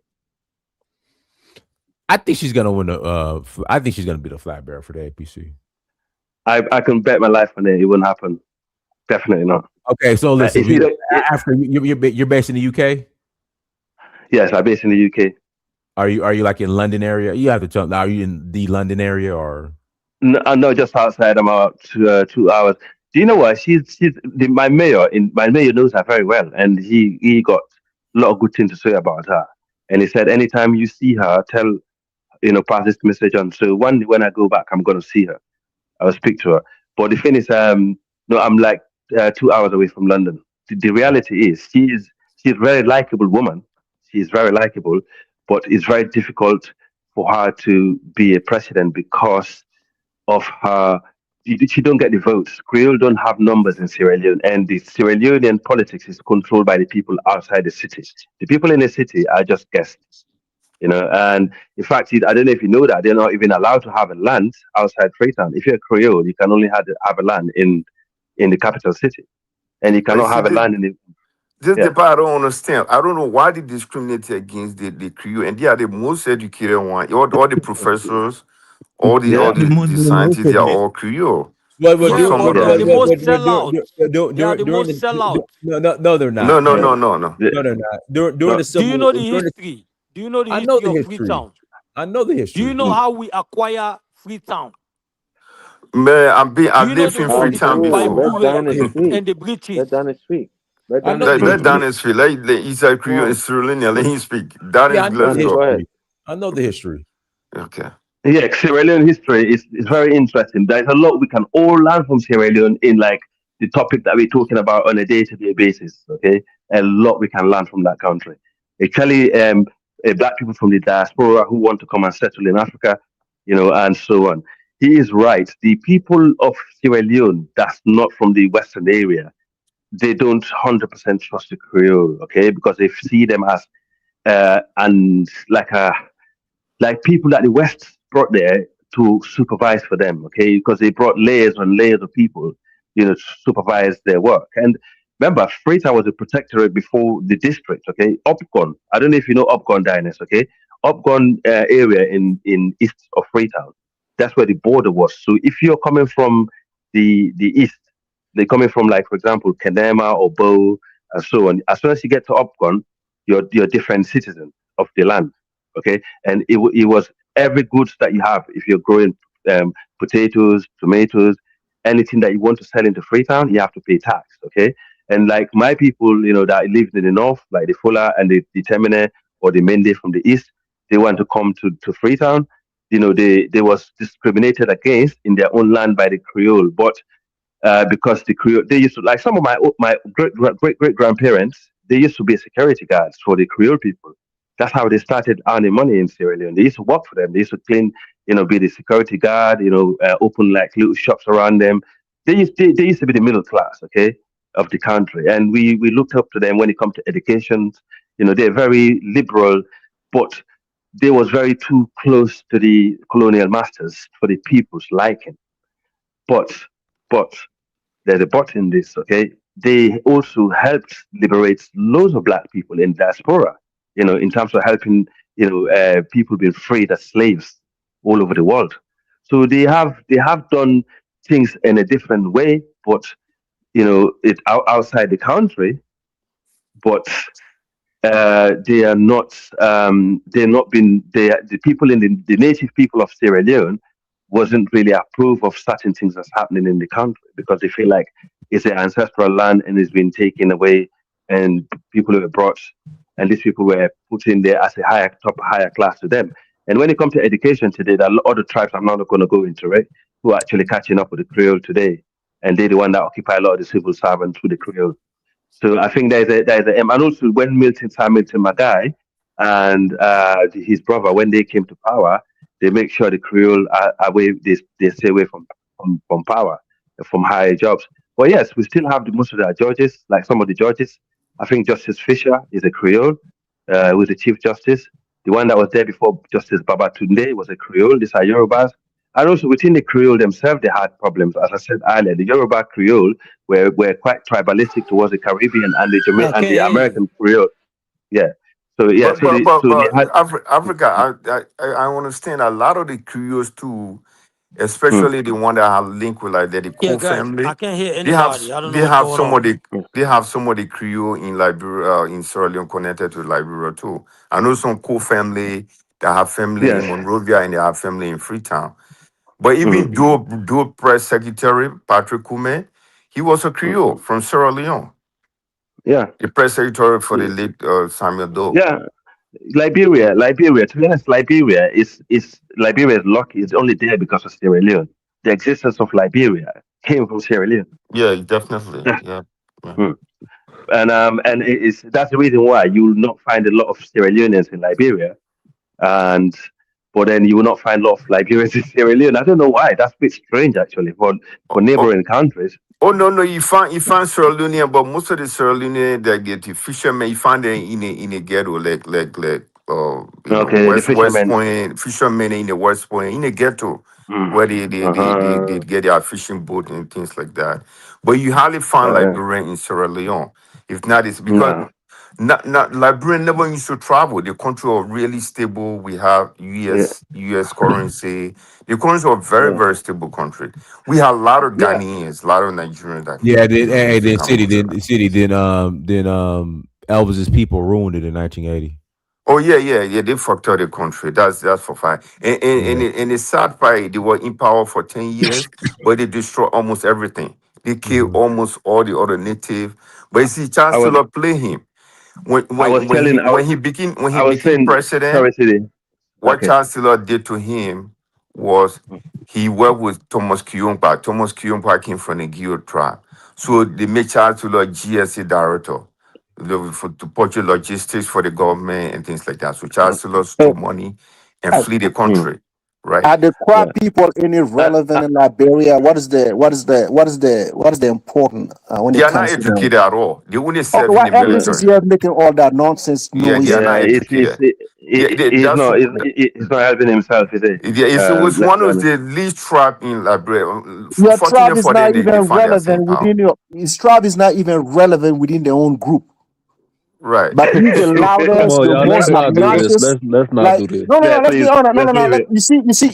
S4: I think she's gonna win I think she's gonna be the flag bearer for the APC.
S13: I can bet my life on it. It won't happen. Definitely not.
S4: Okay, so listen. After you're based in the UK.
S13: Yes, I'm based in the UK.
S4: Are you like in London area? You have to tell. Are you in the London area or?
S13: No, just outside. I'm about 2 hours. Do you know what? My mayor knows her very well, and he got a lot of good things to say about her. And he said, anytime you see her, pass this message on. So when I go back, I'm going to see her. I will speak to her. But the thing is, I'm like 2 hours away from London. The reality is, she's a very likable woman. She's very likable, but it's very difficult for her to be a president because of her she don't get the votes. Creole don't have numbers in Sierra Leone, and the Sierra Leonean politics is controlled by the people outside the city. The people in the city are just guests, you know. And in fact, I don't know if you know that they're not even allowed to have a land outside Freetown. If you're a Creole, you can only have a land in the capital city, and you
S16: But you
S13: cannot
S16: see,
S13: have a land in the
S16: this
S13: yeah.
S16: the part I don't understand. I don't know why they discriminate against the Creole, and they are the most educated one. All the professors,
S13: Yeah.
S16: the scientists, they are all Creole. So
S4: During,
S16: some of
S20: But they are
S16: them,
S20: the most sellout. They are the
S4: during
S20: most sellout.
S4: no, they're
S16: no,
S4: not.
S16: no,
S4: No,
S16: no, no, no.
S4: no, they're not. During
S13: No.
S4: the
S20: Do you
S4: civil,
S20: know the
S4: during the,
S20: history? Do you know the
S4: I know
S20: history
S4: the
S20: of
S4: history.
S20: Freetown?
S4: I know the
S20: Do you
S4: history.
S20: know how we acquire Freetown?
S16: Man, I
S20: Do you know
S16: lived
S20: the
S16: in
S20: war
S16: Freetown
S20: between
S16: before.
S9: Let
S20: Baibure
S9: Daniel speak.
S20: and the British?
S9: Let Daniel speak. Let
S4: I know
S9: Daniel
S4: the
S9: speak.
S16: Let
S4: history.
S16: Daniel speak. Let Isaac Creole and Cyrillian, let him speak.
S4: Yeah,
S16: Daniel,
S4: I know
S16: let's
S4: the
S9: Daniel, go
S16: go.
S9: ahead.
S4: history. I know the history.
S16: Okay.
S13: Yeah, Sierra Leone history is very interesting. There's a lot we can all learn from Sierra Leone in like the topic that we're talking about on a day-to-day basis. Okay, a lot we can learn from that country. Actually, black people from the diaspora who want to come and settle in Africa, you know, and so on. He is right. The people of Sierra Leone that's not from the Western area, they don't 100% trust the Creole. Okay, because they see them as and like people that the West brought there to supervise for them, okay? Because they brought layers and layers of people, you know, to supervise their work. And remember, Freetown was a protectorate before the district, okay? Upgon, I don't know if you know Upgon, Diners, okay? Upgon area in east of Freetown, that's where the border was. So if you're coming from the east, they're coming from like, for example, Kenema or Bo and so on. As soon as you get to Upgon, you're a different citizen of the land, okay? And it was every goods that you have. If you're growing potatoes, tomatoes, anything that you want to sell into Freetown, you have to pay tax, okay? And like my people, you know, that live in the north, like the Fuller and the Temine or the Mende from the east, they want to come to Freetown. You know, they was discriminated against in their own land by the Creole, but because the Creole, they used to like some of my great grandparents. They used to be security guards for the Creole people. That's how they started earning money in Sierra Leone. They used to work for them. They used to clean, you know, be the security guard. You know, open like little shops around them. They used to be the middle class, okay, of the country, and we looked up to them when it comes to education. You know, they're very liberal, but they was very too close to the colonial masters for the people's liking. But but there's a but in this, okay? They also helped liberate loads of black people in diaspora, you know, in terms of helping, you know, people being freed as slaves all over the world. So they have done things in a different way, but you know, outside the country, but they are not they're not been they the people in the native people of Sierra Leone wasn't really approve of certain things that's happening in the country because they feel like it's an ancestral land and it's been taken away and people were brought and these people were put in there as a higher class to them. And when it comes to education today, there are a lot of other tribes I'm not going to go into, right? Who are actually catching up with the Creole today. And they're the one that occupy a lot of the civil servants with the Creole. So I think and also when Milton Magai and his brother, when they came to power, they make sure the Creole are away, they stay away from power, from higher jobs. But yes, we still have most of our judges, like some of the judges. I think Justice Fisher is a Creole, was the Chief Justice. The one that was there before Justice Babatunde was a Creole. These are Yorubas. And also within the Creole themselves, they had problems. As I said earlier, the Yoruba Creole were quite tribalistic towards the Caribbean and
S20: I
S13: and
S20: can't
S13: the
S20: hear you.
S13: American Creole. Yeah. So yeah. So they had.
S16: Africa, I understand a lot of the Creoles too,
S13: Mm,
S16: especially the one that have link with like the
S20: Yeah,
S16: Ko
S20: guys, I
S16: family.
S20: can't hear
S16: They have
S20: anybody. I don't know
S16: they
S20: what's
S16: have
S20: going
S16: some
S20: on.
S16: of the they have some of the Creole in Liberia, in Sierra Leone connected to Liberia too. I know some Ko family that have family in
S13: yes.
S16: Monrovia and they have family in Freetown. But
S13: Mm,
S16: even dual press secretary Patrick Kume, he was a
S13: mm,
S16: Creole from Sierra Leone.
S13: yeah.
S16: The press secretary for the late Samuel Doe.
S13: Yeah. Liberia. To be honest, Liberia is lucky. It's only there because of Sierra Leone. The existence of Liberia came from Sierra Leone.
S16: Yeah, definitely. Yeah. Yeah.
S13: Mm. And that's the reason why you will not find a lot of Sierra Leoneans in Liberia. And but then you will not find a lot of Liberians in Sierra Leone. I don't know why. That's a bit strange actually for neighboring countries.
S16: Oh no, you find Sierra Leone, but most of the Sierra Leone that get the fishermen, you find them in a ghetto,
S13: Okay, the
S16: West
S13: fishermen.
S16: Point, fishermen in the West Point, in a ghetto where they get their fishing boat and things like that. But you hardly find Liberian in Sierra Leone. If not, it's because
S13: No.
S16: not Liberian never used to travel. The country was really stable. We have
S13: Yeah.
S16: US currency. The country was very,
S13: Yeah.
S16: very stable country. We have a lot of
S13: Yeah.
S16: Ghanaians, a lot of Nigerians that
S4: Yeah,
S16: used to
S4: then
S16: come to
S4: Elvis's people ruined it in 1980.
S16: Oh yeah. They fucked up the country. That's for fine. And the sad part, they were in power for 10 years, but they destroyed almost everything. They killed almost all the other native. But you see,
S13: I was
S16: Chancellor play him
S13: I was telling
S16: when he became
S13: I was saying
S16: president.
S13: sorry, Sidi.
S16: What
S13: Okay.
S16: Chancellor did to him was he worked with Thomas Kiyompa. Thomas Kiyompa came from the Gio tribe. So they made Chancellor GSA director to purchase logistics for the government and things like that. So Chancellor stole money and
S21: Are,
S16: flee the country, right?
S21: are the Crab
S13: Yeah.
S21: people any relevant in Liberia? What is the important when
S16: They
S21: it
S16: are not
S21: comes to them?
S16: educated at all. They only
S21: Okay,
S16: serve in
S21: why
S16: the
S21: Elvis is
S16: military.
S21: here making all that nonsense
S16: Yeah, they are
S21: noise?
S16: not
S13: Yeah,
S16: educated.
S13: he's
S16: That's
S13: not
S16: what,
S13: he's not helping himself, is he?
S16: it was
S13: Let's
S16: one
S13: be
S16: of
S13: honest.
S16: the least tribe in Liberia.
S21: Your tribe
S16: Fortunate
S21: is
S16: for
S21: not
S16: them,
S21: even
S16: they found their same
S21: relevant
S16: power.
S21: within his tribe is not even relevant within their own group.
S16: Right.
S21: But he's the
S12: Come
S21: loudest,
S12: on,
S21: the
S12: y'all. Let's
S21: most
S12: not do this.
S21: obnoxious.
S12: Let's not
S21: Like
S12: do this.
S21: no.
S13: Yeah,
S21: Let's be
S13: please,
S21: honest. No.
S13: let's leave it.
S21: You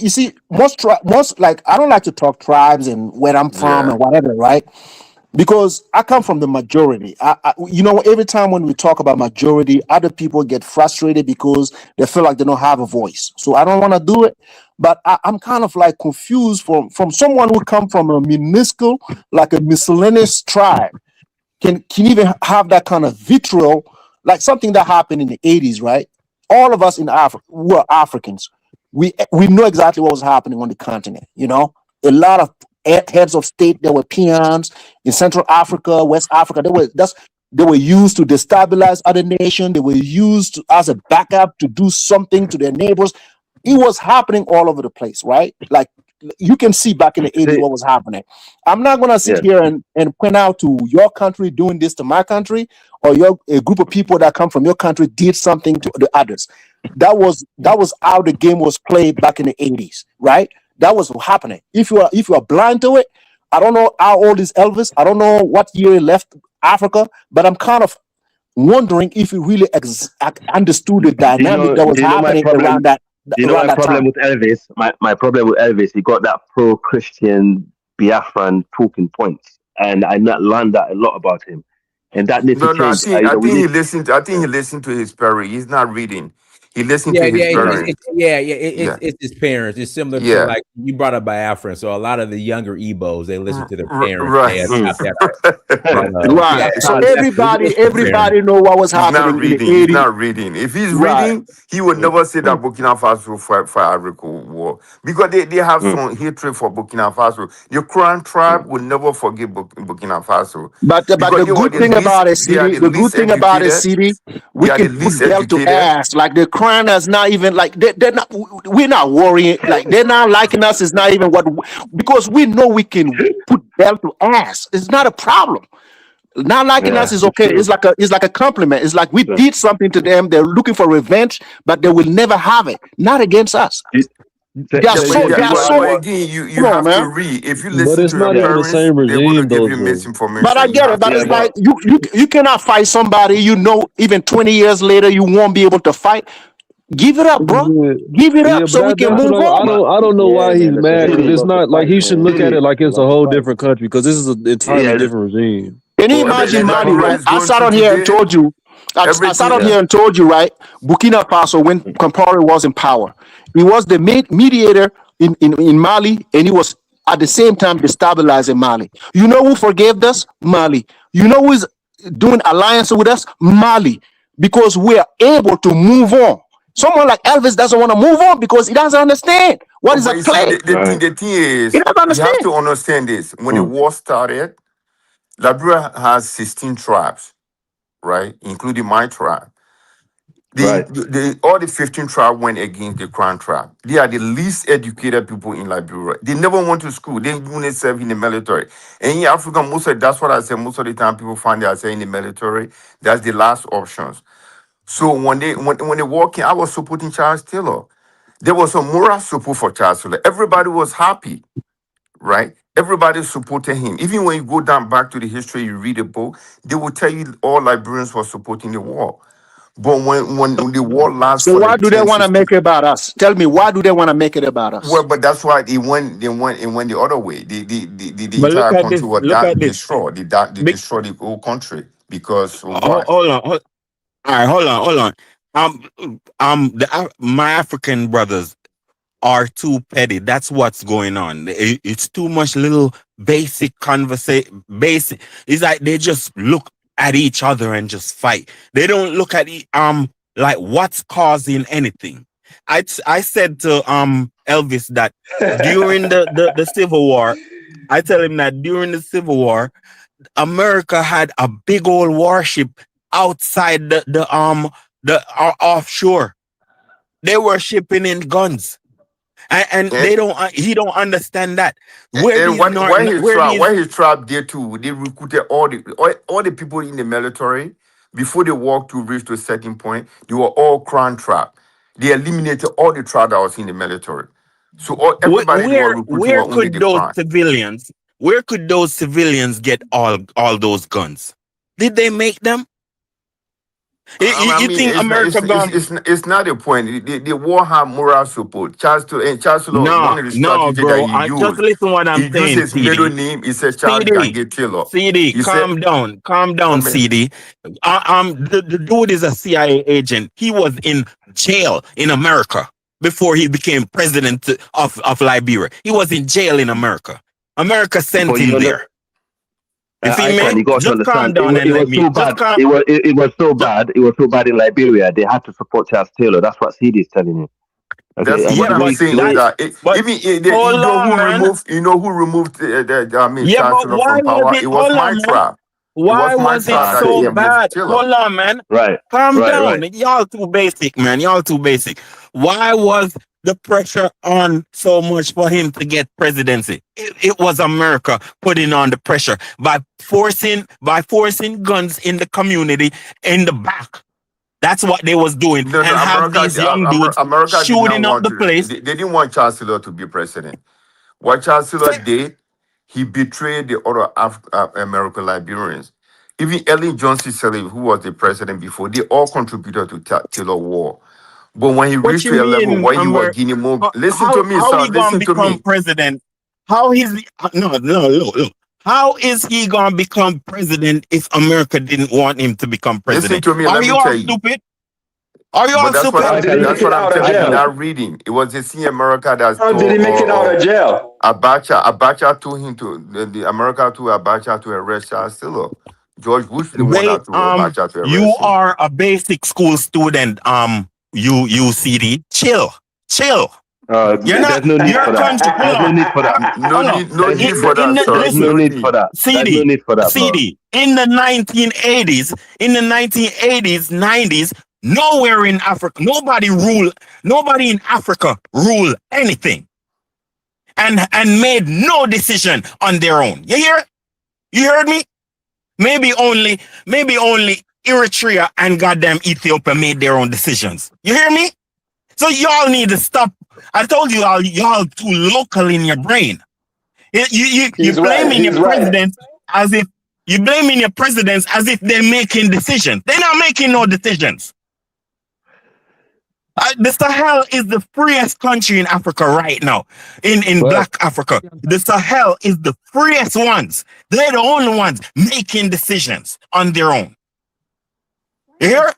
S21: see. Most like I don't like to talk tribes and where I'm from
S16: Yeah.
S21: and whatever, right? Because I come from the majority. Every time when we talk about majority, other people get frustrated because they feel like they don't have a voice. So I don't want to do it. But I'm kind of like confused from someone who come from a minuscule, like a miscellaneous tribe can even have that kind of vitriol, like something that happened in the 80s, right? All of us in Africa who are Africans, we know exactly what was happening on the continent. A lot of heads of state, there were peons in Central Africa, West Africa. They were used to destabilize other nations. They were used as a backup to do something to their neighbors. It was happening all over the place, right? Like you can see back in the 80s what was happening. I'm not gonna sit
S13: Yes.
S21: here and point out to your country doing this to my country, or a group of people that come from your country did something to the others. That was how the game was played back in the 80s, right? That was happening. If you are blind to it, I don't know how old is Elvis. I don't know what year he left Africa, but I'm kind of wondering if he really understood the dynamic that was
S13: My
S21: happening
S13: problem?
S21: around that
S13: My problem
S21: time.
S13: with Elvis? My problem with Elvis, he got that pro-Christian Biafran talking points, and I learned that a lot about him, and that needs to
S16: No. I
S13: change.
S16: think
S13: We
S16: he
S13: need.
S16: listened. I think he listened to his parents. He's not reading. He listened
S4: Yeah,
S16: to his
S4: yeah,
S16: parents. Yeah.
S4: it's his parents. It's similar to
S16: Yeah.
S4: like you brought up Biafran. So a lot of the younger Igbos they listen to their parents.
S16: Right.
S4: They adopt
S21: Right. So everybody
S4: parents.
S21: know what was
S16: He's not
S21: happening in the
S16: reading. He's
S21: 80s.
S16: not reading. If he's
S21: Right.
S16: reading, he would never say that Burkina Faso for Ivory Coast war because they have some hatred for Burkina Faso. The Crown tribe will never forgive Burkina Faso
S21: But
S16: because
S21: the good thing about it,
S16: they are
S21: CD,
S16: the
S21: the good
S16: least
S21: thing about it,
S16: educated.
S21: CD,
S16: They
S21: we
S16: are the
S21: can
S16: least
S21: put belt to
S16: educated.
S21: ass. Like the crown is not even like they're not. We're not worrying. Like they're not liking us. Is not even what because we know we can put belt to ass. It's not a problem. Not liking us
S13: Yeah,
S21: is
S13: it's
S21: okay.
S13: true.
S21: It's like a compliment. It's like we
S13: True.
S21: did something to them. They're looking for revenge, but they will never have it. Not against us. They are so. They are so.
S16: But again, you
S21: Come on,
S16: have to
S21: man.
S16: read. If you
S12: But
S16: listen
S12: it's
S16: to your
S12: not even the
S16: parents,
S12: same
S16: they're going to
S12: regime,
S16: give
S12: though,
S16: you
S12: Joe.
S21: But I
S16: misinformation. You
S21: get it.
S16: have
S21: But
S16: to
S21: it's
S16: read.
S21: like you cannot fight somebody. Even 20 years later, you won't be able to fight. Give it up, bro. Give it
S12: Yeah,
S21: up
S12: but
S21: so we can
S12: that's what
S21: move on.
S12: I don't know why he's mad because
S13: City,
S12: it's not like he should look at it like it's a whole different country because this is an entirely
S13: yeah,
S12: different regime.
S21: Can you
S16: Everything
S21: imagine
S16: that
S21: Mali, right?
S16: is
S21: I
S16: going
S21: sat
S16: through
S21: on here and
S16: today,
S21: told you. I sat on
S16: everything.
S21: here and told you, right? Burkina Faso, when Compaore was in power, he was the mediator in Mali, and he was at the same time destabilizing Mali. You know who forgave us? Mali. You know who is doing alliance with us? Mali. Because we are able to move on. Someone like Elvis doesn't want to move on because he doesn't understand what is
S16: But
S21: at
S16: you see,
S21: play.
S16: the thing
S21: He
S16: is,
S21: doesn't
S16: you have
S21: understand.
S16: to understand this. When the war started, Liberia has 16 tribes, right? Including my tribe. They, all the 15 tribes went against the Crown tribe. They are the least educated people in Liberia. They never went to school. They only serve in the military. And in Africa, that's what I say. Most of the time, people find themselves in the military. That's the last options. So when they walk in, I was supporting Charles Taylor. There was a moral support for Charles Taylor. Everybody was happy, right? Everybody supported him. Even when you go down back to the history, you read a book, they will tell you all Liberians were supporting the war. But when the war lasts
S21: So
S16: for
S21: why
S16: like
S21: do they
S16: 10,
S21: want to
S16: 15,
S21: make it about us? Tell me, why do they want to make it about us?
S16: well, but that's why it went the other way. The
S14: But look
S16: entire
S14: at this.
S16: country was
S14: Look at this.
S16: destroyed. They destroyed the whole country because of what?
S14: Hold on. All right, hold on. My African brothers are too petty. That's what's going on. It's too much little basic conversation. Basic. It's like they just look at each other and just fight. They don't look at like what's causing anything. I said to Elvis that during the Civil War, I tell him that during the Civil War, America had a big old warship outside the offshore. They were shipping in guns. And they don't. He don't understand that. Where
S16: And
S14: these
S16: why his tribe there too? They recruited all the people in the military before they walked to reach to a certain point. They were all Crown tribe. They eliminated all the tribe that was in the military. So everybody they were recruiting were
S14: where
S16: only
S14: could
S16: the
S14: those
S16: Crown.
S14: civilians? Where could those civilians get all those guns? Did they make them? You think America gone?
S16: It's not a point. The war had moral support. Charles Taylor, one of the
S14: No,
S16: strategies that
S14: bro.
S16: he
S14: I just
S16: used,
S14: listen what I'm
S16: he used
S14: saying,
S16: his middle
S14: CD.
S16: name. He said Charles Gange Taylor.
S14: CD,
S16: He said,
S14: calm down,
S16: come in.
S14: CD. The dude is a CIA agent. He was in jail in America before he became president of Liberia. He was in jail in America. America sent
S13: But
S14: him
S13: you know,
S14: there. You see
S13: Icon,
S14: me?
S13: you got to
S14: Just calm
S13: understand.
S14: down and
S13: It
S14: let
S13: was
S14: me.
S13: so
S14: Just
S13: bad.
S14: calm.
S13: It was so bad. It was so bad in Liberia. They had to support Charles Taylor. That's what CD is telling you. Okay,
S16: That's
S13: and
S16: what
S14: Yeah,
S16: I'm
S14: but
S16: saying.
S14: that.
S16: That
S14: But
S16: you
S14: hold
S16: know who
S14: on, man.
S16: removed
S14: Yeah,
S16: Charles
S14: but
S16: Taylor
S14: why
S16: from
S14: was
S16: power?
S14: it?
S16: It was
S14: Hold
S16: my
S14: on, man.
S16: tribe. It
S14: Why
S16: was my
S14: was it
S16: tribe that
S14: so
S16: removed
S14: bad?
S16: Taylor.
S14: Hold on, man.
S13: Right,
S14: Calm
S13: right,
S14: down.
S13: right.
S14: Y'all too basic, man. Y'all too basic. Why was the pressure on so much for him to get presidency? It was America putting on the pressure by forcing guns in the community in the back. That's what they was doing,
S16: No,
S14: and have these young dudes
S16: America did not
S14: shooting up
S16: want
S14: the
S16: to.
S14: place.
S16: They didn't want Charles Taylor to be president. What Charles Taylor did, he betrayed the other American Liberians. Even Ellen Johnson Sirleaf, who was the president before, they all contributed to Taylor war. But when he
S14: What
S16: reached
S14: you
S16: to a level
S14: mean,
S16: where he was getting more, listen to me,
S14: how
S16: sir.
S14: he gonna
S16: Listen to
S14: become
S16: me.
S14: president? How is he, no, look. How is he gonna become president if America didn't want him to become
S16: Listen
S14: president?
S16: to me.
S14: Are
S16: Let me
S14: you all
S16: tell you.
S14: stupid? Are you
S16: But
S14: all stupid?
S17: How did he make it
S16: I'm
S17: out of
S16: telling you.
S17: jail?
S16: Not reading. It was the same America that
S17: How did he make it out of jail?
S16: Abacha told him to the America to Abacha to arrest Charles Taylor. George Bush didn't want that to Abacha to
S14: You
S16: arrest him.
S14: are a basic school student. You CD. Chill. You're not.
S13: There's no need
S14: You're
S13: for
S14: a
S13: that.
S14: country. Hold
S13: There's no
S14: on.
S13: need for that.
S16: No
S14: Hold on.
S16: need, no need for
S14: In
S16: that,
S14: the
S16: sir.
S13: There's no
S16: No
S13: need for
S16: need.
S13: that. There's no need for that, bro.
S14: In the 1980s, 90s, nowhere in Africa, nobody in Africa ruled anything and made no decision on their own. You hear? You heard me? Maybe only Eritrea and goddamn Ethiopia made their own decisions. You hear me? So y'all need to stop. I told you y'all too local in your brain. You blaming your president as if they're making decisions. They're not making no decisions. The Sahel is the freest country in Africa right now. In Black Africa, the Sahel is the freest ones. They're the only ones making decisions on their own. You hear?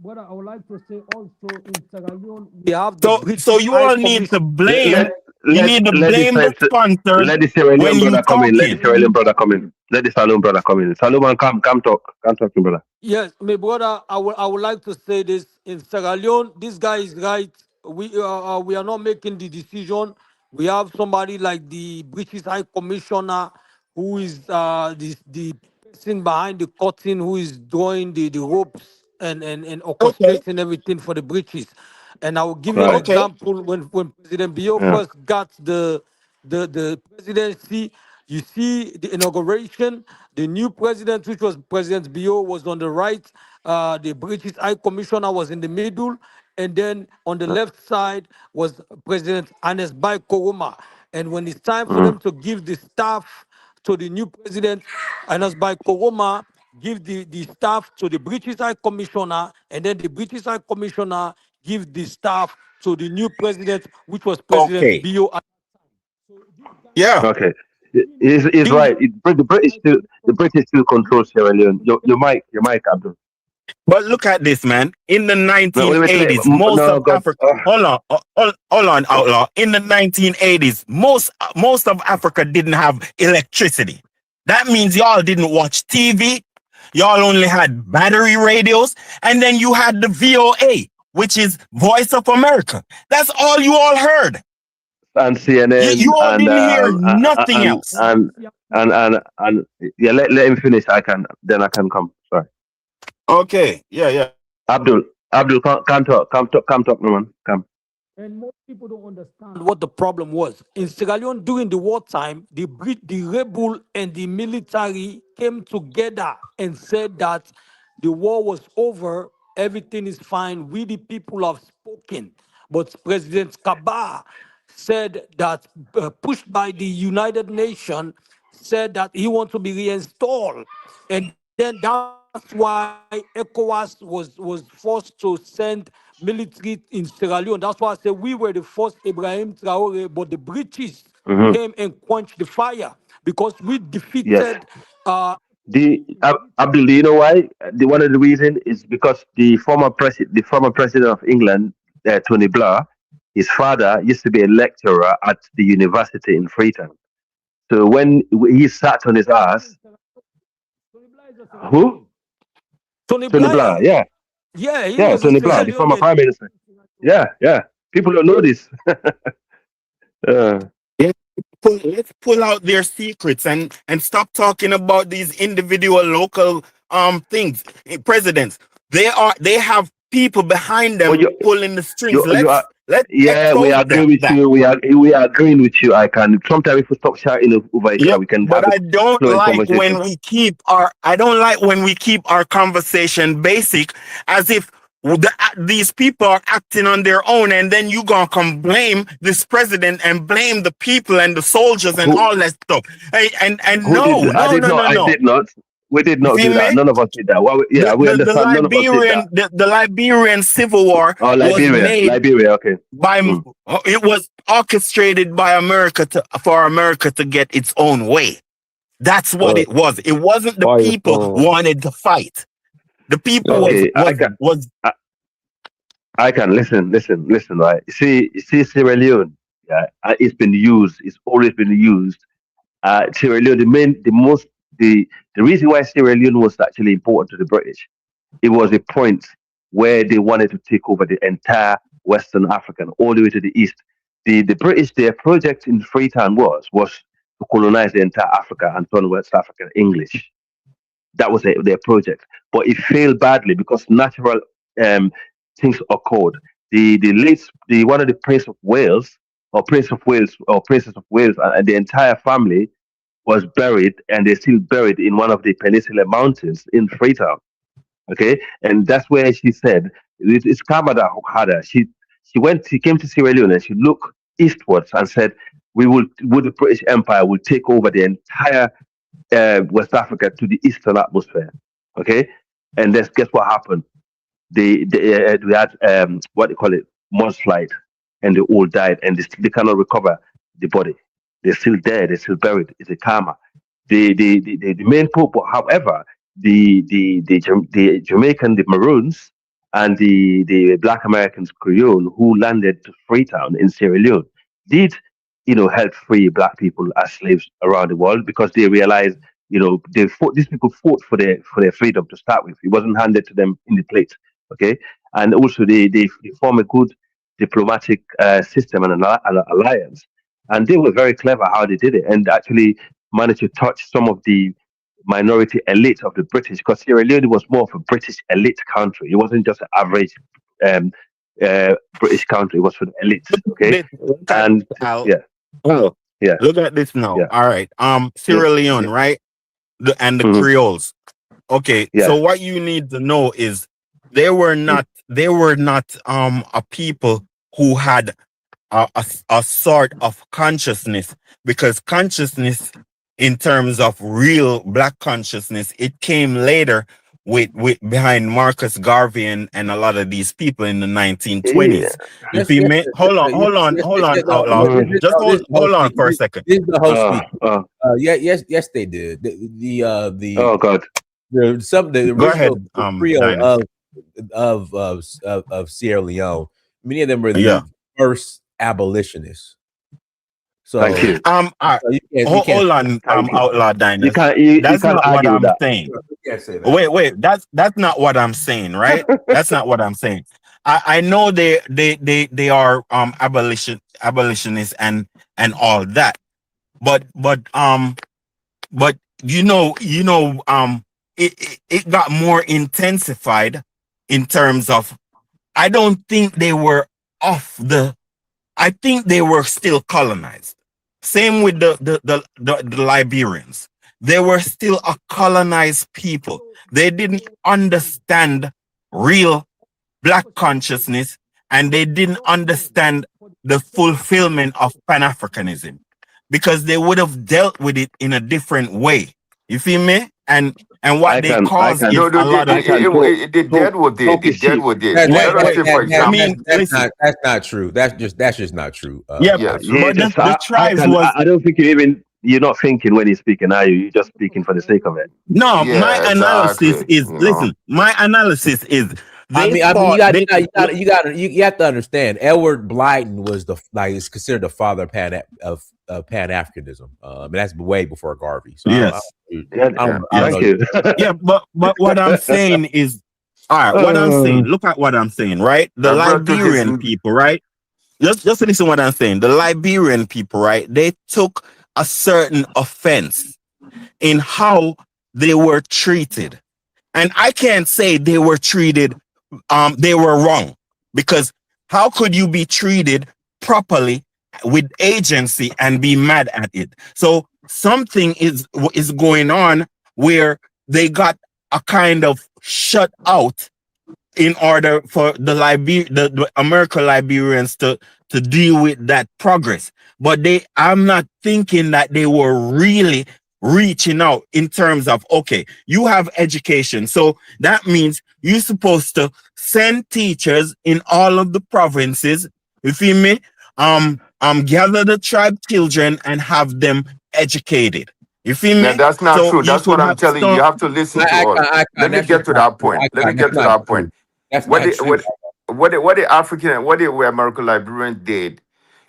S20: What I would like to say also in Sierra Leone, we have the
S14: So you all need to blame. You need to blame the sponsors
S13: Let the Sierra
S14: when
S13: Leone
S14: you
S13: brother come in. Let the
S14: talking.
S13: Sierra Leone brother come in. Let the Salome brother come in. Salome, come talk. Come talk to me, brother.
S20: Yes, my brother, I would like to say this in Sierra Leone. This guy is right. We are not making the decision. We have somebody like the British High Commissioner who is the person behind the curtain who is drawing the ropes and
S14: Okay.
S20: orchestrating everything for the British. And I will give you an
S13: Right.
S14: Okay.
S20: example when President Bio
S13: Yeah.
S20: first got the presidency. You see the inauguration, the new president, which was President Bio, was on the right. The British High Commissioner was in the middle, and then on the left side was President Anes Bai Koroma. And when it's time for them to give the staff to the new president, Anas by Koroma give the staff to the British High Commissioner, and then the British High Commissioner give the staff to the new president, which was President
S14: Okay.
S20: Bio.
S14: Yeah.
S13: Okay. He's
S20: These
S13: right. The British still control Sierra Leone. Your mic, Abdul.
S14: But look at this, man. In the
S13: No, wait,
S14: 1980s, most
S13: no,
S14: of
S13: God.
S14: Africa. Hold on, outlaw. In the 1980s, most of Africa didn't have electricity. That means y'all didn't watch TV. Y'all only had battery radios, and then you had the VOA, which is Voice of America. That's all you all heard.
S13: And CNN
S14: You all didn't hear nothing
S13: and
S14: else.
S13: and and yeah, let him finish. I can come. Sorry.
S14: Okay. Yeah.
S13: Abdul, come talk, no man. Come.
S20: And most people don't understand what the problem was. In Sierra Leone during the wartime, the rebel and the military came together and said that the war was over, everything is fine, we the people have spoken. But President Kaba said that, pushed by the United Nations, said that he wants to be reinstalled. And then that's why ECOWAS was forced to send military in Sierra Leone. That's why I say we were the first Ibrahim Traore, but the British came and quenched the fire because we
S13: Yes.
S20: defeated.
S13: Abdul, do you know why? One of the reasons is because the former president of England, Tony Blair, his father used to be a lecturer at the university in Freetown. So when he sat on his ass, who?
S20: Tony
S13: Tony Blair,
S20: Blair.
S13: yeah.
S20: Yeah, he
S13: Yeah,
S20: was a
S13: Tony
S20: Sierra
S13: Blair, the former
S20: Leonean.
S13: prime minister. Yeah. People don't know this.
S14: Let's pull out their secrets and stop talking about these individual local things. Presidents, they have people behind them pulling the strings.
S13: You are,
S14: Let's
S13: yeah, we
S14: expose
S13: agree with
S14: that.
S13: you. We are agreeing with you. I can sometimes if we stop shouting over each
S14: Yeah,
S13: other, we can
S14: but
S13: have
S14: I
S13: a
S14: don't
S13: flowing
S14: like
S13: conversation.
S14: when we keep our conversation basic, as if these people are acting on their own, and then you gonna come blame this president and blame the people and the soldiers and all that stuff. And
S13: Who did? I did not. I
S14: no.
S13: did not. We did
S14: You
S13: not
S14: feel
S13: do that.
S14: me?
S13: None of us did that. Well, yeah, we
S14: The
S13: understand. None of us did that.
S14: Liberian civil war
S13: Oh,
S14: was made
S13: Liberia. Okay.
S14: by it was orchestrated by America for America to get its own way. That's what it was. It wasn't the people wanted to fight. The people
S13: Okay, I can listen. Right. See, Sierra Leone. Yeah, it's been used. It's always been used. Sierra Leone. The reason why Sierra Leone was actually important to the British, it was a point where they wanted to take over the entire Western Africa, all the way to the east. The British, their project in Freetown was to colonize the entire Africa and turn West Africa English. That was their project, but it failed badly because natural things occurred. The one of the Prince of Wales or Princess of Wales and the entire family was buried, and they're still buried in one of the Peninsula Mountains in Freetown. Okay, and that's where she said it's Kamada who had her. She came to Sierra Leone and she looked eastwards and said, the British Empire will take over the entire West Africa to the eastern atmosphere. Okay, and guess what happened? We had what they call it mudslide, and they all died, and they cannot recover the body. They're still there. They're still buried. It's a karma. The main pope, however, the Jamaican, the Maroons, and the Black Americans, Creole, who landed to Freetown in Sierra Leone, did help free Black people as slaves around the world because they realized these people fought for their freedom to start with. It wasn't handed to them in the plate. Okay, and also they form a good diplomatic system and an alliance, and they were very clever how they did it, and actually managed to touch some of the minority elite of the British, because Sierra Leone was more of a British elite country. It wasn't just an average um, British country. It was for the elites. Okay,
S14: Look at
S13: and
S14: Al.
S13: yeah,
S14: Oh,
S13: yeah,
S14: look at this now.
S13: yeah,
S14: All right.
S13: mm,
S14: Sierra Leone,
S13: yeah,
S14: right? And the
S13: mhm,
S14: Creoles. Okay. So
S13: yeah,
S14: what you need to know is they were not a people who had a sort of consciousness, because consciousness in terms of real black consciousness, it came later with behind Marcus Garvey and a lot of these people in the
S13: yeah.
S14: 1920s. You
S4: Yes,
S14: see
S4: yes,
S14: me?
S4: sir.
S14: Hold on,
S4: Yes,
S14: hold on,
S4: yes,
S14: hold
S4: yes,
S14: on,
S4: yes, no,
S14: outlaw.
S4: no,
S13: Mm,
S14: Just
S4: this is the
S14: hold
S4: host
S14: on
S4: speaking.
S14: for a second.
S4: This is the host
S13: uh,
S4: speaking.
S13: uh,
S4: Yeah, yes, they did.
S13: oh God.
S4: The
S14: Go ahead,
S4: original Creole
S14: Dynasty.
S4: of Sierra Leone. Many of them were
S14: Yeah.
S4: the first abolitionists.
S13: Thank
S4: So,
S13: you.
S4: you can't
S14: Hold on,
S13: Thank you.
S14: outlaw
S13: You
S14: Dynasty.
S13: can't you
S14: That's
S13: can't
S14: not what
S13: argue with
S14: I'm
S13: that.
S14: saying.
S4: you can't say that.
S14: Wait, that's not what I'm saying, right? That's not what I'm saying. I know they are abolitionists and all that, but it got more intensified in terms of, I don't think they were off the I think they were still colonized. Same with the Liberians. They were still a colonized people. They didn't understand real black consciousness, and they didn't understand the fulfillment of Pan-Africanism, because they would have dealt with it in a different way. You feel me? And what they
S13: I
S14: cause
S13: can
S14: is
S16: No, no,
S14: a lot of,
S13: I can talk
S16: the dead were there.
S13: talk
S16: The
S13: is
S16: dead
S13: cheap.
S16: were there.
S4: That,
S14: wait,
S16: Let us
S4: that,
S14: wait.
S16: say,
S4: that,
S16: for
S14: I
S4: that,
S16: example,
S14: mean, listen.
S4: that's not true. That's just not true.
S14: Yeah,
S16: yeah.
S13: Yeah,
S14: but
S13: just
S14: the tribes was,
S13: I don't think you're not thinking when you're speaking, are you? You're just speaking for the sake of it.
S14: no, my
S16: Yeah,
S14: analysis
S16: exactly.
S14: is,
S16: You know.
S14: listen, my analysis is they
S4: I mean,
S14: thought they
S4: you have to understand. Edward Blyton was is considered the father of Pan Africanism. And that's way before Garvey. So
S14: yes,
S13: Yeah,
S16: Yeah.
S4: I don't
S14: yes.
S13: thank
S4: know.
S13: you.
S14: Yeah, but what I'm saying is, all right, what I'm saying,
S13: Uh,
S14: look at what I'm saying, right? The
S16: My brother took his.
S14: Liberian people, right? Just listen to what I'm saying. The Liberian people, right? They took a certain offense in how they were treated. And I can't say they were treated, they were wrong, because how could you be treated properly with agency and be mad at it? So something is going on where they got a kind of shut out in order for the American Liberians to deal with that progress. But I'm not thinking that they were really reaching out in terms of, okay, you have education, so that means you're supposed to send teachers in all of the provinces. You feel me? Gather the tribe children and have them educated. You feel
S16: Now
S14: me?
S16: that's not
S14: So
S16: true.
S14: you
S16: That's what
S14: could
S16: I'm
S14: have
S16: telling you. You
S14: some.
S16: have to listen to us. Let me
S4: That's
S16: get
S4: just
S16: to
S4: not
S16: that
S4: true.
S16: point. Let me
S4: That's
S16: get to
S4: not
S16: that point.
S4: true. That's
S16: What
S4: not
S16: the
S4: true.
S16: what the African what the American Liberians did,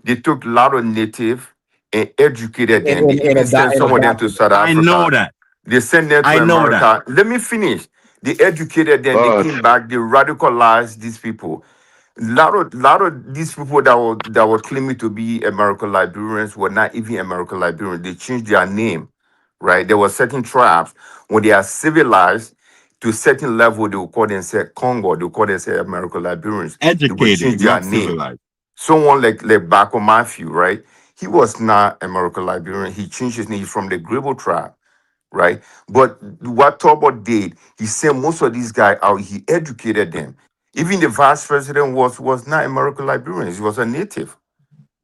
S16: they took a lot of native and educated them. They even sent some of them to
S4: Adopted
S16: South
S14: I know
S16: Africa.
S14: that.
S16: They sent them to
S14: I know that.
S16: America. Let me finish. They educated them. They
S13: God.
S16: came back. They radicalized these people. Lot of these people that were claiming to be American Liberians were not even American Liberians. They changed their name, right? There were certain tribes when they are civilized to a certain level, they will call themselves Congo. They will call themselves American Liberians. They will
S14: Educated,
S16: change their
S14: not
S16: name.
S14: civilized.
S16: Someone like Bako Matthew, right? He was not American Liberian. He changed his name. He's from the Grebo tribe, right? But what Turbo did, he sent most of these guys out. He educated them. Even the vice president was not American Liberian. He was a native,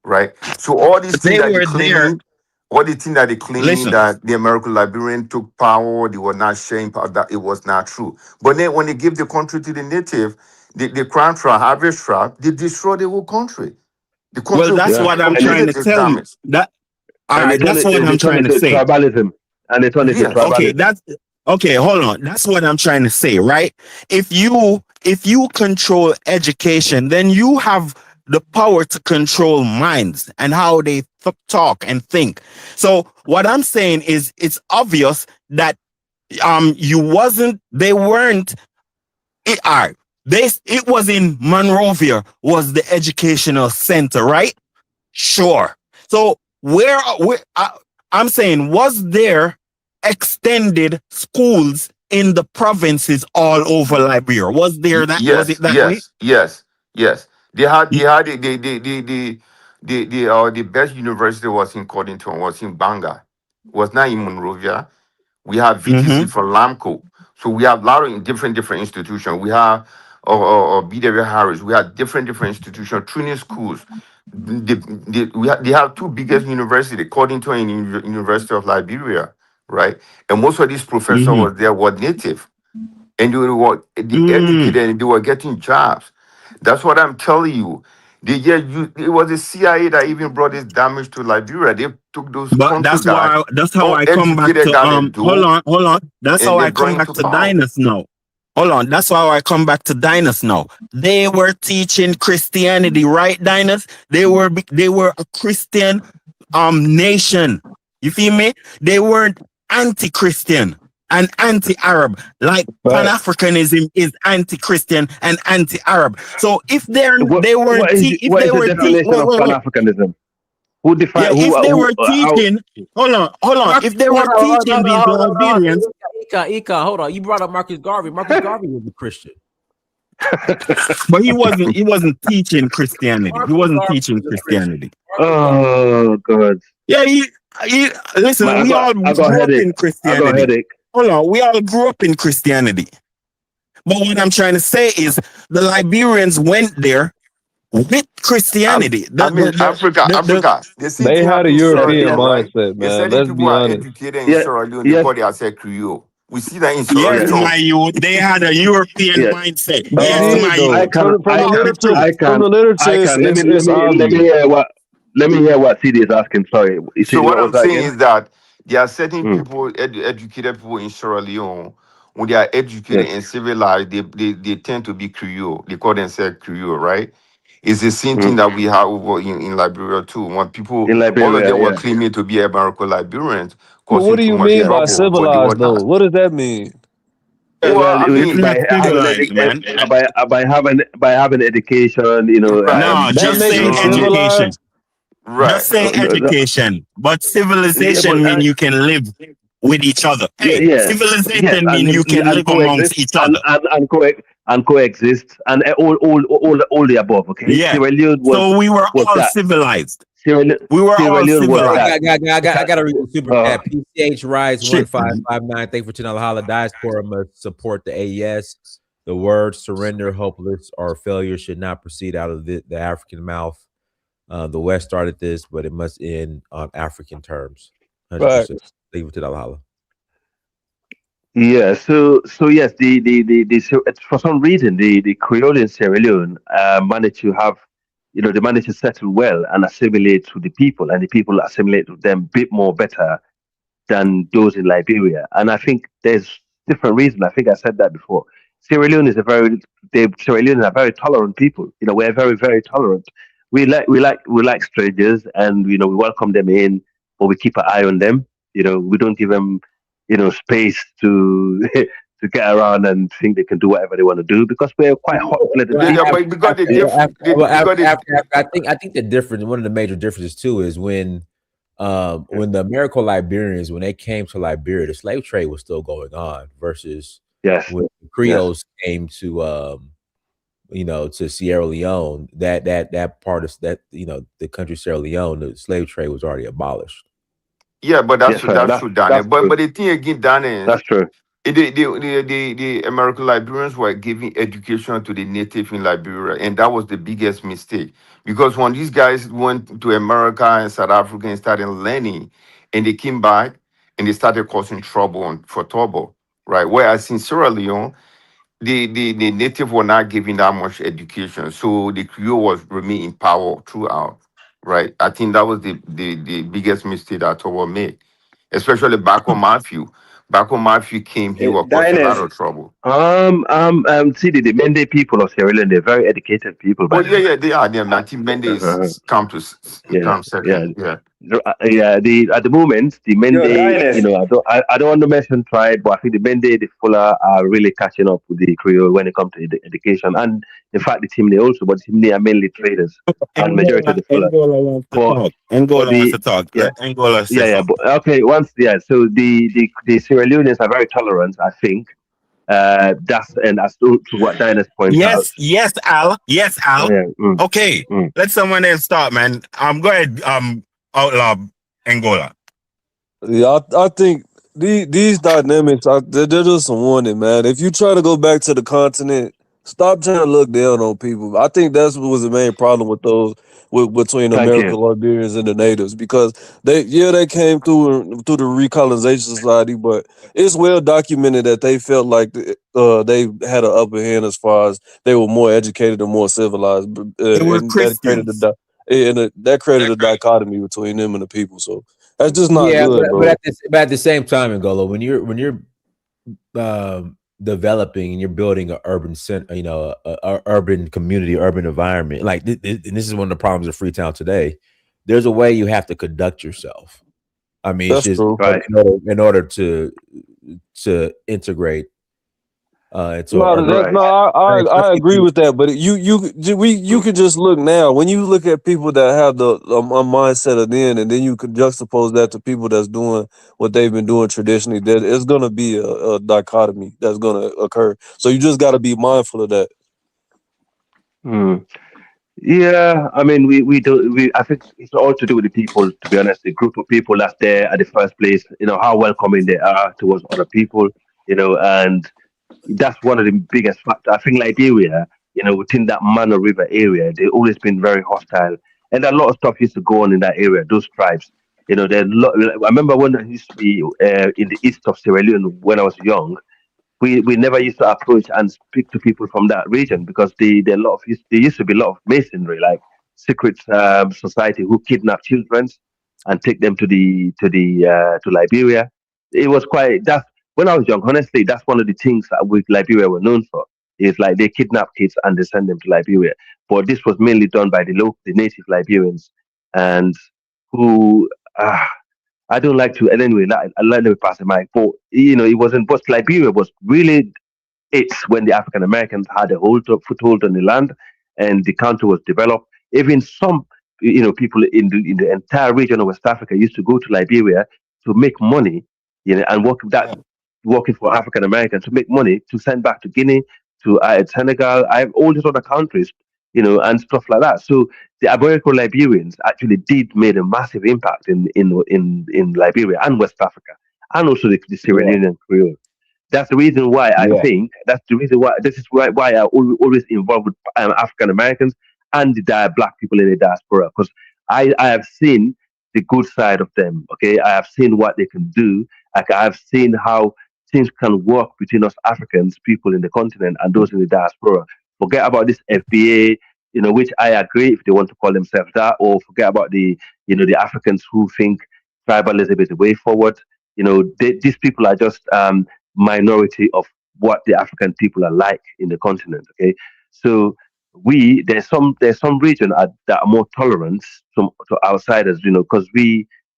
S16: right? So all these things
S14: They
S16: that they
S14: were there.
S16: claiming, all the things that they claiming
S14: Listen,
S16: that the American Liberian took power, they were not sharing power, that it was not true. But then when they give the country to the native, the crown tribe, harvest tribe, they destroy the whole country. The
S14: well,
S16: country
S14: that's
S13: Yeah,
S14: what I'm
S13: and
S14: trying
S16: completely
S14: to
S16: is
S14: tell you.
S16: damaged.
S14: That all
S13: and
S14: right, that's what
S13: they
S14: I'm
S13: turn
S14: trying
S13: it
S14: to
S13: to
S14: say.
S13: tribalism, and they turn it to
S16: Yes.
S14: Okay,
S13: tribalism.
S14: that's okay. Hold on. That's what I'm trying to say, right? If you control education, then you have the power to control minds and how they talk and think. So what I'm saying is, it's obvious that they weren't it are it was in Monrovia was the educational center, right? Sure. So I'm saying, was there extended schools in the provinces all over Liberia. Was there that? Was it that way?
S16: Yes. They had the best university was in Codington, was in Banga, was not in Monrovia. We have VTC for Lamco. So we have a lot of different institutions. We have BW Harris. We have different institutions, training schools. They have two biggest universities, Codington and University of Liberia, right? And most of these professors were there were native, and they were educated, and they were getting jobs. That's what I'm telling you. It was the CIA that even brought this damage to Liberia. They took those
S14: But
S16: country
S14: that's
S16: guys,
S14: why. That's how I come back
S16: uneducated
S14: to
S16: guys they do,
S14: Hold on. That's
S16: and
S14: how
S16: they
S14: I come
S16: bring
S14: back
S16: to
S14: to
S16: power.
S14: Dinus now. Hold on. That's how I come back to Dinus now. They were teaching Christianity, right, Dinus? They were a Christian nation. You feel me? They weren't anti-Christian and anti-Arab. Like Pan-Africanism is anti-Christian and anti-Arab. So if they
S13: What is the definition of Pan-Africanism? Who define?
S14: if they were teaching, hold on. If they were teaching these Liberians,
S4: hold on. You brought up Marcus Garvey. Marcus Garvey was a Christian,
S14: but he wasn't teaching Christianity. He wasn't teaching Christianity.
S13: Oh God.
S14: Yeah, listen. We all grew up in Christianity. Hold on, we all grew up in Christianity. But what I'm trying to say is the Liberians went there with Christianity.
S16: Africa.
S12: They had a European mindset, man. Let's be honest.
S16: Educated in Sierra Leone, they call themselves Creole. We see that in Sierra
S14: Yes,
S16: Leone.
S14: my youth. They had a European mindset.
S12: They
S14: Yes, my
S12: did,
S14: youth.
S12: From the literature, it's obvious.
S13: Let me hear what CD is asking. Sorry.
S16: So what I'm saying is that there are certain people, educated people in Sierra Leone, when they are educated and civilized, they tend to be Creole. They call themselves Creole, right? It's the same thing that we have over in Liberia too. When people, all of them were claiming to be American Liberians.
S12: But what do you mean by civilized, though? What does that mean?
S13: By having education, you know.
S14: No, just say education.
S16: Right.
S14: Just say education. But civilization means you can live with each other. Hey, civilization means you can live amongst each other.
S13: And coexist and all the above. Okay.
S14: Yeah. So we were all civilized. We were all civilized.
S4: I gotta read the super chat. PCH Rise 1559. Thank you for $10 holla. Diaspora must support the AES. The word surrender, hopeless, or failure should not proceed out of the African mouth. The West started this, but it must end on African terms. 100%.
S13: Right.
S4: Thank you for $10 holla.
S13: Yeah, so yes, for some reason the Creole in Sierra Leone managed to have, they managed to settle well and assimilate to the people, and the people assimilate to them a bit more better than those in Liberia. And I think there's different reasons. I think I said that before. Sierra Leone is Sierra Leone are very tolerant people. We're very, very tolerant. We like strangers, and we welcome them in, but we keep an eye on them. We don't give them space to to get around and think they can do whatever they want to do, because we're quite hot-blooded.
S4: I think the difference, one of the major differences too, is when the American Liberians, when they came to Liberia, the slave trade was still going on, versus when the Creoles came to to Sierra Leone, that part of that, the country Sierra Leone, the slave trade was already abolished.
S16: Yeah, but that's true, Danny. But the thing again, Danny,
S13: that's true.
S16: The American Liberians were giving education to the native in Liberia, and that was the biggest mistake. Because when these guys went to America and South Africa and started learning, and they came back and they started causing trouble for Togo, right? Whereas in Sierra Leone, the native were not giving that much education, so the Creole was remain in power throughout. Right, I think that was the biggest mistake that Togo made, especially back when Matthew. Back when Matthew came, he was causing a lot of trouble.
S13: See, the Mende people of Sierra Leone, they're very educated people.
S16: They are. They're not. Mende come second. Yeah.
S13: Yeah, at the moment the
S17: Yo,
S13: Mende,
S17: Dynasty.
S13: I don't want to mention tribe, but I think the Mende, the Fula are really catching up with the Creole when it comes to education, and in fact the Timni also, but the Timni are mainly traders, and majority of the Fula.
S14: Angola wants to
S13: For
S14: talk.
S13: for
S14: Angola wants
S13: the
S14: to talk.
S13: yeah,
S14: Let Angola say
S13: yeah,
S14: something.
S13: but okay, so the Sierra Leoneans are very tolerant, I think. That's and as to what Dinah's point out.
S14: Yes, Al. Yes, Al.
S13: Yeah,
S14: Okay,
S13: mm.
S14: let someone else start, man. Go ahead, outlaw Angola.
S12: Yeah, I think these dynamics they're just warning, man. If you try to go back to the continent, stop trying to look down on people. I think that's what was the main problem with those between
S13: Thank
S12: American
S13: you.
S12: Liberians and the natives, because they came through the recolonization society, but it's well documented that they felt like they had an upper hand as far as they were more educated and more civilized,
S14: They were
S12: and
S14: Christians.
S12: that created a dichotomy between them and the people. So that's just not
S4: Yeah,
S12: good,
S4: but
S12: bro.
S4: at the same time, Angola, when you're developing and you're building an urban center, a urban community, urban environment, like and this is one of the problems of Freetown today. There's a way you have to conduct yourself. I mean, it's
S12: That's
S4: just
S12: true.
S13: Right.
S4: in order to integrate into an
S12: No,
S4: urban.
S13: Right.
S12: I agree with that, but you can just look now. When you look at people that have a mindset of then, and then you can juxtapose that to people that's doing what they've been doing traditionally, that it's gonna be a dichotomy that's gonna occur. So you just got to be mindful of that.
S13: Mm. Yeah, I mean, we do we. I think it's all to do with the people. To be honest, the group of people that's there at the first place. How welcoming they are towards other people. And that's one of the biggest factors. I think Liberia, within that Mano River area, they've always been very hostile, and a lot of stuff used to go on in that area. Those tribes, I remember when I used to be in the east of Sierra Leone when I was young. We never used to approach and speak to people from that region because there used to be a lot of masonry, like secret society who kidnap children and take them to Liberia. It was quite that's when I was young. Honestly, that's one of the things that with Liberia were known for. Is like they kidnap kids and they send them to Liberia. But this was mainly done by the native Liberians, and who. I don't like to, and anyway, I let me pass the mic. But it wasn't. But Liberia was really it's when the African Americans had a foothold on the land, and the country was developed. Even some, people in the entire region of West Africa used to go to Liberia to make money, and working for African Americans to make money to send back to Guinea, to Senegal, I have all these other countries, and stuff like that. So the Aboriginal Liberians actually did made a massive impact in Liberia and West Africa, and also the Sierra
S4: Yeah,
S13: Leonean Creole. That's the reason why I
S4: yeah.
S13: think that's the reason why this is why I always involved with African Americans and the black people in the diaspora because I have seen the good side of them. Okay, I have seen what they can do. Like I have seen how things can work between us Africans, people in the continent, and those in the diaspora. Forget about this FBA, which I agree if they want to call themselves that, or forget about the Africans who think tribalism is the way forward. These people are just minority of what the African people are like in the continent. Okay, so there's some region that are more tolerant to outsiders. Because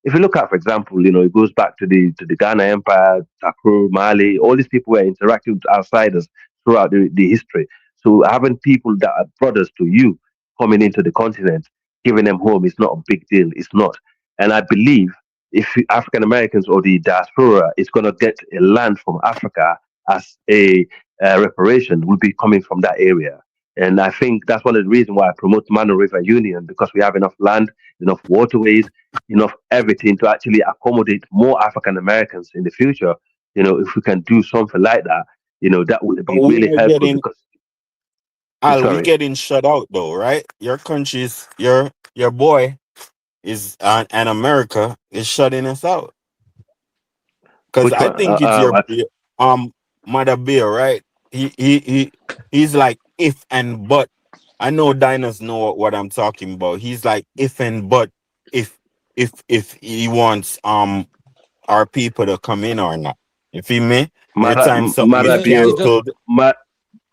S13: if you look at, for example, it goes back to the Ghana Empire, Takur, Mali. All these people were interacting with outsiders throughout the history. So having people that are brothers to you coming into the continent, giving them home is not a big deal. It's not, and I believe if African Americans or the diaspora is going to get a land from Africa as a reparation, will be coming from that area. And I think that's one of the reasons why I promote Mano River Union because we have enough land, enough waterways, enough everything to actually accommodate more African Americans in the future. If we can do something like that, that would be
S14: But we
S13: really
S14: are
S13: helpful
S14: getting
S13: because,
S14: we
S13: sorry,
S14: getting shut out though, right? Your country's your boy is and America is shutting us out. Because
S13: which
S14: I
S13: one?
S14: think it's your
S13: What?
S14: mother bear, right? He's like if and but. I know diners know what I'm talking about. He's like if and but if if he wants our people to come in or not. You feel me?
S13: Mother,
S14: Anytime something is
S13: Mother
S20: Yeah,
S13: Bill,
S20: it's just
S14: cancelled.
S13: Ma-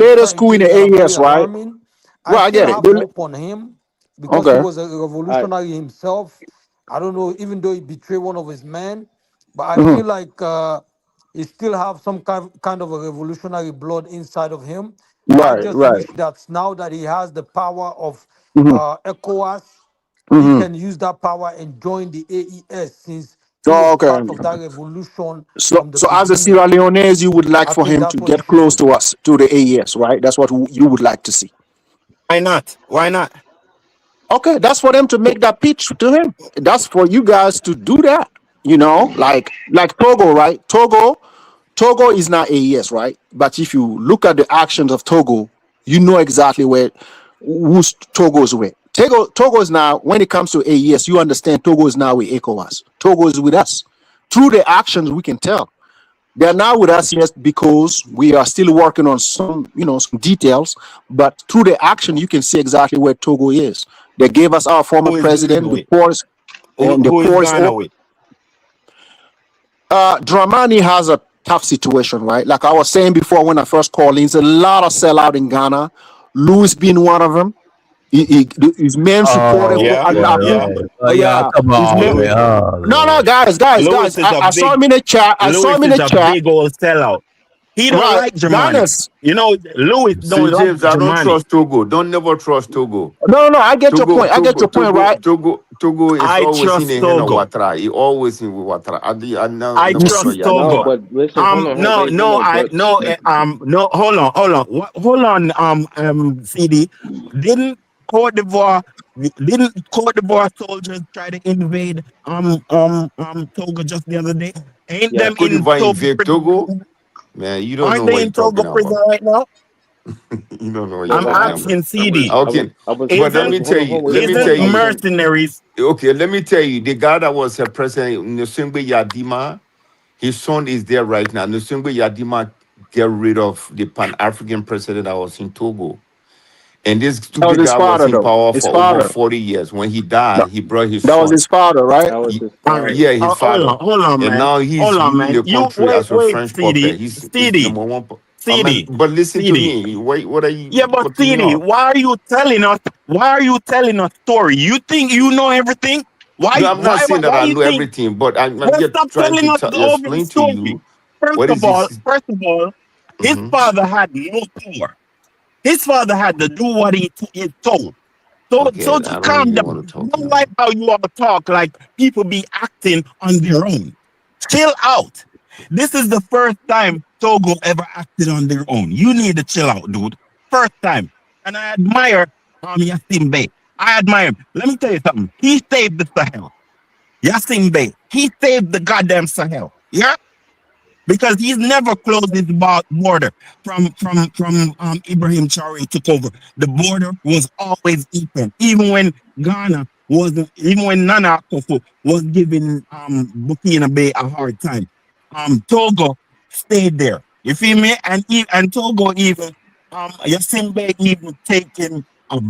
S21: latest
S20: certain
S21: coup in
S20: things
S21: the
S20: that are very
S21: AES, right?
S20: alarming. I
S21: Well, I
S20: still
S21: get it.
S20: have hope on him because he
S21: Okay.
S20: was a revolutionary himself. I don't know, even though he betrayed one of his men, but I
S21: Mhm.
S20: feel like he still have some kind of a revolutionary blood inside of him. I
S21: Right,
S20: just
S21: right.
S20: wish that now that he has the power of
S21: Hmm.
S20: ECOWAS, he
S21: Hmm.
S20: can use that power and join the AES since he
S21: Oh,
S20: was
S21: okay.
S20: part of that revolution
S21: So,
S20: from the
S21: so as a
S20: beginning.
S21: Sierra Leone's, you would like
S20: I
S21: for
S20: think
S21: him to
S20: that's what he
S21: get
S20: should
S21: close
S20: do.
S21: to us, to the AES, right? That's what you would like to see.
S14: Why not? Why not?
S21: Okay, that's for them to make that pitch to him. That's for you guys to do that. Like Togo, right? Togo is not AES, right? But if you look at the actions of Togo, you know exactly where who's Togo's with. Togo is now, when it comes to AES, you understand Togo is now with ECOWAS. Togo is with us. Through the actions, we can tell. They're now with us, yes, because we are still working on some details. But through the action, you can see exactly where Togo is. They gave us our former
S14: Who is Ghana
S21: president, the
S14: with?
S21: poorest, and the
S14: Who is
S21: poorest.
S14: Ghana with?
S21: Dramani has a tough situation, right? Like I was saying before when I first called in, there's a lot of sellout in Ghana. Louis being one of them. His main supporter
S19: Oh
S21: for
S14: Yeah,
S21: Agnafu.
S19: boy.
S14: yeah.
S21: Oh
S19: Y'all
S21: yeah,
S19: come
S21: his
S19: on,
S21: main.
S14: Louis,
S19: man. Oh
S21: No,
S19: Lord.
S21: guys.
S14: Louis is a
S21: I saw
S14: big
S21: him in the chat. I saw
S14: Louis
S21: him in
S14: is
S21: the
S14: a
S21: chat.
S14: big old sellout. He don't
S21: Right,
S14: like Germany.
S21: Giannis.
S14: You know, Louis don't
S16: St.
S14: like
S16: James, I don't
S14: Germany.
S16: trust Togo. Don't never trust Togo.
S21: No. I get your
S16: Togo,
S21: point. I get
S16: Togo,
S21: your point,
S16: Togo,
S21: right?
S16: Togo, Togo is
S14: I
S16: always in
S14: trust
S16: the hand of
S14: Togo.
S16: Ouattara. He always in with Ouattara. I
S14: I
S16: never trust
S14: trust
S9: No,
S14: Togo.
S16: Yadima.
S9: but listen, hold on,
S14: No,
S9: wait, hold
S14: no,
S9: on, but
S14: no. Hold on. Hold on. CD. Didn't Cote d'Ivoire? Didn't Cote d'Ivoire soldiers try to invade Togo just the other day? Ain't
S9: yes,
S14: them
S16: Cote
S14: in
S16: d'Ivoire
S14: Togo
S16: invade
S14: prison right
S16: Togo?
S14: now?
S16: Man, you don't
S14: Aren't
S16: know
S14: they
S16: what
S14: in
S16: you're talking
S14: Togo prison
S16: about.
S14: right now?
S16: You don't know what you're
S9: no,
S14: I'm
S9: but
S16: talking
S9: I,
S16: about.
S14: asking CD.
S9: I was,
S16: But let
S9: I was,
S16: me
S14: Isn't
S9: hold
S16: tell
S9: on,
S16: you,
S9: hold,
S16: let
S9: wait,
S16: me
S9: hold
S16: tell
S9: on, I was
S16: you,
S9: saying,
S14: mercenaries?
S16: okay, let me tell you, the guy that was a president, Nsengbe Yadima, his son is there right now. Nsengbe Yadima get rid of the Pan-African president that was in Togo. And this
S21: That was
S16: stupid
S21: his
S16: guy was
S21: father,
S16: in
S21: though.
S16: power
S21: His
S16: for over
S21: father.
S16: 40 years. When he
S21: That,
S16: died, he brought his
S21: that was
S16: son.
S21: his father, right?
S9: that was his
S14: All right.
S9: father.
S16: Yeah, his father.
S14: Hold on,
S16: And
S14: man.
S16: now he's
S14: Hold on,
S16: ruling
S14: man.
S16: the
S14: You
S16: country as a
S14: wait,
S16: French puppet.
S14: CD,
S16: He's
S14: CD,
S16: number one.
S14: CD,
S16: But listen to
S14: CD.
S16: me. Wait, what are you
S14: Yeah, but
S16: cutting me
S14: CD,
S16: off?
S14: why are you telling us? Why are you telling us story? You think you know everything?
S16: No, I'm not saying that
S14: Why
S16: I
S14: you
S16: know
S14: think?
S16: everything, but I'm
S14: Well,
S16: just
S14: stop
S16: trying
S14: telling
S16: to
S14: us over the
S16: explain to
S14: story.
S16: you what is this.
S14: First of all, his
S16: Mhm.
S14: father had no power. His father had to do what he told. So
S16: Okay,
S14: to
S16: I don't
S14: calm
S16: really
S14: down.
S16: want to talk
S14: Don't like
S16: now.
S14: how you all talk like people be acting on their own. Chill out. This is the first time Togo ever acted on their own. You need to chill out, dude. First time. And I admire Yassim Bey. I admire him. Let me tell you something. He saved the Sahel. Yassim Bey. He saved the goddamn Sahel. Yeah? Because he's never closed his border from Ibrahim Traore took over. The border was always open, even when Ghana wasn't, even when Nana Akufo was giving Burkina Faso a hard time. Togo stayed there. You feel me? And Togo even Yasimbe even taking a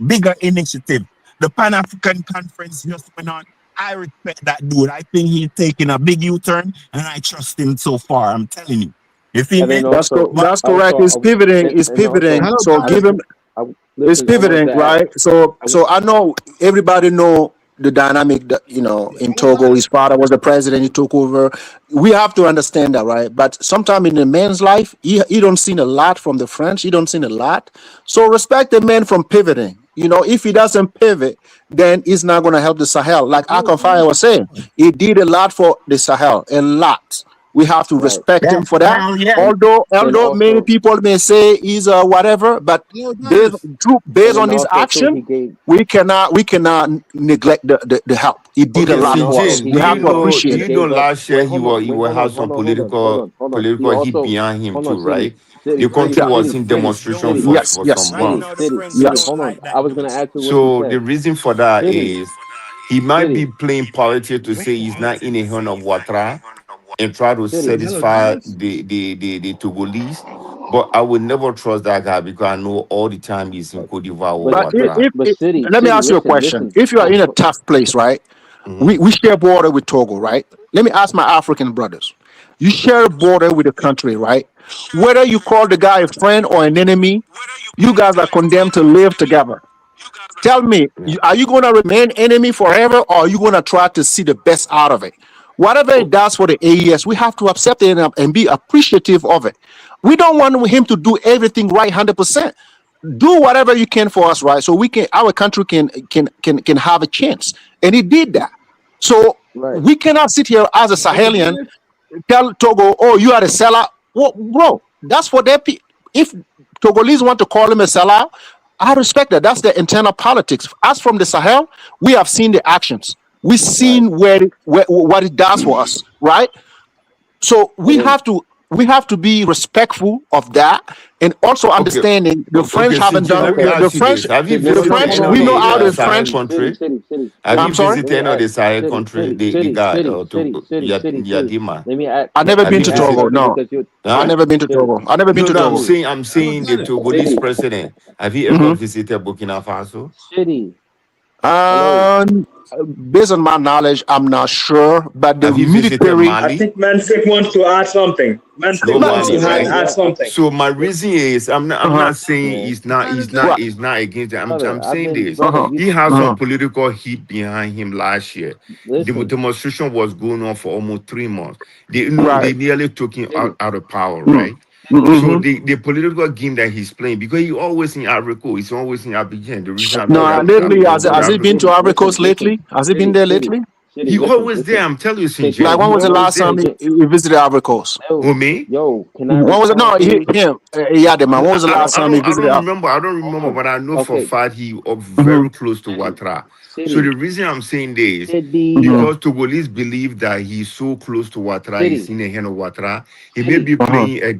S14: bigger initiative. The Pan African conference just went on. I respect that dude. I think he's taking a big U-turn, and I trust him so far. I'm telling you. You feel
S9: And
S14: me?
S9: then also,
S14: But
S21: That's correct.
S9: also,
S21: It's pivoting. It's
S9: and
S21: pivoting.
S9: also,
S21: So
S9: I
S21: give
S9: was,
S21: him.
S9: I
S21: It's
S9: listen, I wanted
S21: pivoting,
S9: to add,
S21: right? So
S9: I,
S21: so I know everybody know the dynamic that in Togo. His father was the president. He took over. We have to understand that, right? But sometime in the man's life, he don't seen a lot from the French. He don't seen a lot. So respect the man from pivoting. If he doesn't pivot, then he's not going to help the Sahel. Like Akafaya was saying, he did a lot for the Sahel, a lot. We have to
S9: right,
S21: respect him for that.
S14: hell yeah.
S9: and
S21: Although many
S9: also,
S21: people may say he's a whatever, but
S9: and
S21: based
S9: then
S21: on his
S9: also too,
S21: action,
S9: he gave,
S21: we cannot neglect the help. He did a
S16: Okay,
S9: and
S21: lot
S9: then
S16: St.
S21: for
S9: also
S21: us.
S16: James,
S9: he
S21: We have
S9: gave
S21: to
S9: us,
S16: do
S21: appreciate
S9: he
S21: it.
S16: you know
S9: gave us.
S16: last year
S9: Wait, hold on,
S16: he
S9: wait,
S16: will have some
S9: hold on. He
S16: political heat
S9: also,
S16: behind him
S9: hold on,
S16: too, right? The
S14: Right
S16: country
S21: Yeah.
S14: now,
S16: was
S14: the
S16: in
S14: French
S16: demonstration
S14: don't.
S21: Yes.
S16: for
S21: Yes.
S16: some
S14: Right now, the
S16: months.
S14: French
S9: City,
S21: Yes.
S14: don't
S9: hold on.
S14: like
S9: I
S14: that
S9: was gonna
S14: dude.
S9: add to what he
S16: So the
S9: said.
S16: reason for that
S9: City,
S16: is he might be
S9: city,
S16: playing politics to say he's not in a hand of Ouattara and try to
S9: city.
S16: satisfy the Togolese. But I would never trust that guy because I know all the time he's in Cote d'Ivoire
S9: But,
S16: or
S21: But
S16: Ouattara.
S9: but city,
S21: let me ask you a
S9: listen,
S21: question.
S9: listen.
S21: If you are in a tough place, right?
S16: Mhm.
S21: We share border with Togo, right? Let me ask my African brothers. You share a border with a country, right? Whether you call the guy a friend or an enemy, you guys are condemned to live together. Tell me, are you going to remain enemy forever, or are you going to try to see the best out of it? Whatever it does for the AES, we have to accept it and be appreciative of it. We don't want him to do everything right 100%. Do whatever you can for us, right? So we can, our country can have a chance. And he did that. So
S9: Right.
S21: we cannot sit here as a Sahelian, tell Togo, oh, you are a seller. Well, bro, that's for their people. If Togolese want to call him a sellout, I respect that. That's their internal politics. As from the Sahel, we have seen the actions. We've seen what it does for us, right? So we have to be respectful of that, and also
S16: Okay.
S21: understanding the French
S16: Okay,
S21: haven't
S16: CJ,
S21: done
S16: let me
S21: the
S16: ask you
S21: French.
S16: this. Have you
S21: The
S16: visited
S21: French,
S16: any of
S21: we know
S16: the
S21: how the
S16: Sahel
S21: French.
S16: country? Have
S9: City.
S16: you
S21: I'm sorry,
S16: visited any of the Sahel country? The guy
S9: City.
S16: Yadima.
S9: Let me ask.
S21: I never
S16: Have
S21: been
S16: you
S21: to
S9: Ask
S21: Togo.
S16: visited?
S9: something
S21: No,
S9: because you
S21: I
S16: Huh?
S21: never been to
S9: City.
S21: Togo. I never been
S16: No,
S21: to
S16: no, I'm
S21: Togo.
S16: saying I'm seeing the Togolese president. Have you ever
S21: hmm
S16: visited Burkina Faso?
S9: City. Hello.
S21: Um, Based on my knowledge, I'm not sure, but the
S16: Have you visited
S21: military.
S17: I
S16: Mali?
S17: think Manfred wants to add something.
S16: No
S17: Manfred wants
S16: Mali,
S17: to
S9: Yo,
S16: right?
S17: add
S9: yo,
S17: something.
S16: So my reason is I'm
S21: Uh-huh.
S16: not saying
S9: man.
S21: Right.
S16: he's not against it.
S9: Brother,
S16: I'm saying this.
S9: brother,
S21: Uh-huh.
S9: you
S16: He has some
S21: Uh-huh.
S16: political heat behind him last year. The
S9: listen,
S16: demonstration was going on for almost 3 months. They no,
S21: Right.
S16: they nearly took him
S9: City.
S16: out of power,
S21: Mm.
S16: right? So
S21: Mm-hmm.
S16: the political game that he's playing, because he always in Ivory Coast, he's always in Abidjan. The reason I know
S21: No,
S16: that
S21: lately,
S16: I go to
S21: has he
S16: Ivory
S21: been to
S16: Coast.
S21: Ivory Coast lately? Has he been there lately?
S16: He always there.
S9: Listen.
S16: I'm telling you, St.
S21: Like,
S16: James.
S21: when
S16: He
S21: was the
S16: always
S21: last
S16: there.
S21: time he visited Ivory Coast?
S16: Who me?
S9: Yo, can I
S21: When was it?
S9: respond,
S21: No,
S9: please?
S21: him. Yeah, the man. When was the last time he
S16: I
S21: visited?
S16: don't remember. I don't remember,
S9: Hold
S16: but I know
S9: on.
S16: for a
S9: Okay.
S16: fact he
S21: Mm-hmm.
S16: very close to Ouattara. So
S9: City.
S16: the reason I'm saying this,
S9: City.
S21: Mm-hmm.
S16: because Togolese believe that he's so close to Ouattara, he's
S9: City.
S16: in the hand of Ouattara. He may
S9: City.
S16: be
S21: Uh-huh.
S16: playing a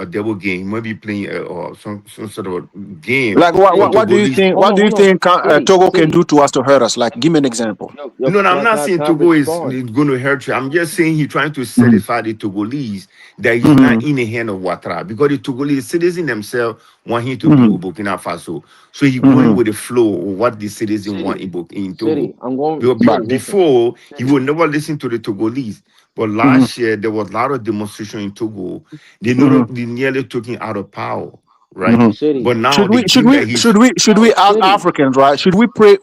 S16: double game. He might be playing or some sort of a game
S21: Like, what,
S16: for
S21: what,
S9: City.
S21: what do you
S16: Togolese.
S21: think? What do you
S9: Hold on.
S21: think Togo can
S9: City.
S21: do to us to hurt us? Like, give me an example.
S9: Yo,
S16: No, I'm not saying
S9: can I
S16: Togo is
S9: respond?
S16: going to hurt you. I'm just saying he's trying to
S21: Mm-hmm.
S16: satisfy the Togolese that he's
S21: Mm-hmm.
S16: not in the hand of Ouattara, because the Togolese citizens themselves want him to be
S21: Mm-hmm.
S16: with Burkina Faso. So he going
S21: Mm-hmm.
S16: with the flow of what the citizens want in Togo.
S9: City. I'm going.
S21: Right.
S9: City. Listen.
S16: Before, he
S9: City.
S16: would never listen to the Togolese. But
S21: Mm-hmm.
S16: last year, there was a lot of demonstration in Togo. They
S21: Mm-hmm.
S16: nearly took him out of power, right?
S21: Mm-hmm.
S9: City.
S16: But now
S21: Should
S16: the
S21: we should
S16: game
S21: we
S16: that he's
S21: should we should we as
S9: City.
S21: Africans, right? Should we praise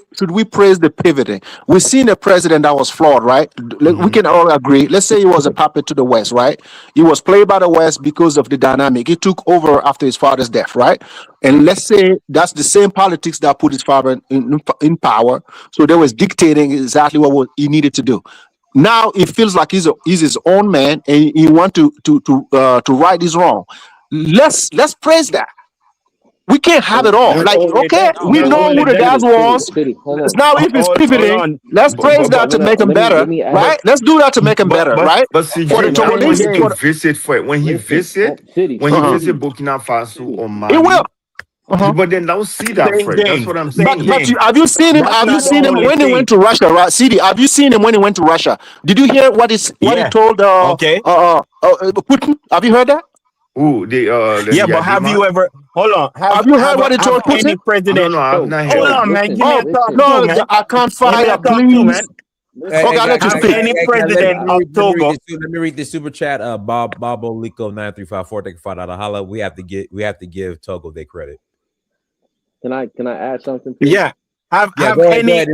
S21: the pivoting? We've seen a president that was flawed, right? We
S16: Mhm.
S21: can all agree. Let's say he was a puppet to the West, right? He was played by the West because of the dynamic. He took over after his father's death, right? And let's say that's the same politics that put his father in power. So they was dictating exactly he needed to do. Now it feels like he's his own man, and he want to right his wrong. Let's praise that. We can't have it all.
S9: Let,
S21: Like, okay, we
S9: hold
S21: know
S9: on.
S21: who the guys was.
S9: City. Hold on.
S21: Now, if it's pivoting, let's praise
S16: But
S21: that to make them
S9: Let
S21: better,
S9: me ask.
S21: right? Let's do that to make them better, right?
S16: See,
S21: For the
S16: James, I don't want
S21: Togolese,
S16: him to visit
S9: Listen. City.
S16: when he
S21: uh-huh.
S16: visit Burkina Faso or
S21: He will.
S16: Mali.
S21: Uh-huh.
S16: But then don't see that first. That's what I'm saying.
S21: Have you seen him? Have you seen him when he went to Russia, right? CD, have you seen him when he went to Russia? Did you hear what he told Putin? Have you heard that?
S16: Who the Yadima?
S21: Have you heard what he told Putin?
S16: No, I've not heard
S9: Yo,
S16: that.
S9: listen.
S21: Oh
S9: Listen.
S21: no, I can't find it. Please.
S4: Hey,
S21: Okay, I'll let you
S4: guys,
S21: speak.
S4: let me read this super chat. Bob Olico 9354. Take $5 holla. We have to give Togo their credit.
S9: Can I add something? Please?
S4: Go ahead.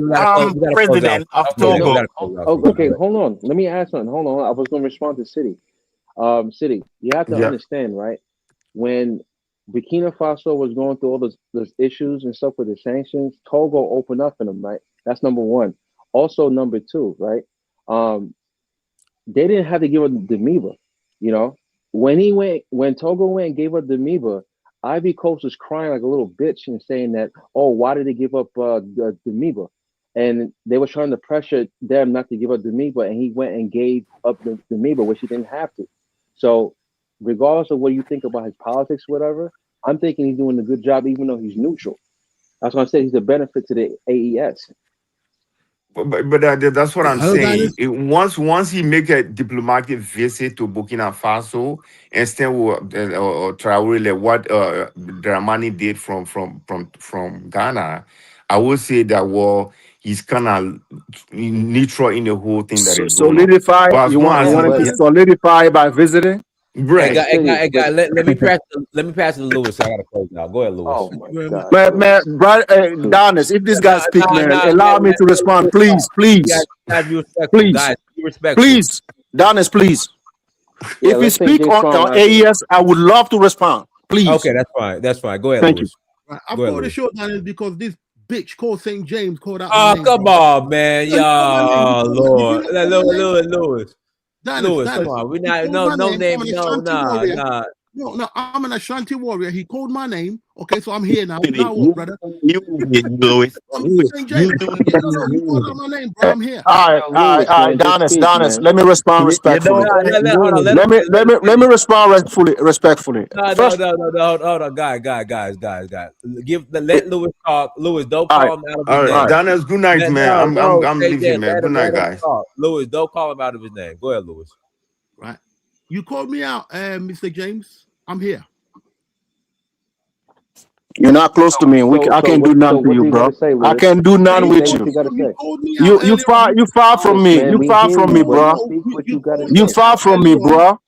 S4: President of Togo.
S9: Okay, hold on. Let me add something. Hold on. I was going to respond to City. City, you have to understand, right? When Burkina Faso was going through all those issues and stuff with the sanctions, Togo opened up in them, right? That's number one. Also, number two, right? They didn't have to give up the Demiba, you know. When Togo went and gave up the Demiba, Ivory Coast was crying like a little bitch and saying that, oh, why did they give up the Demiba? And they were trying to pressure them not to give up the Demiba, and he went and gave up the Demiba, which he didn't have to. So, regardless of what you think about his politics, whatever, I'm thinking he's doing a good job, even though he's neutral. That's why I said he's a benefit to the AES.
S16: But that's what I'm saying. Once he make a diplomatic visit to Burkina Faso, instead of Traoré, like what Dramani did from Ghana, I would say that he's kind of neutral in the whole thing that is going on.
S21: Solidify.
S16: But as
S21: You
S16: long as
S21: want to
S16: he,
S21: solidify by visiting?
S16: right.
S4: Let me pass it to Lewis. I gotta close now. Go ahead, Lewis.
S21: Oh my God, man, Donis, if this guy speak, man, allow me to respond, please, please, please, please, Donis, please. If you speak on AES, I would love to respond, please.
S4: Okay, that's fine. That's fine. Go ahead,
S21: Thank
S4: Lewis.
S1: Right, I
S4: Go ahead,
S1: brought the
S4: Lewis.
S1: short down is because this bitch called St. James called out.
S4: Oh,
S1: my name,
S4: come
S1: bro.
S4: on, man.
S1: Yeah, he called my name.
S4: Oh, Lord. Lewis.
S1: Dennis,
S4: Come on. We
S1: he
S4: not,
S1: called
S4: no
S1: my
S4: name.
S1: I'm an
S4: No,
S1: Ashanti
S4: nah,
S1: warrior.
S4: nah.
S1: No, I'm an Ashanti warrior. He called my name. Okay, so I'm here now. Now what, brother?
S14: Louis.
S1: St. James. No, he called out my name, bro. I'm here.
S21: All right, Donis, let me respond respectfully.
S4: Hold
S21: Let me respond respectfully. First,
S4: Hold on, guys. Let Lewis talk. Lewis, don't call him out of his
S16: All
S4: name.
S16: right, Dennis, good night, man. I'm leaving, man. Good night, guys.
S4: Lewis, don't call him out of his name. Go ahead, Lewis.
S1: Right. You called me out, Mr. James. I'm here.
S21: you're not close to me. I can't do nothing to you, bro. I can't do nothing with you. You far from me. You far from me, bro. You far from me, bro.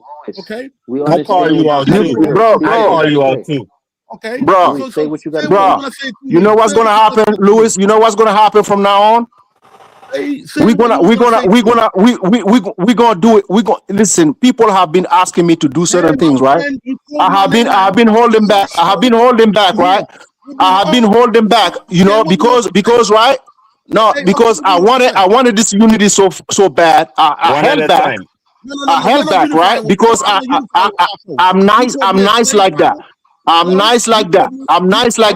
S1: Okay.
S11: I call you out too.
S21: Bro.
S11: I call you out too.
S1: Okay.
S21: Bro,
S1: Say what you got to
S21: bro.
S1: say.
S21: You know what's gonna happen, Lewis? You know what's gonna happen from now on? We're gonna do it. Listen. People have been asking me to do certain things, right? I have been holding back. Right? I have been holding back. You know, because right? No, because I wanted this unity so bad. I held back. I held back, right? Because I'm nice like that. I'm nice like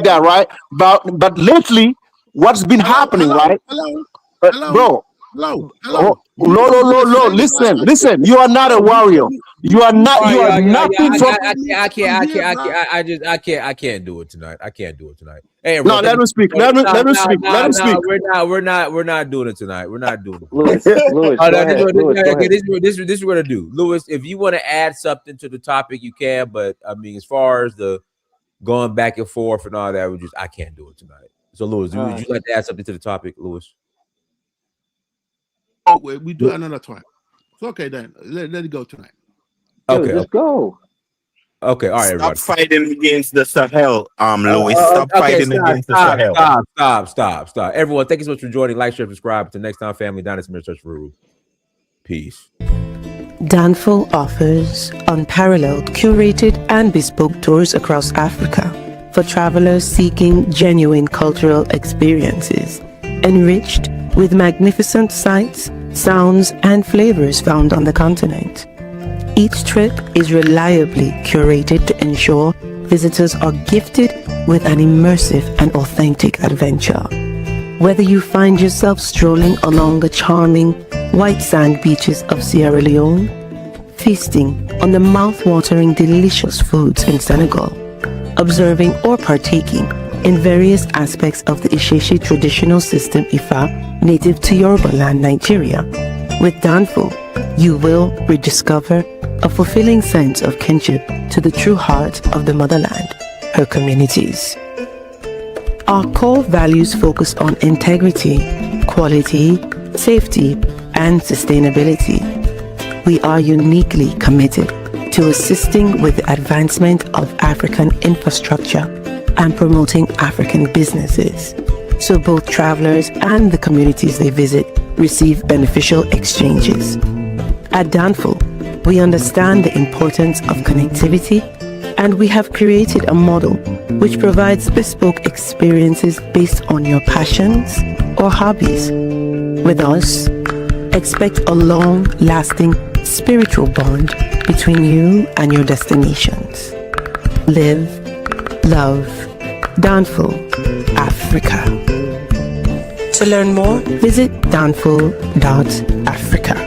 S21: that, right? But lately, what's been happening, right? Bro, no. Listen. You are not a warrior. You are not. You are nothing from.
S4: I can't do it tonight. Hey,
S21: no, let him speak. Let him speak.
S4: We're not doing it tonight. We're not doing it.
S21: Lewis,
S4: This is what we're gonna do. Lewis, if you want to add something to the topic, you can. But I mean, as far as the going back and forth and all that, I can't do it tonight. So, Lewis, would you like to add something to the topic, Lewis?
S1: Oh, we do it another time. So okay, then let it go tonight.
S21: Okay, let's go.
S4: Okay, all right, everybody.
S14: Stop fighting against the Sahel, Louis. Stop fighting against the Sahel.
S4: Stop. Everyone, thank you so much for joining. Like, share, subscribe. Until next time, family. Down at Search for Rule. Peace.
S22: Danful offers unparalleled, curated, and bespoke tours across Africa for travelers seeking genuine cultural experiences, enriched with magnificent sights, sounds, and flavors found on the continent. Each trip is reliably curated to ensure visitors are gifted with an immersive and authentic adventure. Whether you find yourself strolling along the charming white sand beaches of Sierra Leone, feasting on the mouth-watering delicious foods in Senegal, observing or partaking in various aspects of the Isheshi traditional system Ifa native to Yoruba land, Nigeria, with Danful, you will rediscover a fulfilling sense of kinship to the true heart of the motherland, her communities. Our core values focus on integrity, quality, safety, and sustainability. We are uniquely committed to assisting with the advancement of African infrastructure and promoting African businesses, so both travelers and the communities they visit receive beneficial exchanges. At Danful, we understand the importance of connectivity, and we have created a model which provides bespoke experiences based on your passions or hobbies. With us, expect a long-lasting spiritual bond between you and your destinations. Live, love, Danful, Africa. To learn more, visit danful.africa.